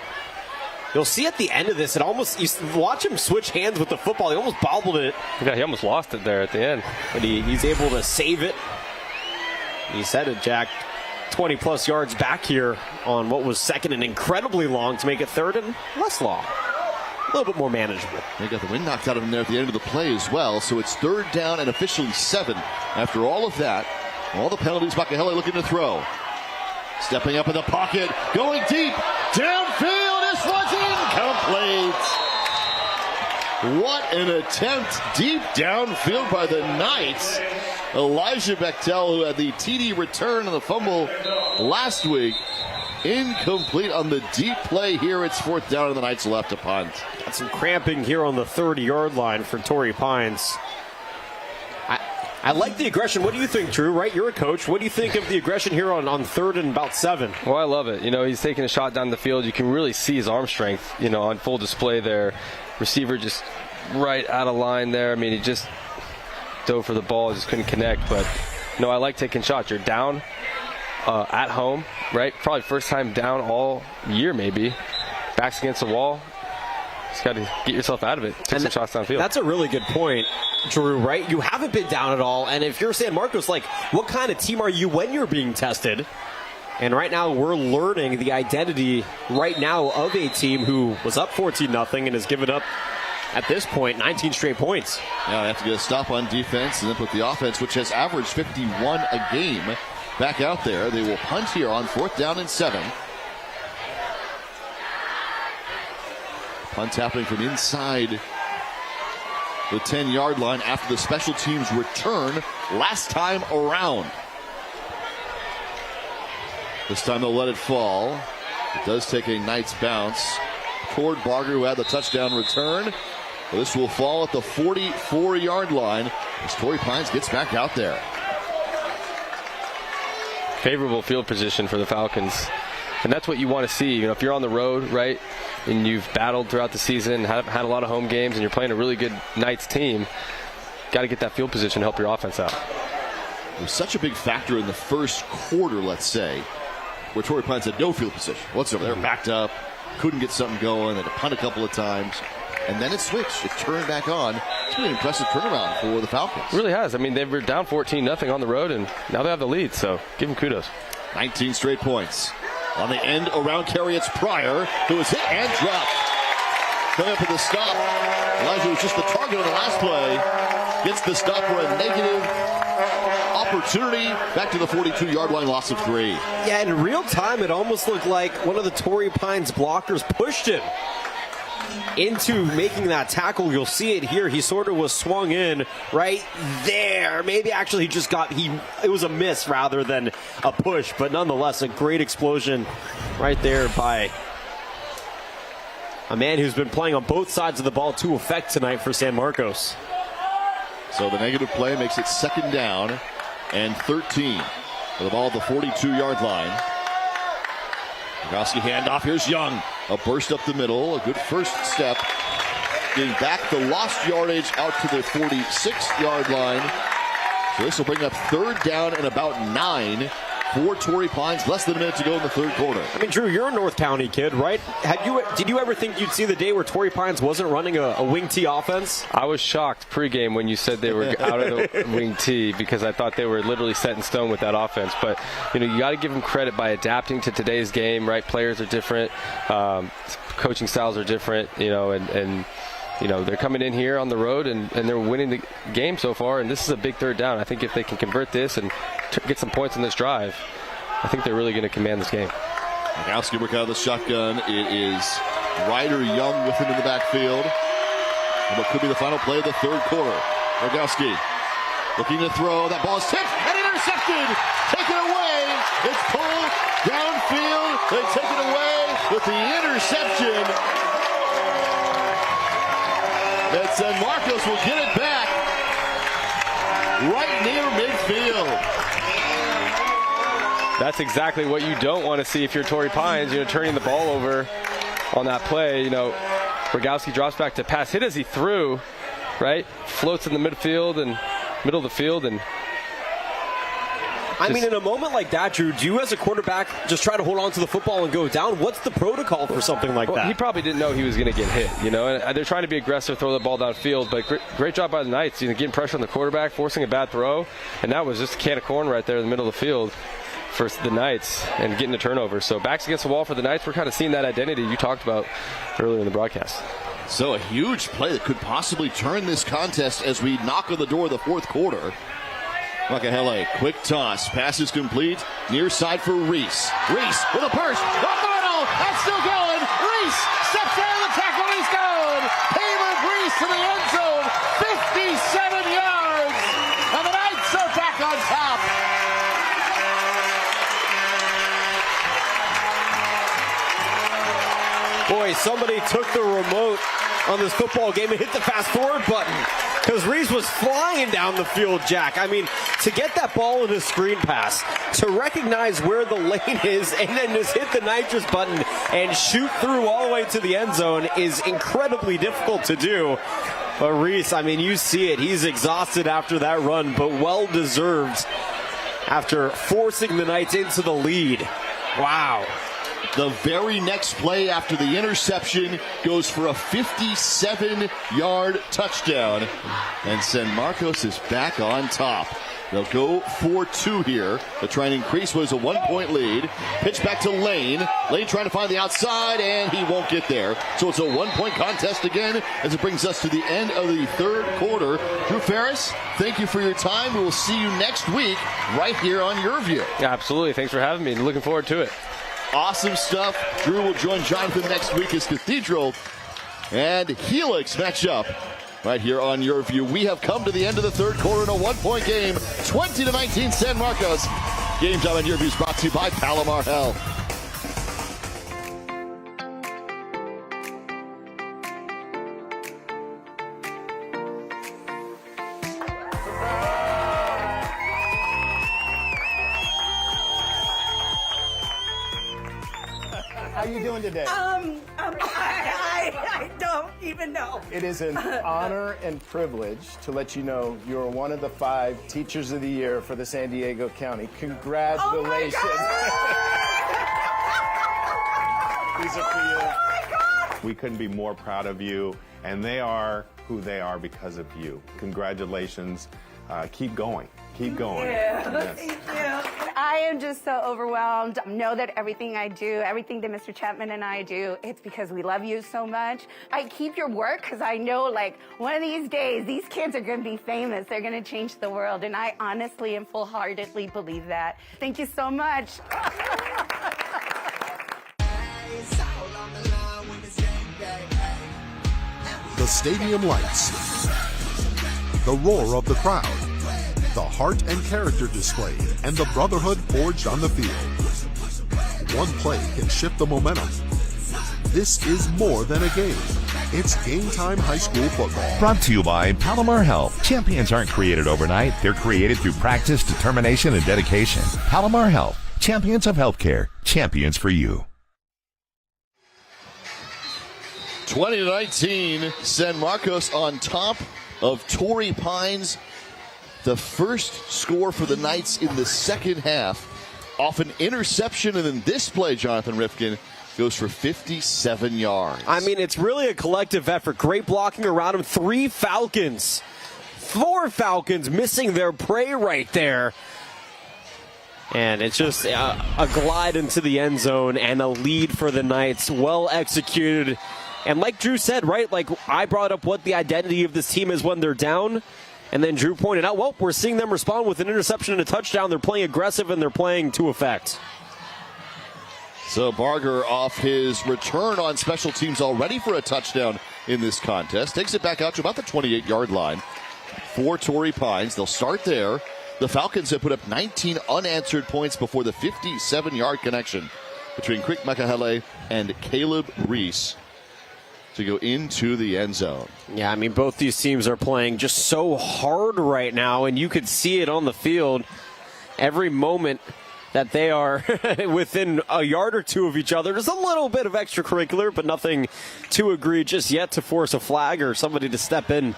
You'll see at the end of this, it almost, you watch him switch hands with the football. He almost bobbled it. Yeah, he almost lost it there at the end. But he's able to save it. He said it, Jack. 20-plus yards back here on what was second and incredibly long to make it third and less long. A little bit more manageable. They got the wind knocked out of him there at the end of the play as well. So it's third down and officially 7. After all of that, all the penalties, Makahele looking to throw. Stepping up in the pocket, going deep, downfield, this one's incomplete. What an attempt deep downfield by the Knights. Elijah Bechtel, who had the TD return on the fumble last week, incomplete on the deep play here. It's fourth down and the Knights left to punt. Got some cramping here on the 30-yard line for Torrey Pines. I like the aggression. What do you think, Drew? Right, you're a coach. What do you think of the aggression here on third and about 7? Well, I love it. You know, he's taking a shot down the field. You can really see his arm strength, you know, on full display there. Receiver just right out of line there. I mean, he just dove for the ball, just couldn't connect. But, no, I like taking shots. You're down at home, right? Probably first time down all year, maybe. Backs against the wall. Just got to get yourself out of it. Take some shots downfield. That's a really good point, Drew, right? You haven't been down at all. And if you're San Marcos, like, what kind of team are you when you're being tested? And right now we're learning the identity right now of a team who was up 14-0 and has given up, at this point, 19 straight points. Yeah, they have to get a stop on defense and then put the offense, which has averaged 51 a game, back out there. They will punt here on fourth down and 7. Punt's happening from inside the 10-yard line after the special teams return last time around. This time they'll let it fall. It does take a Knights bounce toward Barger, who had the touchdown return. But this will fall at the 44-yard line as Torrey Pines gets back out there. Favorable field position for the Falcons. And that's what you want to see. You know, if you're on the road, right, and you've battled throughout the season, had a lot of home games, and you're playing a really good Knights team, got to get that field position to help your offense out. It was such a big factor in the first quarter, let's say, where Torrey Pines had no field position whatsoever. They were backed up, couldn't get something going, they had to punt a couple of times, and then it switched. It turned back on. It's been an impressive turnaround for the Falcons. It really has. I mean, they were down 14-0 on the road, and now they have the lead, so give them kudos. 19 straight points. On the end around carry, it's Pryor, who is hit and dropped. Coming up with the stop. Elijah was just the target on the last play. Gets the stop for a negative opportunity. Back to the 42-yard line, loss of 3. Yeah, in real time, it almost looked like one of the Torrey Pines blockers pushed him into making that tackle. You'll see it here. He sort of was swung in right there. Maybe actually he just it was a miss rather than a push, but nonetheless a great explosion right there by a man who's been playing on both sides of the ball to effect tonight for San Marcos. So the negative play makes it 2nd down and 13 with the ball at the 42-yard line. Rogowski handoff. Here's Young. A burst up the middle. A good first step. Getting back the lost yardage out to the 46-yard line. So this will bring up 3rd down and about 9 for Torrey Pines. Less than a minute to go in the 3rd quarter. I mean, Drew, you're a North County kid, right? Did you ever think you'd see the day where Torrey Pines wasn't running a wing T offense? I was shocked pregame when you said they were out of the wing T, because I thought they were literally set in stone with that offense. But, you know, you got to give them credit by adapting to today's game, right? Players are different. Coaching styles are different, you know, and you know, they're coming in here on the road and they're winning the game so far, and this is a big 3rd down. I think if they can convert this and get some points in this drive, I think they're really going to command this game. Rogowski work out of the shotgun. It is Ryder Young with him in the backfield. And what could be the final play of the 3rd quarter. Rogowski looking to throw. That ball is tipped and intercepted. Taken away. It's pulled downfield. They take it away with the interception. And San Marcos will get it back right near midfield. That's exactly what you don't want to see if you're Torrey Pines. You know, turning the ball over on that play. You know, Rogowski drops back to pass, hit as he threw, right? Floats in the middle of the field, and I mean, in a moment like that, Drew, do you as a quarterback just try to hold on to the football and go down? What's the protocol for something like that? He probably didn't know he was going to get hit, you know, and they're trying to be aggressive, throw the ball downfield, but great job by the Knights, you know, getting pressure on the quarterback, forcing a bad throw, and that was just a can of corn right there in the middle of the field for the Knights and getting a turnover. So backs against the wall for the Knights. We're kind of seeing that identity you talked about earlier in the broadcast. So a huge play that could possibly turn this contest as we knock on the door of the 4th quarter. Makahele, quick toss, pass is complete, near side for Reese. Reese with a burst, up the middle, that's still going. Reese steps out of the tackle, he's gone. Taylor Reese to the end zone, 57 yards, and the Knights are back on top. Boy, somebody took the remote on this football game and hit the fast forward button, because Reese was flying down the field, Jack. I mean, to get that ball in a screen pass, to recognize where the lane is, and then just hit the nitrous button and shoot through all the way to the end zone is incredibly difficult to do. But Reese, I mean, you see it. He's exhausted after that run, but well-deserved after forcing the Knights into the lead. Wow. The very next play after the interception goes for a 57-yard touchdown. And San Marcos is back on top. They'll go 4-2 here. They'll try and increase what is a 1-point lead. Pitch back to Lane. Lane trying to find the outside, and he won't get there. So it's a 1-point contest again as it brings us to the end of the 3rd quarter. Drew Ferris, thank you for your time. We will see you next week right here on Your View. Yeah, absolutely. Thanks for having me. Looking forward to it. Awesome stuff. Drew will join Jonathan next week as Cathedral and Helix match up right here on your view. We have come to the end of the third quarter in a 1-point game, 20-19 San Marcos. Game time on your view is brought to you by Palomar Health. How you doing today? I don't even know. It is an honor and privilege to let you know you're one of the 5 Teachers of the Year for the San Diego County. Congratulations. These are for you. We couldn't be more proud of you, and they are who they are because of you. Congratulations. Keep going. Keep going. Yes. Thank you. I am just so overwhelmed. Know that everything I do, everything that Mr. Chapman and I do, it's because we love you so much. I keep your work because I know, like, one of these days, these kids are going to be famous. They're going to change the world, and I honestly and full-heartedly believe that. Thank you so much. The stadium lights, the roar of the crowd, the heart and character displayed, and the brotherhood forged on the field. One play can shift the momentum. This is more than a game. It's Game Time High School football. Brought to you by Palomar Health. Champions aren't created overnight. They're created through practice, determination, and dedication. Palomar Health. Champions of healthcare. Champions for you. 20-19, San Marcos on top of Torrey Pines. The first score for the Knights in the second half off an interception, and then this play, Jonathan Rifkin, goes for 57 yards. I mean, it's really a collective effort. Great blocking around him. 4 Falcons missing their prey right there. And it's just a glide into the end zone and a lead for the Knights. Well executed. And like Drew said, right, like I brought up what the identity of this team is when they're down. And then Drew pointed out, well, we're seeing them respond with an interception and a touchdown. They're playing aggressive and they're playing to effect. So Barger off his return on special teams already for a touchdown in this contest. Takes it back out to about the 28-yard line for Torrey Pines. They'll start there. The Falcons have put up 19 unanswered points before the 57-yard connection between Quick Makahele and Caleb Reese to go into the end zone. Yeah, I mean, both these teams are playing just so hard right now, and you could see it on the field every moment that they are within a yard or two of each other. There's a little bit of extracurricular, but nothing too egregious yet to force a flag or somebody to step in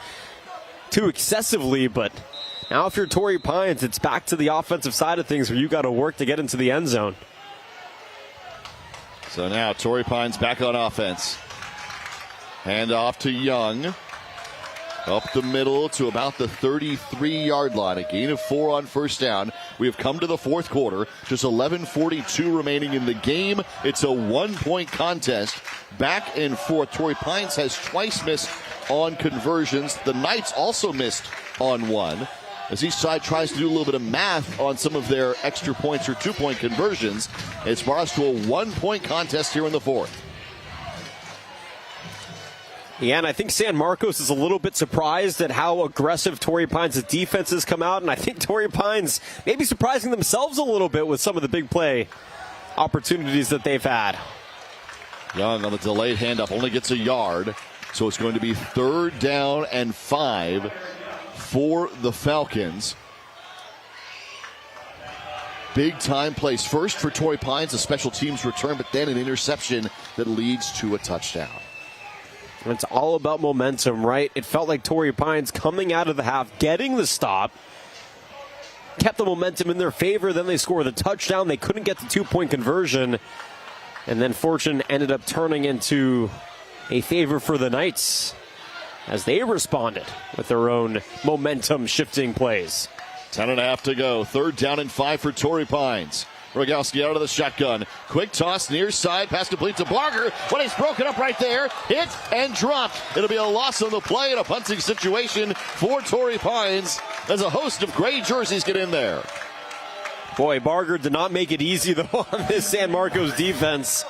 too excessively. But now if you're Torrey Pines, it's back to the offensive side of things where you got to work to get into the end zone. So now Torrey Pines back on offense. Hand off to Young. Up the middle to about the 33-yard line. A gain of 4 on first down. We have come to the fourth quarter. Just 11:42 remaining in the game. It's a 1-point contest. Back and forth. Torrey Pines has twice missed on conversions. The Knights also missed on one. As each side tries to do a little bit of math on some of their extra points or 2-point conversions, it's brought us to a 1-point contest here in the fourth. Yeah, and I think San Marcos is a little bit surprised at how aggressive Torrey Pines' defense has come out, and I think Torrey Pines may be surprising themselves a little bit with some of the big play opportunities that they've had. Young on the delayed handoff only gets a yard, so it's going to be 3rd down and 5 for the Falcons. Big time plays first for Torrey Pines, a special teams return, but then an interception that leads to a touchdown. It's all about momentum, right? It felt like Torrey Pines coming out of the half, getting the stop, kept the momentum in their favor. Then they score the touchdown. They couldn't get the 2-point conversion. And then fortune ended up turning into a favor for the Knights as they responded with their own momentum-shifting plays. 10.5 to go. 3rd down and 5 for Torrey Pines. Rogowski out of the shotgun. Quick toss near side. Pass complete to Barger. But he's broken up right there. Hit and dropped. It'll be a loss on the play in a punting situation for Torrey Pines as a host of gray jerseys get in there. Boy, Barger did not make it easy, though, on this San Marcos defense.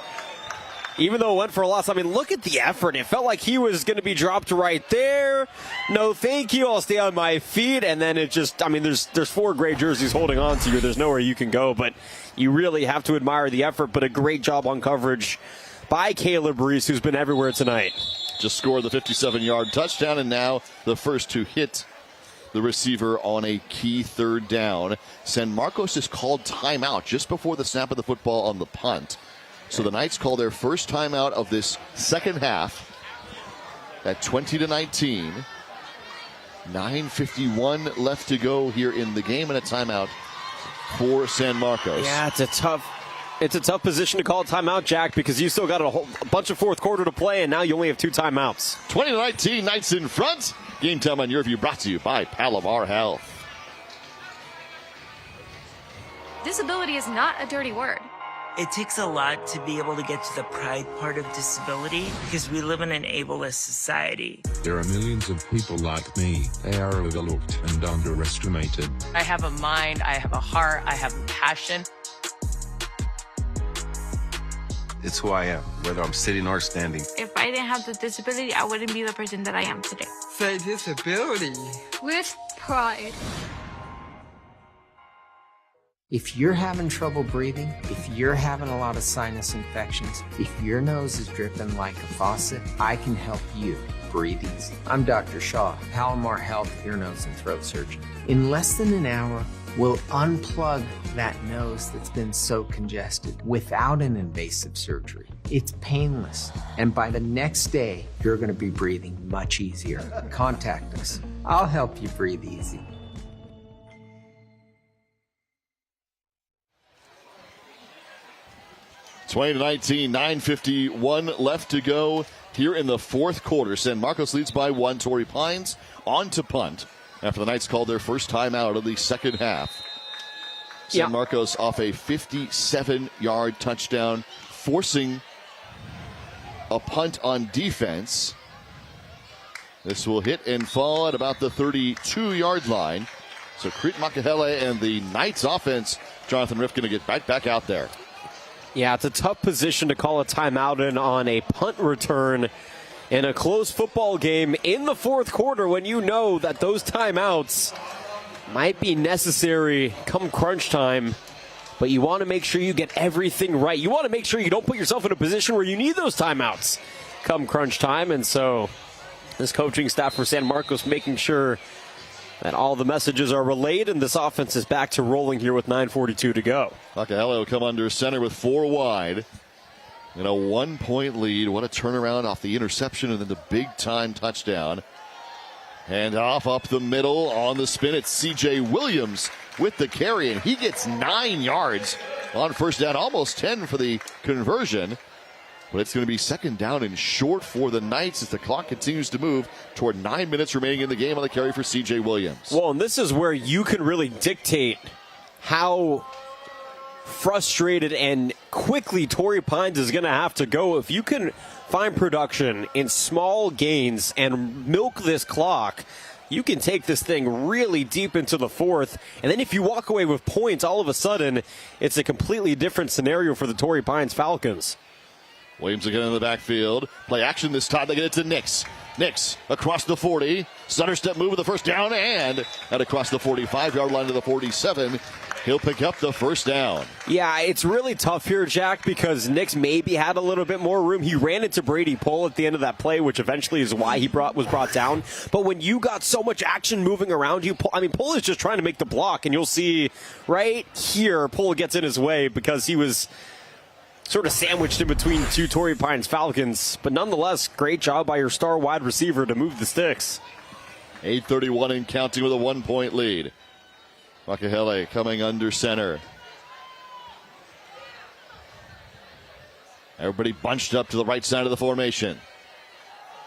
even though it went for a loss, I mean, look at the effort. It felt like he was going to be dropped right there. No, thank you. I'll stay on my feet. And then it just, I mean, there's 4 gray jerseys holding on to you. There's nowhere you can go, but you really have to admire the effort. But a great job on coverage by Caleb Reese, who's been everywhere tonight. Just scored the 57-yard touchdown, and now the first to hit the receiver on a key third down. San Marcos is called timeout just before the snap of the football on the punt. So the Knights call their first timeout of this second half at 20-19. 9:51 left to go here in the game, and a timeout for San Marcos. Yeah, it's a tough position to call a timeout, Jack, because you still got a bunch of fourth quarter to play, and now you only have 2 timeouts. 20-19, Knights in front. Game time on Your View brought to you by Palomar Health. Disability is not a dirty word. It takes a lot to be able to get to the pride part of disability because we live in an ableist society. There are millions of people like me. They are overlooked and underestimated. I have a mind, I have a heart, I have a passion. It's who I am, whether I'm sitting or standing. If I didn't have the disability, I wouldn't be the person that I am today. Say disability. With pride. If you're having trouble breathing, if you're having a lot of sinus infections, if your nose is dripping like a faucet, I can help you breathe easy. I'm Dr. Shaw, Palomar Health ear, nose, and throat surgeon. In less than an hour, we'll unplug that nose that's been so congested without an invasive surgery. It's painless. And by the next day, you're going to be breathing much easier. Contact us. I'll help you breathe easy. (20-19), 9:51 left to go here in the fourth quarter. San Marcos leads by 1. Torrey Pines on to punt after the Knights called their first timeout of the second half. San Marcos off a 57-yard touchdown, forcing a punt on defense. This will hit and fall at about the 32-yard line. So Crete Makahele and the Knights offense, Jonathan Riff, going to get back out there. Yeah, it's a tough position to call a timeout in on a punt return in a close football game in the fourth quarter when you know that those timeouts might be necessary come crunch time, but you want to make sure you get everything right. You want to make sure you don't put yourself in a position where you need those timeouts come crunch time, and so this coaching staff for San Marcos making sure that all the messages are relayed, and this offense is back to rolling here with 9:42 to go. Makahele will come under center with 4 wide. In a 1-point lead. What a turnaround off the interception and then the big-time touchdown. Hand off up the middle on the spin. It's C.J. Williams with the carry, and he gets 9 yards on first down, almost 10 for the conversion. But it's going to be second down and short for the Knights as the clock continues to move toward 9 minutes remaining in the game on the carry for C.J. Williams. Well, and this is where you can really dictate how frustrated and quickly Torrey Pines is going to have to go. If you can find production in small gains and milk this clock, you can take this thing really deep into the fourth. And then if you walk away with points, all of a sudden, it's a completely different scenario for the Torrey Pines Falcons. Williams again in the backfield. Play action this time. They get it to Nix. Nix across the 40. Stutter step move with the first down and across the 45-yard line to the 47. He'll pick up the first down. Yeah, it's really tough here, Jack, because Nix maybe had a little bit more room. He ran into Brady Pohl at the end of that play, which eventually is why he was brought down. But when you got so much action moving around you, Pohl is just trying to make the block, and you'll see right here Pohl gets in his way because he was sort of sandwiched in between 2 Torrey Pines Falcons. But nonetheless, great job by your star wide receiver to move the sticks. 8:31 and counting with a 1-point lead. Makahele coming under center. Everybody bunched up to the right side of the formation.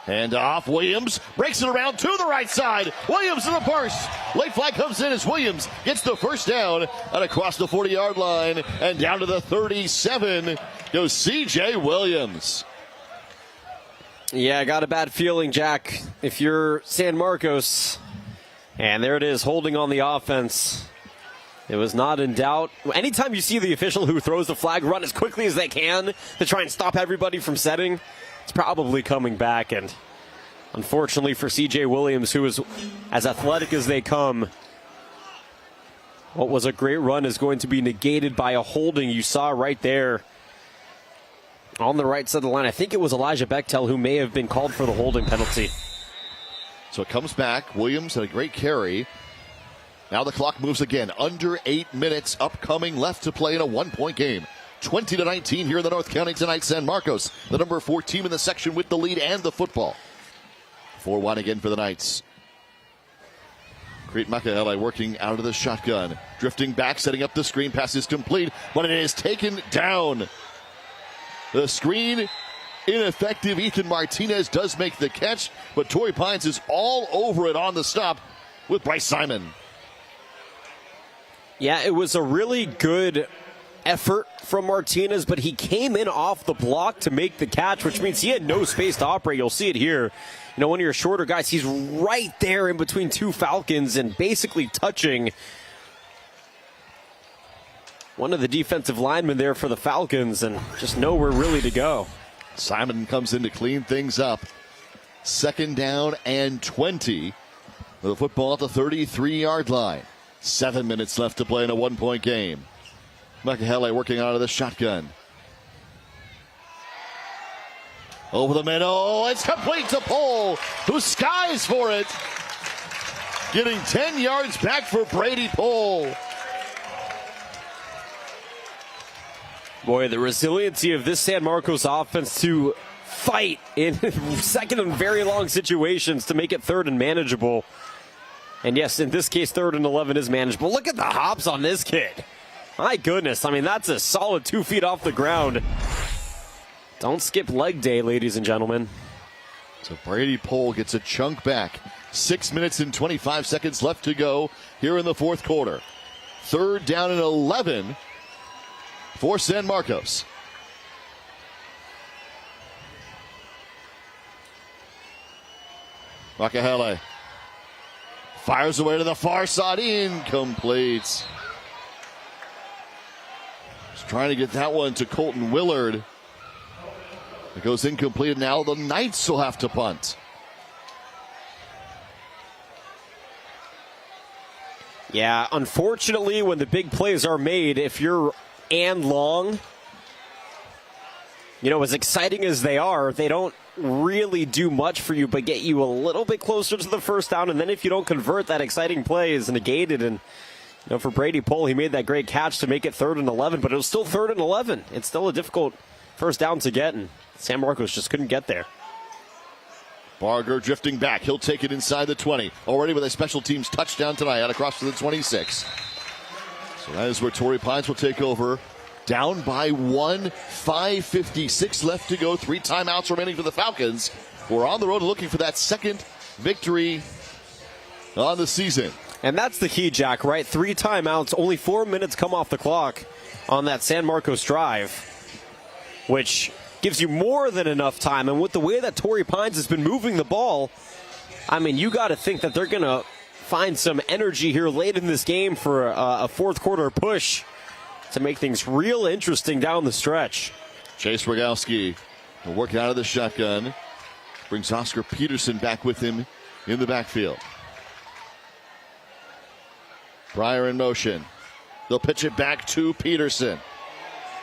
Hand off. Williams breaks it around to the right side. Williams in the burst. Late flag comes in as Williams gets the first down and across the 40-yard line and down to the 37 goes C.J. Williams. Yeah, I got a bad feeling, Jack, if you're San Marcos. And there it is, holding on the offense. It was not in doubt. Anytime you see the official who throws the flag run as quickly as they can to try and stop everybody from setting, it's probably coming back. And unfortunately for C.J. Williams, who is as athletic as they come, what was a great run is going to be negated by a holding. You saw right there on the right side of the line. I think it was Elijah Bechtel who may have been called for the holding penalty. So it comes back. Williams had a great carry. Now the clock moves again. Under 8 minutes upcoming left to play in a 1-point game. 20-19 here in the North County tonight. San Marcos, the number 4 team in the section with the lead and the football. 4-1 again for the Knights. Crete Makahele working out of the shotgun. Drifting back, setting up the screen. Pass is complete, but it is taken down. The screen ineffective. Ethan Martinez does make the catch, but Torrey Pines is all over it on the stop with Bryce Simon. Yeah, it was a really good effort from Martinez, but he came in off the block to make the catch, which means he had no space to operate. You'll see it here. You know, one of your shorter guys, he's right there in between two Falcons and basically touching one of the defensive linemen there for the Falcons and just nowhere really to go. Simon comes in to clean things up. 2nd down and 20. The football at the 33-yard line. 7 minutes left to play in a 1-point game. Makahele working out of the shotgun. Over the middle. It's complete to Pohl, who skies for it. Getting 10 yards back for Brady Pohl. Boy, the resiliency of this San Marcos offense to fight in second and very long situations to make it third and manageable. And yes, in this case, 3rd and 11 is manageable. Look at the hops on this kid. My goodness, I mean, that's a solid 2 feet off the ground. Don't skip leg day, ladies and gentlemen. So Brady Pohl gets a chunk back. 6 minutes and 25 seconds left to go here in the 4th quarter. 3rd down and 11 for San Marcos. Makahele fires away to the far side. Incomplete. Just trying to get that one to Colton Willard. It goes incomplete. Now the Knights will have to punt. Yeah, unfortunately, when the big plays are made, if you're Long, you know, as exciting as they are, they don't really do much for you but get you a little bit closer to the 1st down. And then if you don't convert, that exciting play is negated. And you know, for Brady Pohl, he made that great catch to make it 3rd and 11, but it was still 3rd and 11. It's still a difficult 1st down to get, and San Marcos just couldn't get there. Barger drifting back. He'll take it inside the 20. Already with a special teams touchdown tonight out across to the 26. So that is where Torrey Pines will take over. Down by 1, 5:56 left to go. 3 timeouts remaining for the Falcons. We're on the road looking for that 2nd victory on the season. And that's the key, Jack, right? 3 timeouts, only 4 minutes come off the clock on that San Marcos drive, which gives you more than enough time. And with the way that Torrey Pines has been moving the ball, I mean, you got to think that they're going to find some energy here late in this game for a 4th quarter push to make things real interesting down the stretch. Chase Rogowski working out of the shotgun. Brings Oscar Peterson back with him in the backfield. Breyer in motion. They'll pitch it back to Peterson.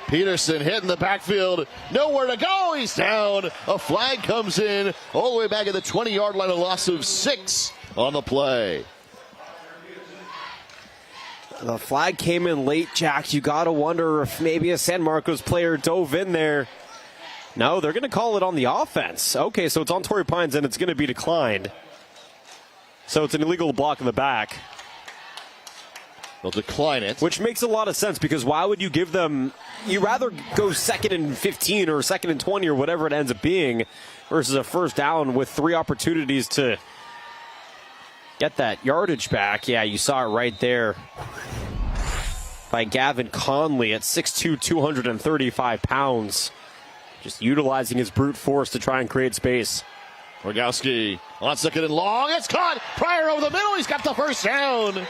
Peterson hit in the backfield. Nowhere to go. He's down. A flag comes in all the way back at the 20-yard line. A loss of 6 on the play. The flag came in late, Jack. You got to wonder if maybe a San Marcos player dove in there. No, they're going to call it on the offense. Okay, so it's on Torrey Pines, and it's going to be declined. So it's an illegal block in the back. They'll decline it. Which makes a lot of sense, because why would you give them... You rather go 2nd and 15 or 2nd and 20 or whatever it ends up being versus a 1st down with 3 opportunities to get that yardage back. Yeah, you saw it right there by Gavin Conley at 6'2", 235 pounds. Just utilizing his brute force to try and create space. Rogowski on second and long. It's caught. Pryor over the middle. He's got the first down.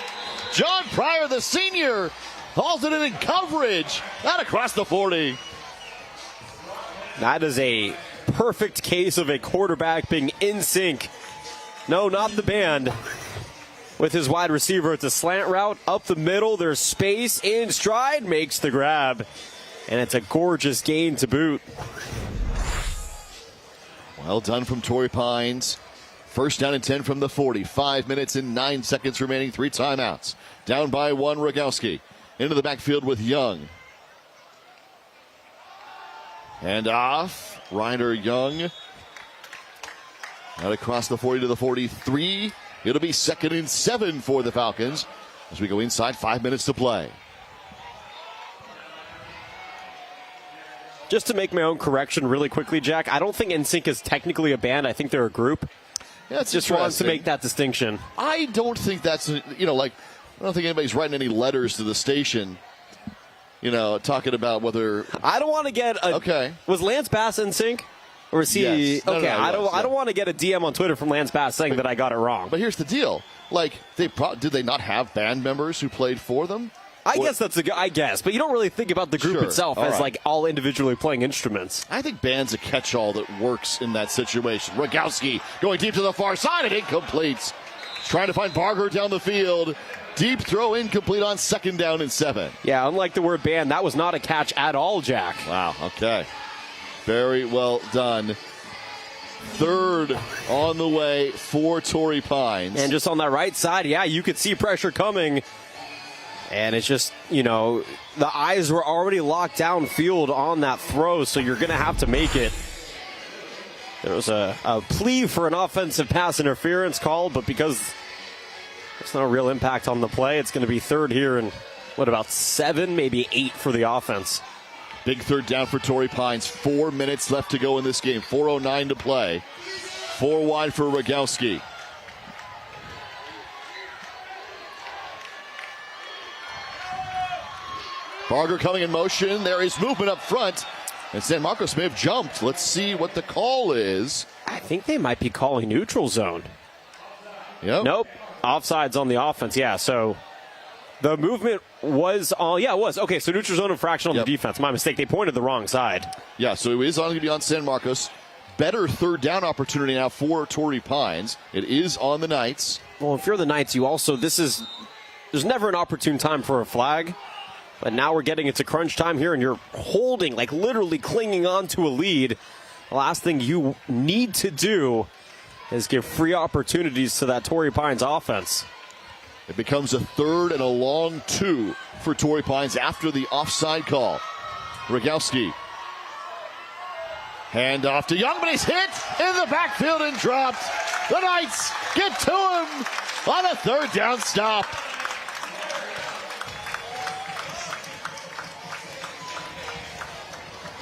John Pryor, the senior, hauls it in coverage. Not across the 40. That is a perfect case of a quarterback being in sync. No, not the band. With his wide receiver, it's a slant route up the middle. There's space in stride, makes the grab. And it's a gorgeous gain to boot. Well done from Torrey Pines. First down and 10 from the 40. 5 minutes and 9 seconds remaining. 3 timeouts. Down by 1, Rogowski. Into the backfield with Young. And off. Ryder Young. Out across the 40 to the 43. It'll be 2nd and 7 for the Falcons as we go inside. 5 minutes to play. Just to make my own correction really quickly, Jack, I don't think NSYNC is technically a band. I think they're a group. Yeah, it's just wanted to make that distinction. I don't think that's, I don't think anybody's writing any letters to the station, talking about whether. I don't want to get a. Okay. Was Lance Bass NSYNC? Or is he? Yes. Okay, I don't want to get a DM on Twitter from Lance Bass saying that I got it wrong. But here's the deal. Did they not have band members who played for them? I guess I guess, but you don't really think about the group itself as all individually playing instruments. I think band's a catch-all that works in that situation. Rogowski going deep to the far side and incomplete. Trying to find Barger down the field. Deep throw incomplete on 2nd down and 7. Yeah, unlike the word band, that was not a catch at all, Jack. Wow, okay. Very well done. 3rd on the way for Torrey Pines. And just on that right side, you could see pressure coming. And it's just, the eyes were already locked downfield on that throw, so you're going to have to make it. There was a plea for an offensive pass interference call, but because there's no real impact on the play, it's going to be 3rd here and, about 7, maybe 8 for the offense. Big 3rd down for Torrey Pines. 4 minutes left to go in this game. 4:09 to play. 4 wide for Rogowski. Barger coming in motion. There is movement up front. And San Marcos may have jumped. Let's see what the call is. I think they might be calling neutral zone. Yep. Nope. Offsides on the offense. Yeah, so the movement was all. Yeah, it was. Okay, so neutral zone infraction on the defense. My mistake. They pointed the wrong side. Yeah, so it is going to be on San Marcos. Better 3rd down opportunity now for Torrey Pines. It is on the Knights. Well, if you're the Knights, there's never an opportune time for a flag. But now we're getting into crunch time here, and you're holding, literally clinging on to a lead. The last thing you need to do is give free opportunities to that Torrey Pines offense. It becomes a 3rd and a long 2 for Torrey Pines after the offside call. Rogowski. Hand off to Young, but he's hit in the backfield and dropped. The Knights get to him on a 3rd down stop.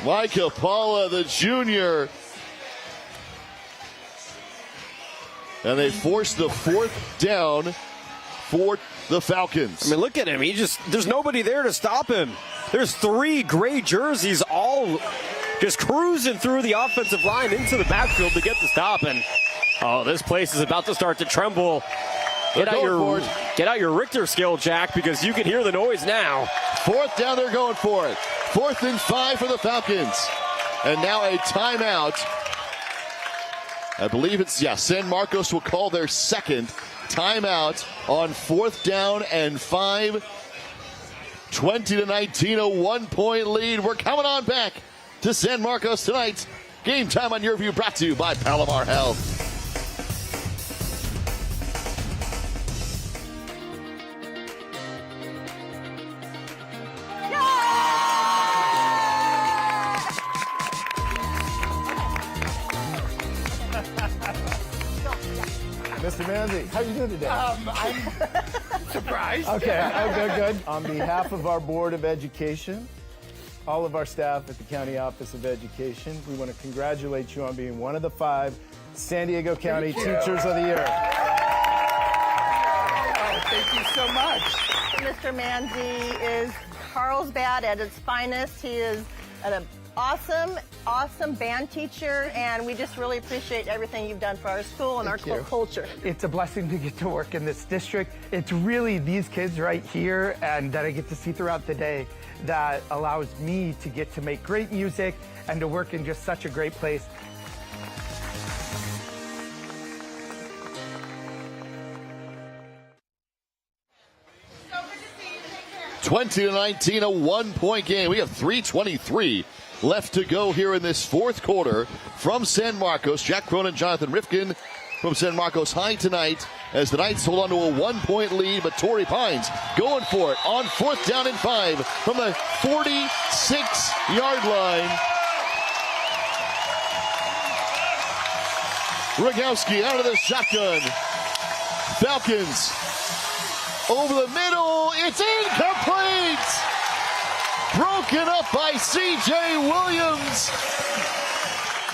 Mike Apala, the junior. And they force the 4th down for the Falcons. I mean, look at him. There's nobody there to stop him. There's 3 gray jerseys all just cruising through the offensive line into the backfield to get the stop. And, this place is about to start to tremble. Get out your Richter scale, Jack, because you can hear the noise now. 4th down, they're going for it. 4th and 5 for the Falcons. And now a timeout. I believe San Marcos will call their 2nd timeout on 4th down and 5. 20-19, a 1-point lead. We're coming on back to San Marcos tonight. Game Time on Your View brought to you by Palomar Health. Mr. Manzi, how are you doing today? I'm surprised. Okay, good. On behalf of our Board of Education, all of our staff at the County Office of Education, we want to congratulate you on being one of the 5 San Diego County Teachers of the Year. Oh, thank you so much. Mr. Manzi is Carlsbad at its finest. He is a awesome band teacher, and we just really appreciate everything you've done for our school and our culture. It's a blessing to get to work in this district. It's really these kids right here and that I get to see throughout the day that allows me to get to make great music and to work in just such a great place. 20-19, a 1-point game. We have 3:23 left to go here in this fourth quarter from San Marcos. Jack Cronin, Jonathan Rifkin from San Marcos High tonight as the Knights hold on to a 1-point lead, but Torrey Pines going for it on 4th down and 5 from the 46-yard line. Rogowski out of the shotgun. Falcons over the middle. It's incomplete. Broken up by C.J. Williams.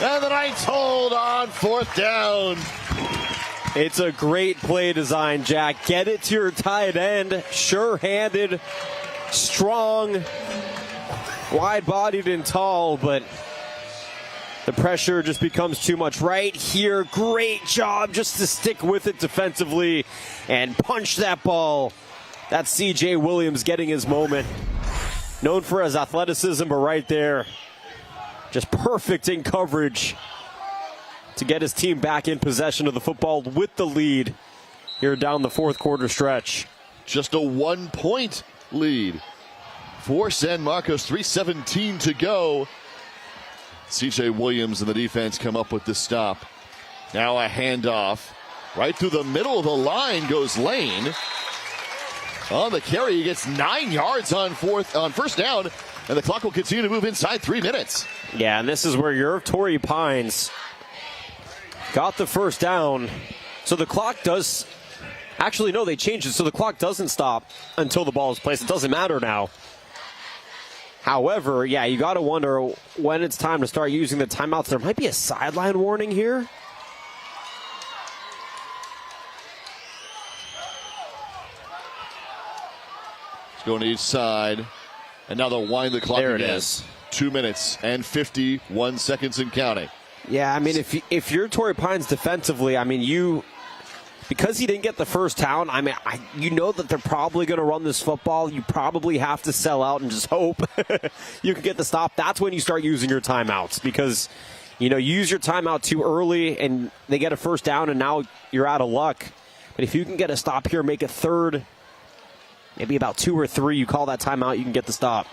And the Knights hold on 4th down. It's a great play design, Jack. Get it to your tight end. Sure-handed, strong, wide-bodied and tall, but the pressure just becomes too much right here. Great job just to stick with it defensively and punch that ball. That's C.J. Williams getting his moment. Known for his athleticism, but right there, just perfect in coverage to get his team back in possession of the football with the lead here down the fourth quarter stretch. Just a 1-point lead for San Marcos. 3:17 to go. C.J. Williams and the defense come up with the stop. Now a handoff. Right through the middle of the line goes Lane. On the carry, he gets 9 yards on first down, and the clock will continue to move inside 3 minutes. Yeah, and this is where your Torrey Pines got the first down. So the clock does... Actually, no, they changed it, so the clock doesn't stop until the ball is placed. It doesn't matter now. However, yeah, you got to wonder when it's time to start using the timeouts. There might be a sideline warning here. It's going to each side. And now they'll wind the clock there again. It is. 2 minutes and 51 seconds and counting. Yeah, I mean, if you're Torrey Pines defensively, I mean, because he didn't get the first down, I mean, you know that they're probably going to run this football. You probably have to sell out and just hope you can get the stop. That's when you start using your timeouts because, you use your timeout too early and they get a first down and now you're out of luck. But if you can get a stop here, make a third, maybe about 2 or 3, you call that timeout, you can get the stop.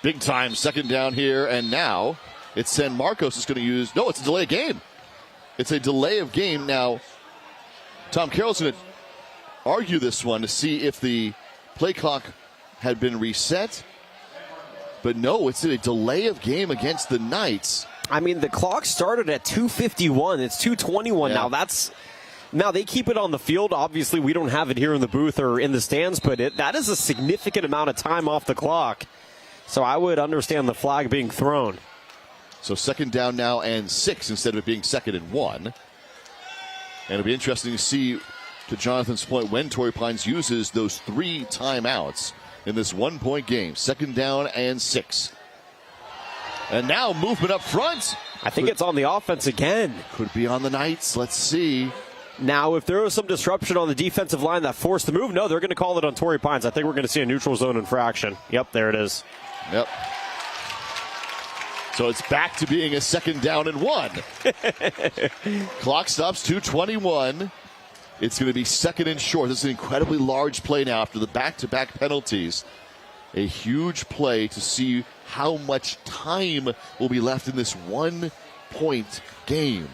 Big time second down here, and now it's San Marcos is going to use, no, it's a delay of game. It's a delay of game. Now, Tom Carroll's going to argue this one to see if the play clock had been reset. But no, it's a delay of game against the Knights. I mean, the clock started at 2:51. It's 2:21 now. Now they keep it on the field. Obviously, we don't have it here in the booth or in the stands, but that is a significant amount of time off the clock. So I would understand the flag being thrown. So second down now and 6 instead of it being 2nd and 1. And it'll be interesting to see, to Jonathan's point, when Torrey Pines uses those 3 timeouts in this 1-point game. 2nd down and 6. And now movement up front. I think it's on the offense again. Could be on the Knights. Let's see. Now, if there was some disruption on the defensive line that forced the move, no, they're going to call it on Torrey Pines. I think we're going to see a neutral zone infraction. Yep, there it is. Yep. So it's back to being a 2nd down and 1. Clock stops 2:21. It's going to be 2nd and short. This is an incredibly large play now after the back-to-back penalties. A huge play to see how much time will be left in this 1-point game.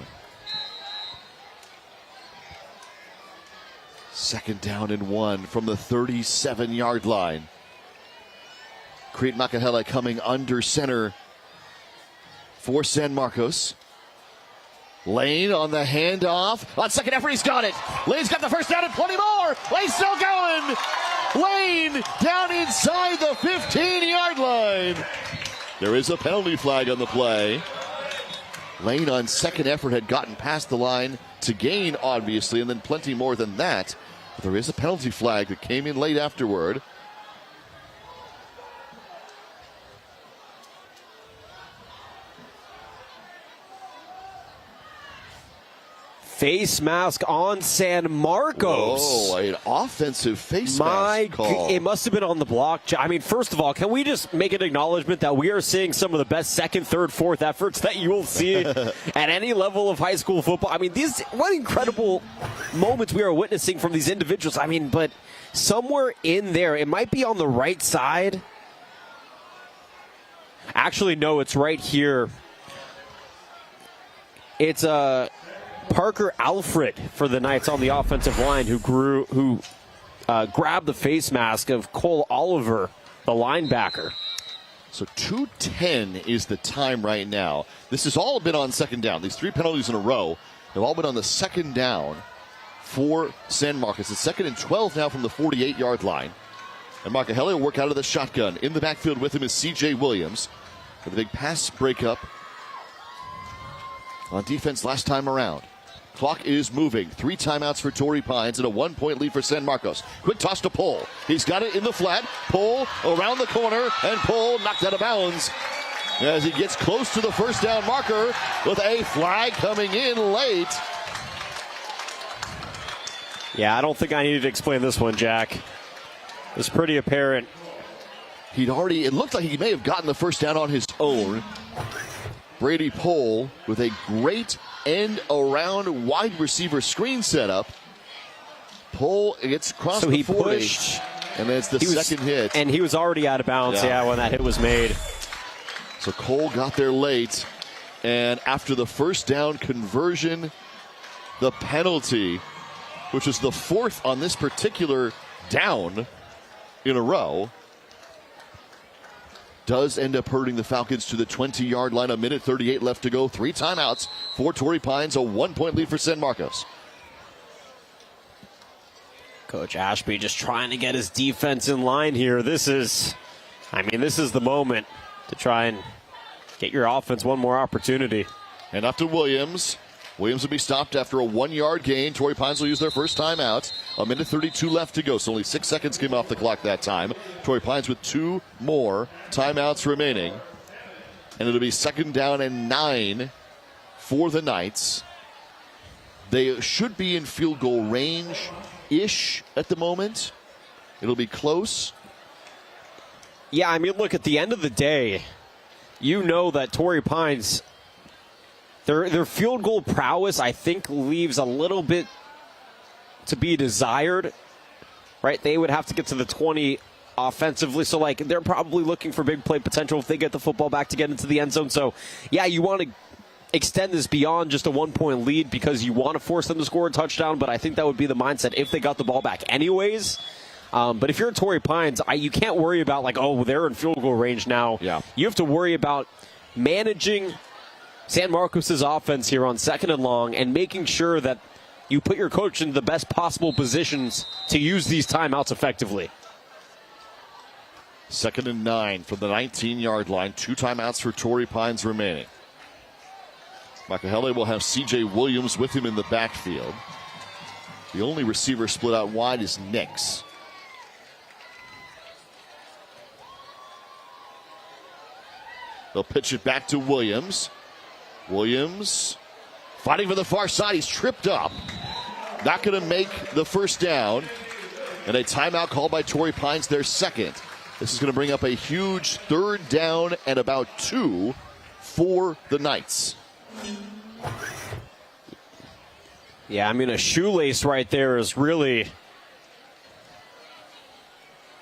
2nd down and 1 from the 37-yard line. Crete Makahele coming under center for San Marcos. Lane on the handoff. On second effort, he's got it. Lane's got the first down and plenty more. Lane's still going. Lane down inside the 15-yard line. There is a penalty flag on the play. Lane on second effort had gotten past the line to gain, obviously, and then plenty more than that. But there is a penalty flag that came in late afterward. face mask on San Marcos. Oh, an offensive face mask call. It must have been on the block. I mean, first of all, can we just make an acknowledgement that we are seeing some of the best second, third, fourth efforts that you will see at any level of high school football? I mean, what incredible moments we are witnessing from these individuals. I mean, but somewhere in there, it might be on the right side. Actually, no, it's right here. It's Parker Alfred for the Knights on the offensive line who grabbed the face mask of Cole Oliver, the linebacker. So 2:10 is the time right now. This has all been on second down. These 3 penalties in a row have all been on the second down for San Marcos. It's 2nd and 12 now from the 48-yard line. And Makahele will work out of the shotgun. In the backfield with him is C.J. Williams for the big pass breakup on defense last time around. Clock is moving. 3 timeouts for Torrey Pines and a 1-point lead for San Marcos. Quick toss to Pohl. He's got it in the flat. Pohl around the corner, and Pohl knocked out of bounds as he gets close to the first down marker with a flag coming in late. Yeah, I don't think I needed to explain this one, Jack. It's pretty apparent. It looked like he may have gotten the first down on his own. Brady Pohl with a great end around wide receiver screen setup. Pohl gets across the 40. Pushed. And then it's the second hit. And he was already out of bounds, when that hit was made. So Cole got there late. And after the first down conversion, the penalty, which was the 4th on this particular down in a row, does end up hurting the Falcons to the 20-yard line. 1:38 left to go. 3 timeouts for Torrey Pines. A 1-point lead for San Marcos. Coach Ashby just trying to get his defense in line here. This is the moment to try and get your offense one more opportunity. And up to Williams. Williams will be stopped after a 1-yard gain. Torrey Pines will use their first timeout. 1:32 left to go, so only 6 seconds came off the clock that time. Torrey Pines with 2 more timeouts remaining. And it'll be 2nd down and 9 for the Knights. They should be in field goal range-ish at the moment. It'll be close. Yeah, I mean, look, at the end of the day, you know that Torrey Pines, their field goal prowess, I think, leaves a little bit to be desired, right? They would have to get to the 20 offensively, so they're probably looking for big play potential if they get the football back to get into the end zone. So, yeah, you want to extend this beyond just a 1-point lead because you want to force them to score a touchdown, but I think that would be the mindset if they got the ball back anyways. But if you're Torrey Pines, you can't worry about they're in field goal range now. Yeah. You have to worry about managing San Marcos' offense here on 2nd and long and making sure that you put your coach in the best possible positions to use these timeouts effectively. 2nd and 9 from the 19-yard line. 2 timeouts for Torrey Pines remaining. Makahele will have C.J. Williams with him in the backfield. The only receiver split out wide is Nix. They'll pitch it back to Williams. Williams fighting for the far side. He's tripped up. Not going to make the first down. And a timeout called by Torrey Pines, their second. This is going to bring up a huge 3rd down and about 2 for the Knights. Yeah, I mean, a shoelace right there is really...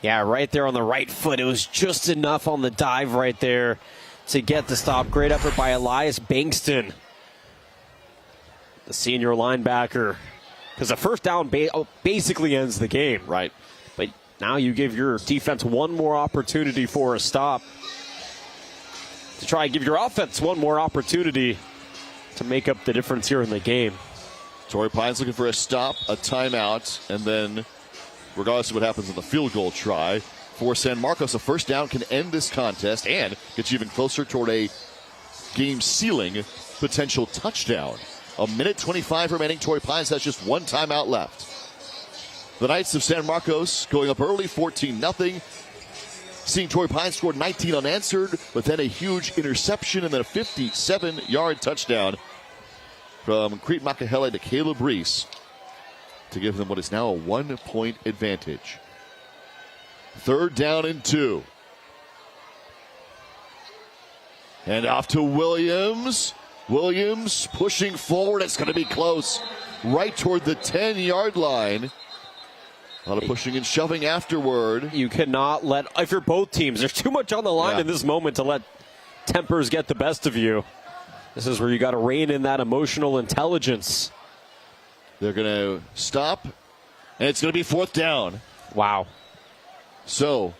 Yeah, right there on the right foot. It was just enough on the dive right there to get the stop. Great effort by Elias Bankston, the senior linebacker. Because the first down basically ends the game. Right. But now you give your defense one more opportunity for a stop to try and give your offense one more opportunity to make up the difference here in the game. Torrey Pines looking for a stop, a timeout, and then regardless of what happens in the field goal try, for San Marcos, a first down can end this contest and get you even closer toward a game-sealing potential touchdown. 1:25 remaining. Torrey Pines has just 1 timeout left. The Knights of San Marcos going up early, 14-0. Seeing Torrey Pines scored 19 unanswered, but then a huge interception and then a 57-yard touchdown from Crete Makahele to Caleb Reese to give them what is now a 1-point advantage. 3rd down and 2. And off to Williams. Williams pushing forward. It's going to be close. Right toward the 10-yard line. A lot of pushing and shoving afterward. You cannot let, if you're both teams, there's too much on the line in this moment to let tempers get the best of you. This is where you got to rein in that emotional intelligence. They're going to stop, and it's going to be 4th down. Wow. So,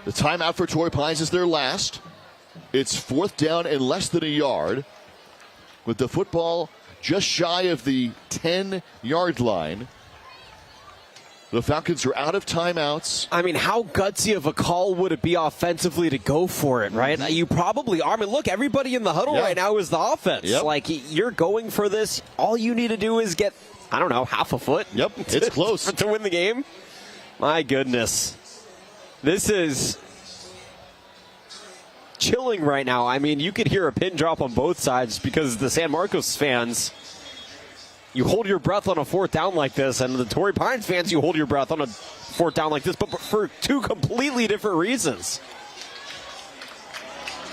the timeout for Torrey Pines is their last. It's 4th down and less than a yard, with the football just shy of the 10-yard line. The Falcons are out of timeouts. I mean, how gutsy of a call would it be offensively to go for it, right? You probably are. I mean, look, everybody in the huddle right now is the offense. Like, you're going for this. All you need to do is get, I don't know, half a foot. It's close. To win the game. My goodness. This is chilling right now. I mean, you could hear a pin drop on both sides because the San Marcos fans, you hold your breath on a 4th down like this, and the Torrey Pines fans, you hold your breath on a 4th down like this, but for 2 completely different reasons.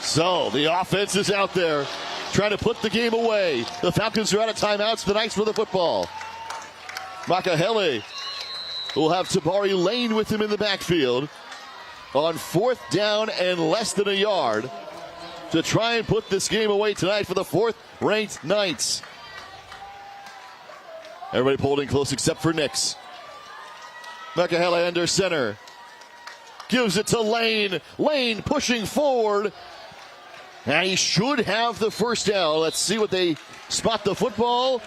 So the offense is out there trying to put the game away. The Falcons are out of timeouts. The Knights with the football. Makahele will have Tabari Lane with him in the backfield on 4th down and less than a yard to try and put this game away tonight for the 4th-ranked Knights. Everybody pulled in close except for Nix. Makahele under center. Gives it to Lane. Lane pushing forward. And he should have the 1st down. Let's see what they spot the football.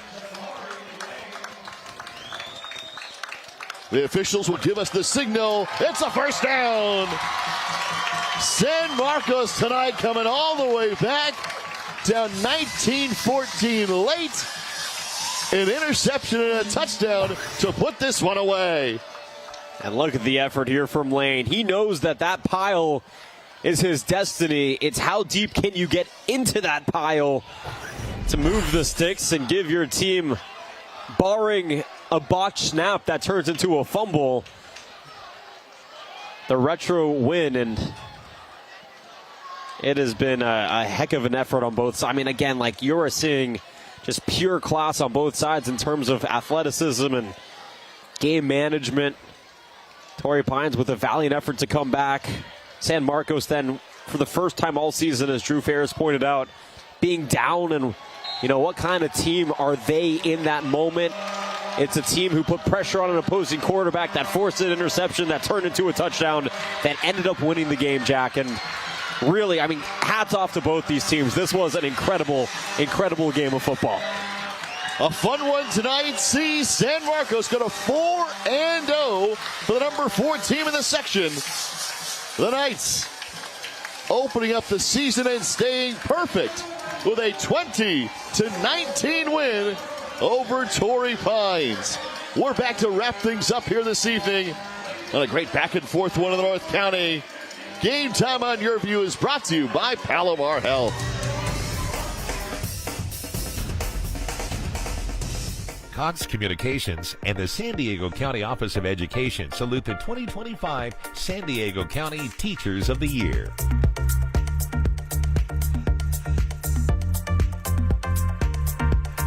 The officials will give us the signal. It's a 1st down. San Marcos tonight coming all the way back. Down 19-14 late. An interception and a touchdown to put this one away. And look at the effort here from Lane. He knows that that pile is his destiny. It's how deep can you get into that pile to move the sticks and give your team, barring a botched snap that turns into a fumble, the retro win. And it has been a heck of an effort on both sides. I mean, again, like, you're seeing just pure class on both sides in terms of athleticism and game management. Torrey Pines with a valiant effort to come back. San Marcos then, for the first time all season, as Drew Ferris pointed out, being down. And, you know, what kind of team are they in that moment? It's a team who put pressure on an opposing quarterback that forced an interception that turned into a touchdown that ended up winning the game, Jack. And really, I mean, hats off to both these teams. This was an incredible, incredible game of football. A fun one tonight. See San Marcos go to 4-0 for the number 4 team in the section. The Knights opening up the season and staying perfect with a 20-19 win over Torrey Pines. We're back to wrap things up here this evening on a great back and forth one in the North County. Game Time on Your View is brought to you by Palomar Health. Cox Communications and the San Diego County Office of Education salute the 2025 San Diego County Teachers of the Year.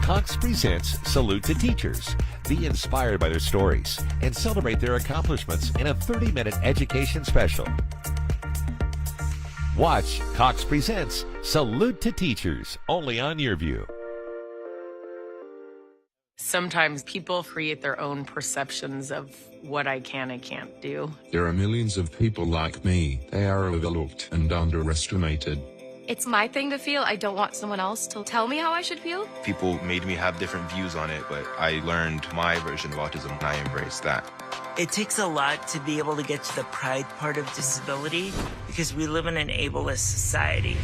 Cox presents Salute to Teachers. Be inspired by their stories and celebrate their accomplishments in a 30-minute education special. Watch Cox presents Salute to Teachers, only on Your View. Sometimes people create their own perceptions of what I can and can't do. There are millions of people like me. They are overlooked and underestimated. It's my thing to feel. I don't want someone else to tell me how I should feel. People made me have different views on it, but I learned my version of autism and I embraced that. It takes a lot to be able to get to the pride part of disability because we live in an ableist society.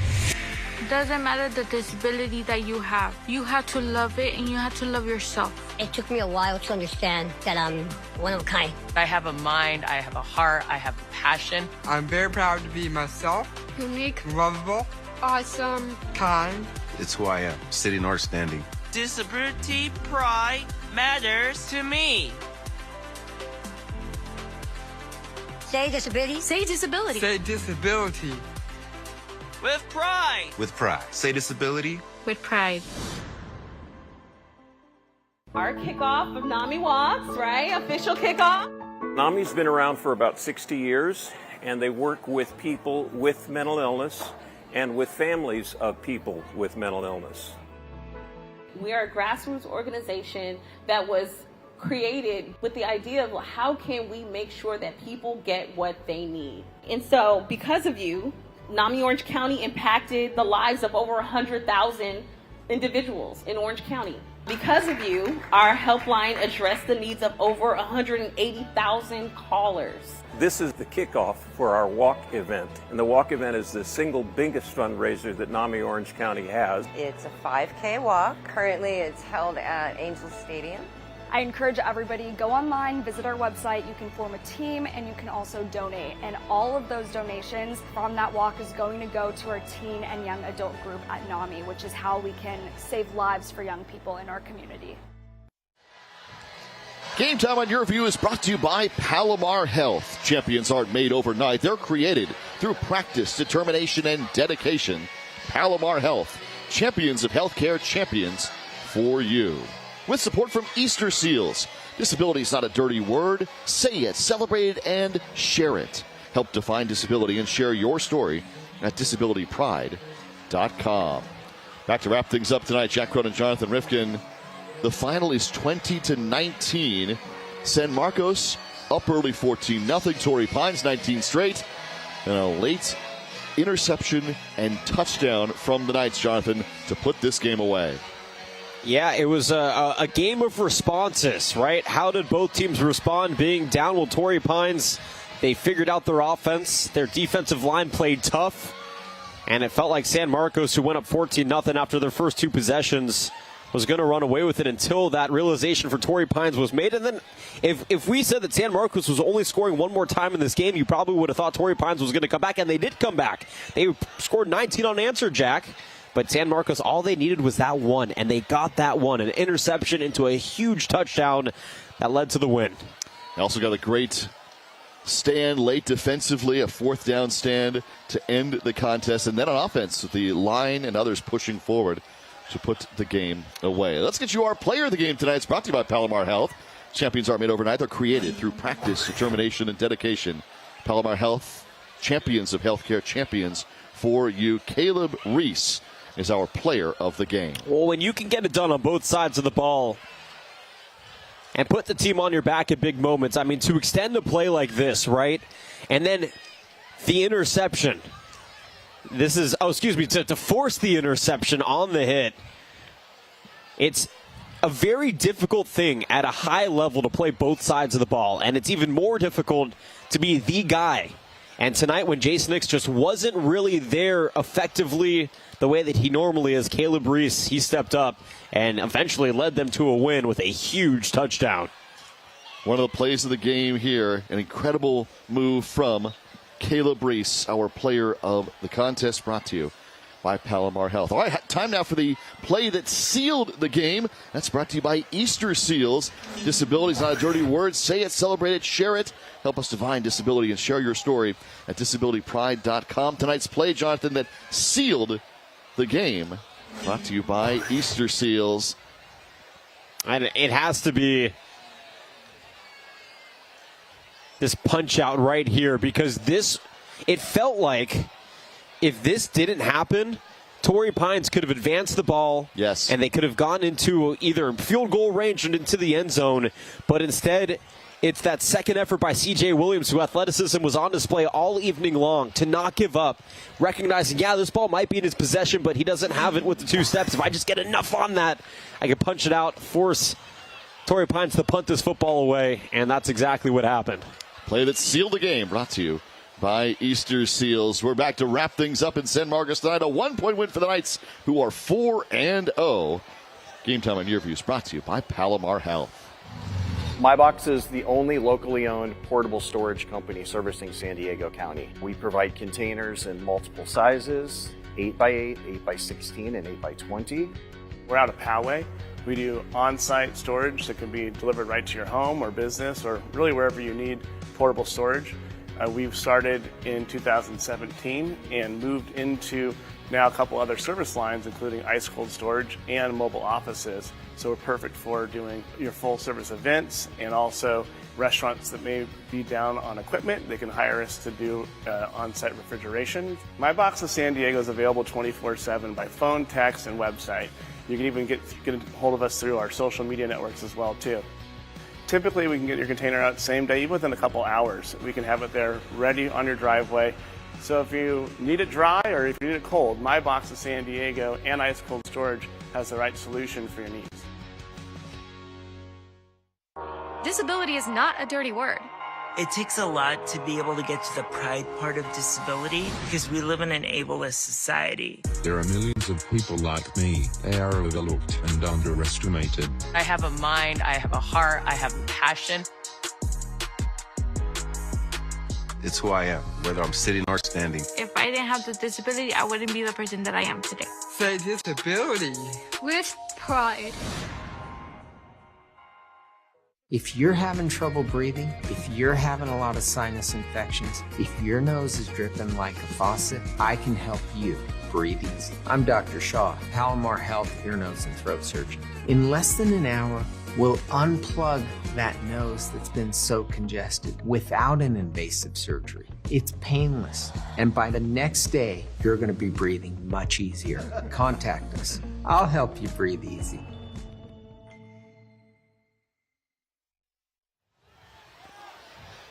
It doesn't matter the disability that you have. You have to love it and you have to love yourself. It took me a while to understand that I'm one of a kind. I have a mind, I have a heart, I have a passion. I'm very proud to be myself. Unique. Lovable. awesome. Kind. It's who I am, sitting or standing. Disability pride matters to me. Say disability. Say disability. Say disability. With pride. With pride. Say disability. With pride. Our kickoff of NAMI Walks, right? Official kickoff. NAMI's been around for about 60 years, and they work with people with mental illness and with families of people with mental illness. We are a grassroots organization that was created with the idea of how can we make sure that people get what they need. And so because of you, NAMI Orange County impacted the lives of over 100,000 individuals in Orange County. Because of you, our helpline addressed the needs of over 180,000 callers. This is the kickoff for our walk event, and the walk event is the single biggest fundraiser that NAMI Orange County has. It's a 5K walk. Currently it's held at Angel Stadium. I encourage everybody, go online, visit our website, you can form a team, and you can also donate. And all of those donations from that walk is going to go to our teen and young adult group at NAMI, which is how we can save lives for young people in our community. Game Time on Your View is brought to you by Palomar Health. Champions aren't made overnight. They're created through practice, determination, and dedication. Palomar Health, champions of healthcare, champions for you. With support from Easter Seals. Disability is not a dirty word. Say it, celebrate it, and share it. Help define disability and share your story at disabilitypride.com. Back to wrap things up tonight, Jack Cronin and Jonathan Rifkin. The final is 20-19. San Marcos up early 14-0. Torrey Pines 19 straight. And a late interception and touchdown from the Knights, Jonathan, to put this game away. Yeah, it was a game of responses, right? How did both teams respond being down? Well, Torrey Pines, they figured out their offense. Their defensive line played tough. And it felt like San Marcos, who went up 14-0 after their first two possessions, was going to run away with it until that realization for Torrey Pines was made. And then if we said that San Marcos was only scoring one more time in this game, you probably would have thought Torrey Pines was going to come back, and they did come back. They scored 19 unanswered, Jack. But San Marcos, all they needed was that one, and they got that one, an interception into a huge touchdown that led to the win. They also got a great stand late defensively, a fourth down stand to end the contest, and then on offense, the line and others pushing forward to put the game away. Let's get you our player of the game tonight. It's brought to you by Palomar Health. Champions aren't made overnight. They're created through practice, determination, and dedication. Palomar Health, champions of healthcare, champions for you. Caleb Reese is our player of the game. Well, when you can get it done on both sides of the ball and put the team on your back at big moments, I mean, to extend a play like this, right? And then the interception. This is, to force the interception on the hit. It's a very difficult thing at a high level to play both sides of the ball, and it's even more difficult to be the guy. And tonight, when Jason Nix just wasn't really there effectively the way that he normally is, Caleb Reese, he stepped up and eventually led them to a win with a huge touchdown. One of the plays of the game here, an incredible move from Caleb Reese, our player of the contest, brought to you by Palomar Health. All right, time now for the play that sealed the game. That's brought to you by Easter Seals. Disability is not a dirty word. Say it, celebrate it, share it. Help us define disability and share your story at disabilitypride.com. Tonight's play, Jonathan, that sealed the game, brought to you by Easter Seals. And it has to be this punch out right here, because it felt like if this didn't happen, Torrey Pines could have advanced the ball. Yes. And they could have gone into either field goal range and into the end zone. But instead, it's that second effort by C.J. Williams, whose athleticism was on display all evening long, to not give up, recognizing, this ball might be in his possession, but he doesn't have it with the two steps. If I just get enough on that, I can punch it out, force Torrey Pines to punt this football away, and that's exactly what happened. Play that sealed the game, brought to you by Easter Seals. We're back to wrap things up in San Marcos tonight. A 1-point win for the Knights, who are 4-0. Game Time on Your View is brought to you by Palomar Health. MyBox is the only locally owned portable storage company servicing San Diego County. We provide containers in multiple sizes, 8x8, 8x16, and 8x20. We're out of Poway. We do on-site storage that can be delivered right to your home or business or really wherever you need portable storage. We've started in 2017 and moved into now a couple other service lines, including ice cold storage and mobile offices. So we're perfect for doing your full service events and also restaurants that may be down on equipment. They can hire us to do on-site refrigeration. My Box of San Diego is available 24/7 by phone, text, and website. You can even get a hold of us through our social media networks as well too. Typically, we can get your container out same day, even within a couple hours. We can have it there ready on your driveway. So if you need it dry or if you need it cold, My Box of San Diego and Ice Cold Storage has the right solution for your needs. Disability is not a dirty word. It takes a lot to be able to get to the pride part of disability because we live in an ableist society. There are millions of people like me. They are overlooked and underestimated. I have a mind, I have a heart, I have a passion. It's who I am, whether I'm sitting or standing. If I didn't have the disability, I wouldn't be the person that I am today. Say disability. With pride. If you're having trouble breathing, if you're having a lot of sinus infections, if your nose is dripping like a faucet, I can help you breathe easy. I'm Dr. Shaw, Palomar Health Ear, Nose, and Throat Surgeon. In less than an hour, we'll unplug that nose that's been so congested without an invasive surgery. It's painless. And by the next day, you're going to be breathing much easier. Contact us. I'll help you breathe easy.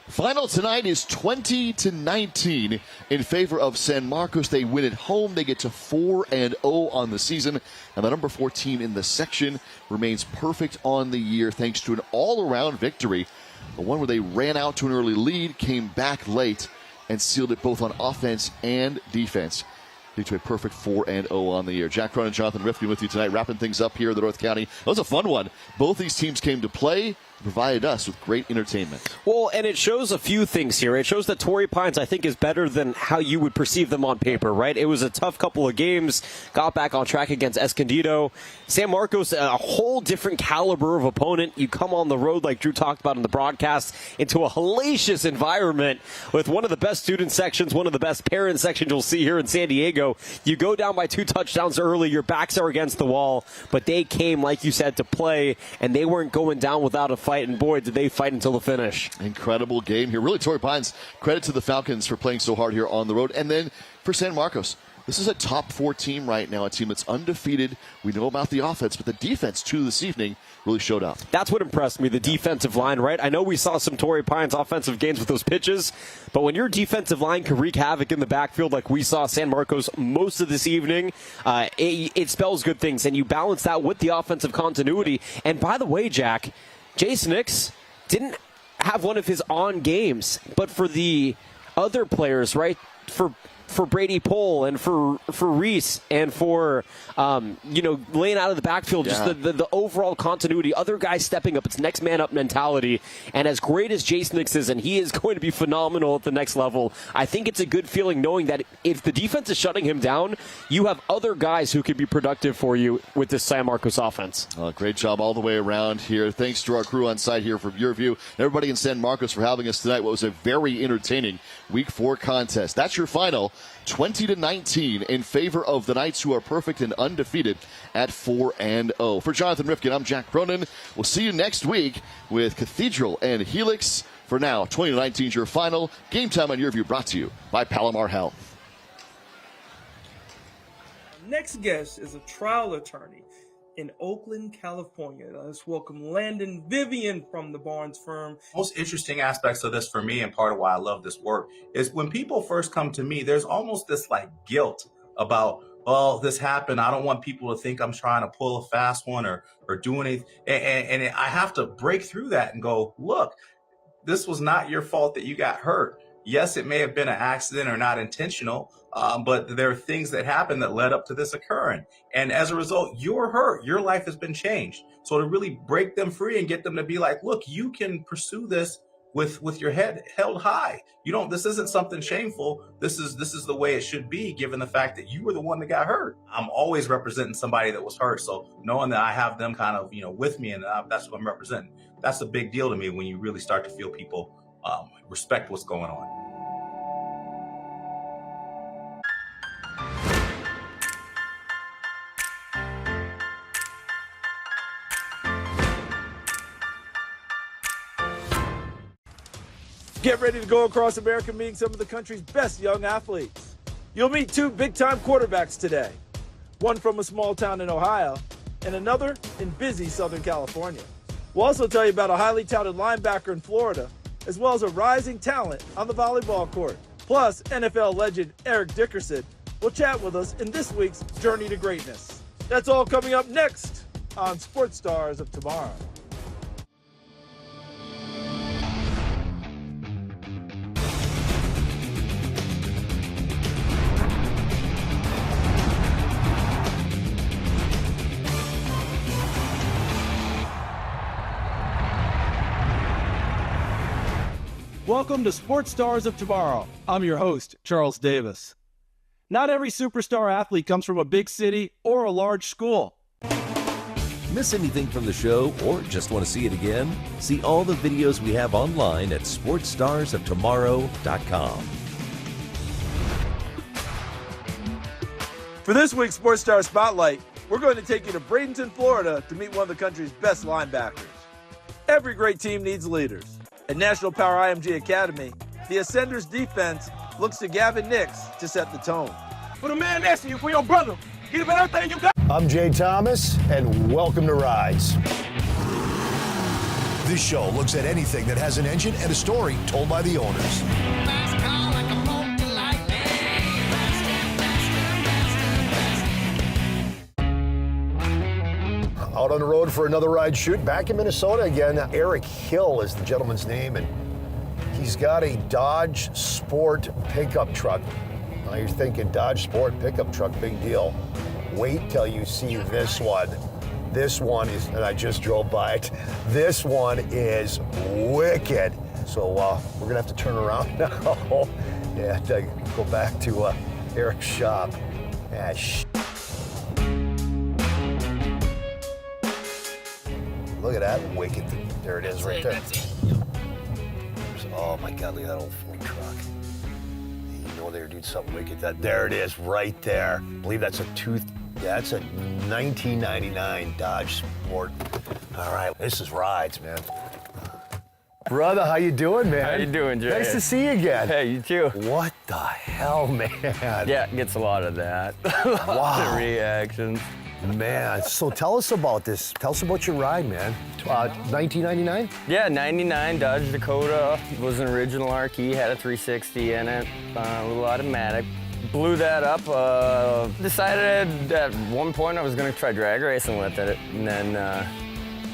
Final tonight is 20-19 in favor of San Marcos. They win at home. They get to 4-0 on the season. And the number 4 team in the section remains perfect on the year thanks to an all-around victory. The one where they ran out to an early lead, came back late, and sealed it both on offense and defense. Lead to a perfect 4-0 on the year. Jack Cronin and Jonathan Rifkin with you tonight, wrapping things up here in the North County. That was a fun one. Both these teams came to play, provided us with great entertainment. Well, and it shows a few things here. It shows that Torrey Pines, I think, is better than how you would perceive them on paper, right? It was a tough couple of games, got back on track against Escondido. San Marcos, a whole different caliber of opponent. You come on the road, like Drew talked about in the broadcast, into a hellacious environment with one of the best student sections, one of the best parent sections you'll see here in San Diego. You go down by 2 touchdowns early, your backs are against the wall, but they came, like you said, to play, and they weren't going down without a fight, and boy, did they fight until the finish. Incredible game here. Really, Torrey Pines, credit to the Falcons for playing so hard here on the road. And then for San Marcos, this is a top 4 team right now, a team that's undefeated. We know about the offense, but the defense, too, this evening really showed up. That's what impressed me, the defensive line, right? I know we saw some Torrey Pines offensive gains with those pitches, but when your defensive line can wreak havoc in the backfield like we saw San Marcos most of this evening, it spells good things, and you balance that with the offensive continuity. And by the way, Jack, Jace Nix didn't have one of his on games, but for the other players, right, for Brady Pohl and for Reese and for laying out of the backfield, just the overall continuity, other guys stepping up, it's next man up mentality. And as great as Jace Nix is, and he is going to be phenomenal at the next level, I think it's a good feeling knowing that if the defense is shutting him down, you have other guys who can be productive for you with this San Marcos offense. Great job all the way around here. Thanks to our crew on site here from your view, and everybody in San Marcos for having us tonight. What was a very entertaining Week 4 contest. That's your final. 20-19 in favor of the Knights, who are perfect and undefeated at 4-0. For Jonathan Rifkin, I'm Jack Cronin. We'll see you next week with Cathedral and Helix. For now, 20-19 is your final. Game Time on Your View brought to you by Palomar Health. Next guest is a trial attorney in Oakland, California. Let's welcome Landon Vivian from the Barnes firm. Most interesting aspects of this for me, and part of why I love this work, is when people first come to me, there's almost this like guilt about, well, this happened. I don't want people to think I'm trying to pull a fast one or do anything. And I have to break through that and go, look, this was not your fault that you got hurt. Yes, it may have been an accident or not intentional, but there are things that happened that led up to this occurring. And as a result, you're hurt. Your life has been changed. So to really break them free and get them to be like, look, you can pursue this with your head held high. This isn't something shameful. This is the way it should be, given the fact that you were the one that got hurt. I'm always representing somebody that was hurt. So knowing that I have them kind of, with me, and that's what I'm representing, that's a big deal to me when you really start to feel people respect what's going on. Get ready to go across America meeting some of the country's best young athletes. You'll meet 2 big-time quarterbacks today, one from a small town in Ohio and another in busy Southern California. We'll also tell you about a highly touted linebacker in Florida, as well as a rising talent on the volleyball court. Plus, NFL legend Eric Dickerson will chat with us in this week's Journey to Greatness. That's all coming up next on Sports Stars of Tomorrow. Welcome to Sports Stars of Tomorrow. I'm your host, Charles Davis. Not every superstar athlete comes from a big city or a large school. Miss anything from the show or just want to see it again? See all the videos we have online at sportsstarsoftomorrow.com. For this week's Sports Star Spotlight, we're going to take you to Bradenton, Florida to meet one of the country's best linebackers. Every great team needs leaders. At National Power IMG Academy, the Ascenders defense looks to Gavin Nix to set the tone. For the man next to you, for your brother, give him everything you got. I'm Jay Thomas, and welcome to Rides. This show looks at anything that has an engine and a story told by the owners. Out on the road for another ride shoot. Back in Minnesota again. Eric Hill is the gentleman's name, and he's got a Dodge Sport pickup truck. Now you're thinking Dodge Sport pickup truck, big deal. Wait till you see this one. This one is, and I just drove by it, this one is wicked. So we're gonna have to turn around now. Yeah, go back to Eric's shop. Ah, Look at that wicked. There it is right there. Oh my God, look at that old Ford truck. You know they were doing something wicked. There it is right there. I believe that's a 1999 Dodge Sport. All right, this is Rides, man. Brother, how you doing, man? How you doing, Jay? Nice to see you again. Hey, you too. What the hell, man? Yeah, it gets a lot of that. Wow. Lots of reactions. Man, so tell us about this. Tell us about your ride, man. 1999? Yeah, 99 Dodge Dakota. Was an original RT, had a 360 in it, a little automatic. Blew that up. Decided at one point I was going to try drag racing with it, and then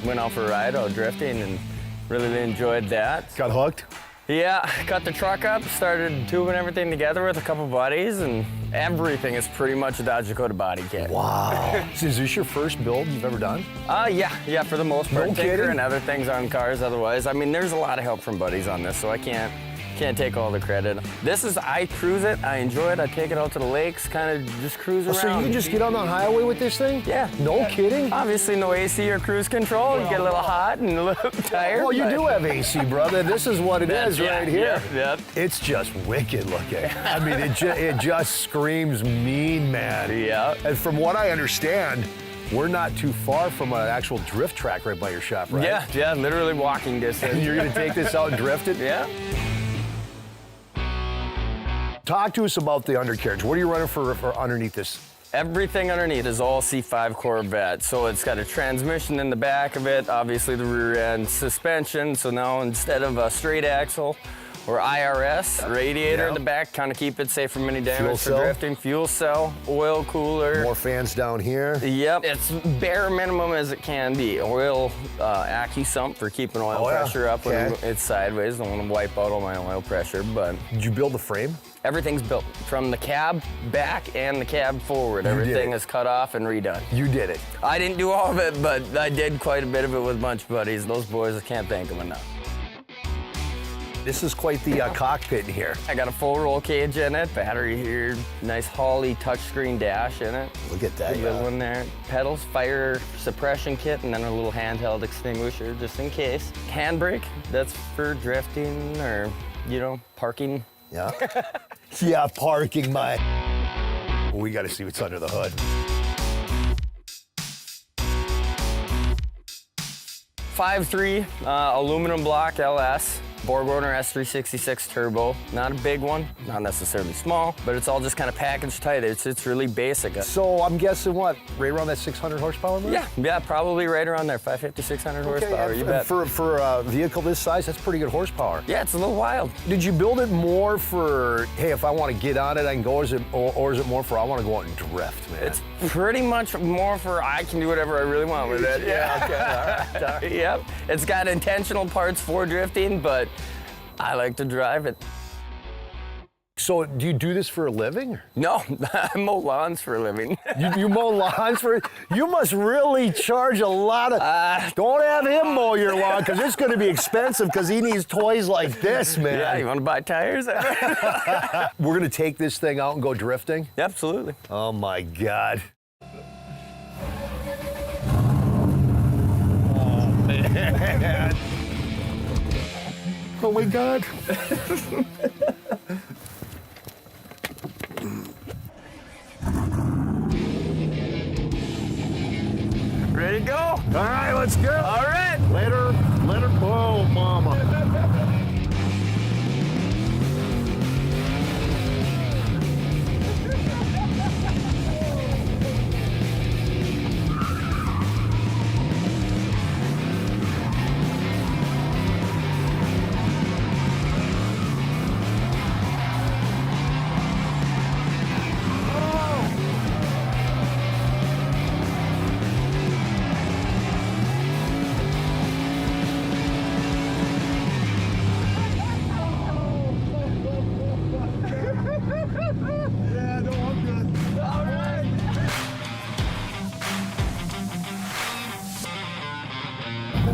went out for a ride out drifting and really enjoyed that. Got hooked? Yeah, cut the truck up, started tubing everything together with a couple buddies, and everything is pretty much a Dodge Dakota body kit. Wow. So is this your first build you've ever done? Yeah, for the most part. No kidding? Tinker and other things on cars otherwise. I mean, there's a lot of help from buddies on this, so I can't take all the credit. I cruise it, I enjoy it, I take it out to the lakes, kind of just cruise around. So you can just get on the highway with this thing? Yeah. No kidding? Obviously no AC or cruise control. You get a little hot and a little tired. Well, you do have AC, brother. This is what it is right here. Yep. It's just wicked looking. I mean, it just screams mean, man. Yeah. And from what I understand, we're not too far from an actual drift track right by your shop, right? Yeah, literally walking distance. And you're going to take this out and drift it? Yeah. Talk to us about the undercarriage. What are you running for underneath this? Everything underneath is all C5 Corvette. So it's got a transmission in the back of it, obviously the rear end suspension. So now instead of a straight axle or IRS, radiator in the back, kind of keep it safe from any damage for drifting. Fuel cell, oil cooler. More fans down here. Yep, it's bare minimum as it can be. Oil AccuSump for keeping oil pressure up when it's sideways. Don't want to wipe out all my oil pressure, but. Did you build the frame? Everything's built from the cab back and the cab forward. Everything is cut off and redone. You did it. I didn't do all of it, but I did quite a bit of it with a bunch of buddies. Those boys, I can't thank them enough. This is quite the cockpit in here. I got a full roll cage in it, battery here, nice Holley touchscreen dash in it. Look at that. Good one there. Pedals, fire suppression kit, and then a little handheld extinguisher just in case. Handbrake, that's for drifting or, you know, parking. Yeah. Yeah, parking my. We got to see what's under the hood. 5.3 aluminum block LS. BorgWarner S366 turbo. Not a big one, not necessarily small, but it's all just kind of packaged tight. It's really basic. So I'm guessing what, right around that 600 horsepower mark? Yeah, probably right around there, 550, 600 horsepower, you bet. For a vehicle this size, that's pretty good horsepower. Yeah, it's a little wild. Did you build it more for, hey, if I want to get on it, I can go, or is it more for, I want to go out and drift, man? It's pretty much more for, I can do whatever I really want with it. Yeah, okay, all right. Yep, it's got intentional parts for drifting, but I like to drive it. So do you do this for a living? No, I mow lawns for a living. You mow lawns for, you must really charge a lot of, don't have him mow your lawn because it's going to be expensive because he needs toys like this, man. Yeah, you want to buy tires? We're going to take this thing out and go drifting? Absolutely. Oh my God. Oh man. Oh my God. Ready to go? All right, let's go. All right. Let her, oh, mama.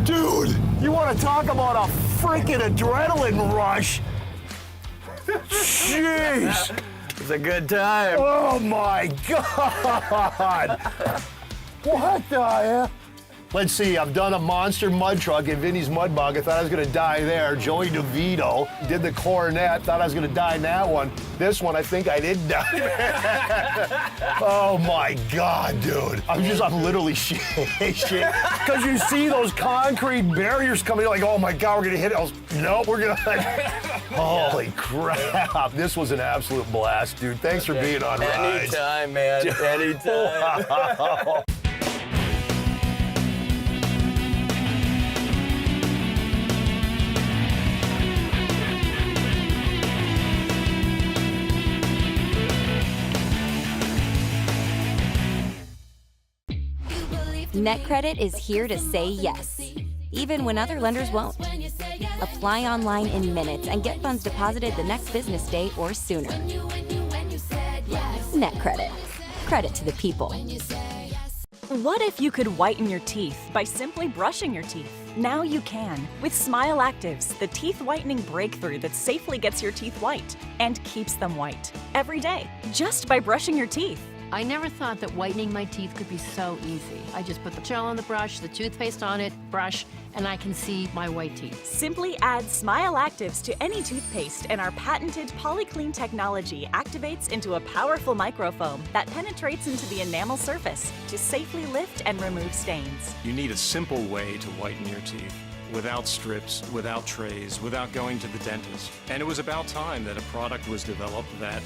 Dude, you want to talk about a freaking adrenaline rush? Jeez. It's a good time. Oh my God. What the hell? Let's see, I've done a monster mud truck in Vinny's Mud Bug. I thought I was gonna die there. Joey DeVito did the Coronet, thought I was gonna die in that one. This one, I think I did die. Oh my God, dude. I'm literally shaking. Because you see those concrete barriers coming, like, oh my God, we're gonna hit it. No, we're gonna, holy crap. This was an absolute blast, dude. Thanks for being on Rides. Anytime, man, anytime. NetCredit is here to say yes, even when other lenders won't. Apply online in minutes and get funds deposited the next business day or sooner. NetCredit. Credit to the people. What if you could whiten your teeth by simply brushing your teeth? Now you can with Smile Actives, the teeth whitening breakthrough that safely gets your teeth white and keeps them white every day, just by brushing your teeth. I never thought that whitening my teeth could be so easy. I just put the gel on the brush, the toothpaste on it, brush, and I can see my white teeth. Simply add Smile Actives to any toothpaste and our patented PolyClean technology activates into a powerful microfoam that penetrates into the enamel surface to safely lift and remove stains. You need a simple way to whiten your teeth. Without strips, without trays, without going to the dentist. And it was about time that a product was developed that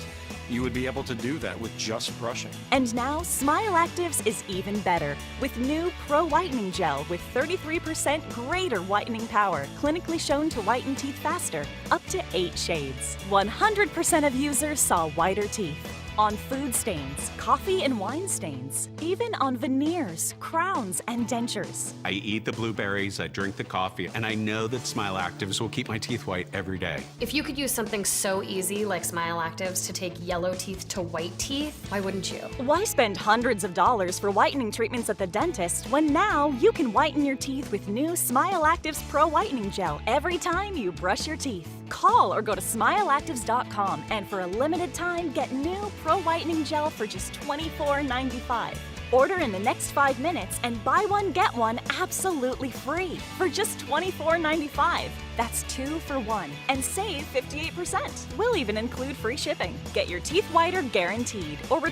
you would be able to do that with just brushing. And now, Smile Actives is even better with new Pro Whitening Gel with 33% greater whitening power, clinically shown to whiten teeth faster, up to 8 shades. 100% of users saw whiter teeth. On food stains, coffee and wine stains, even on veneers, crowns, and dentures. I eat the blueberries, I drink the coffee, and I know that Smile Actives will keep my teeth white every day. If you could use something so easy like Smile Actives to take yellow teeth to white teeth, why wouldn't you? Why spend hundreds of dollars for whitening treatments at the dentist when now you can whiten your teeth with new Smile Actives Pro Whitening Gel every time you brush your teeth? Call or go to smileactives.com and for a limited time get new Pro Whitening Gel for just $24.95. Order in the next 5 minutes and buy one, get one absolutely free for just $24.95. That's 2 for 1 and save 58%. We'll even include free shipping. Get your teeth whiter guaranteed or return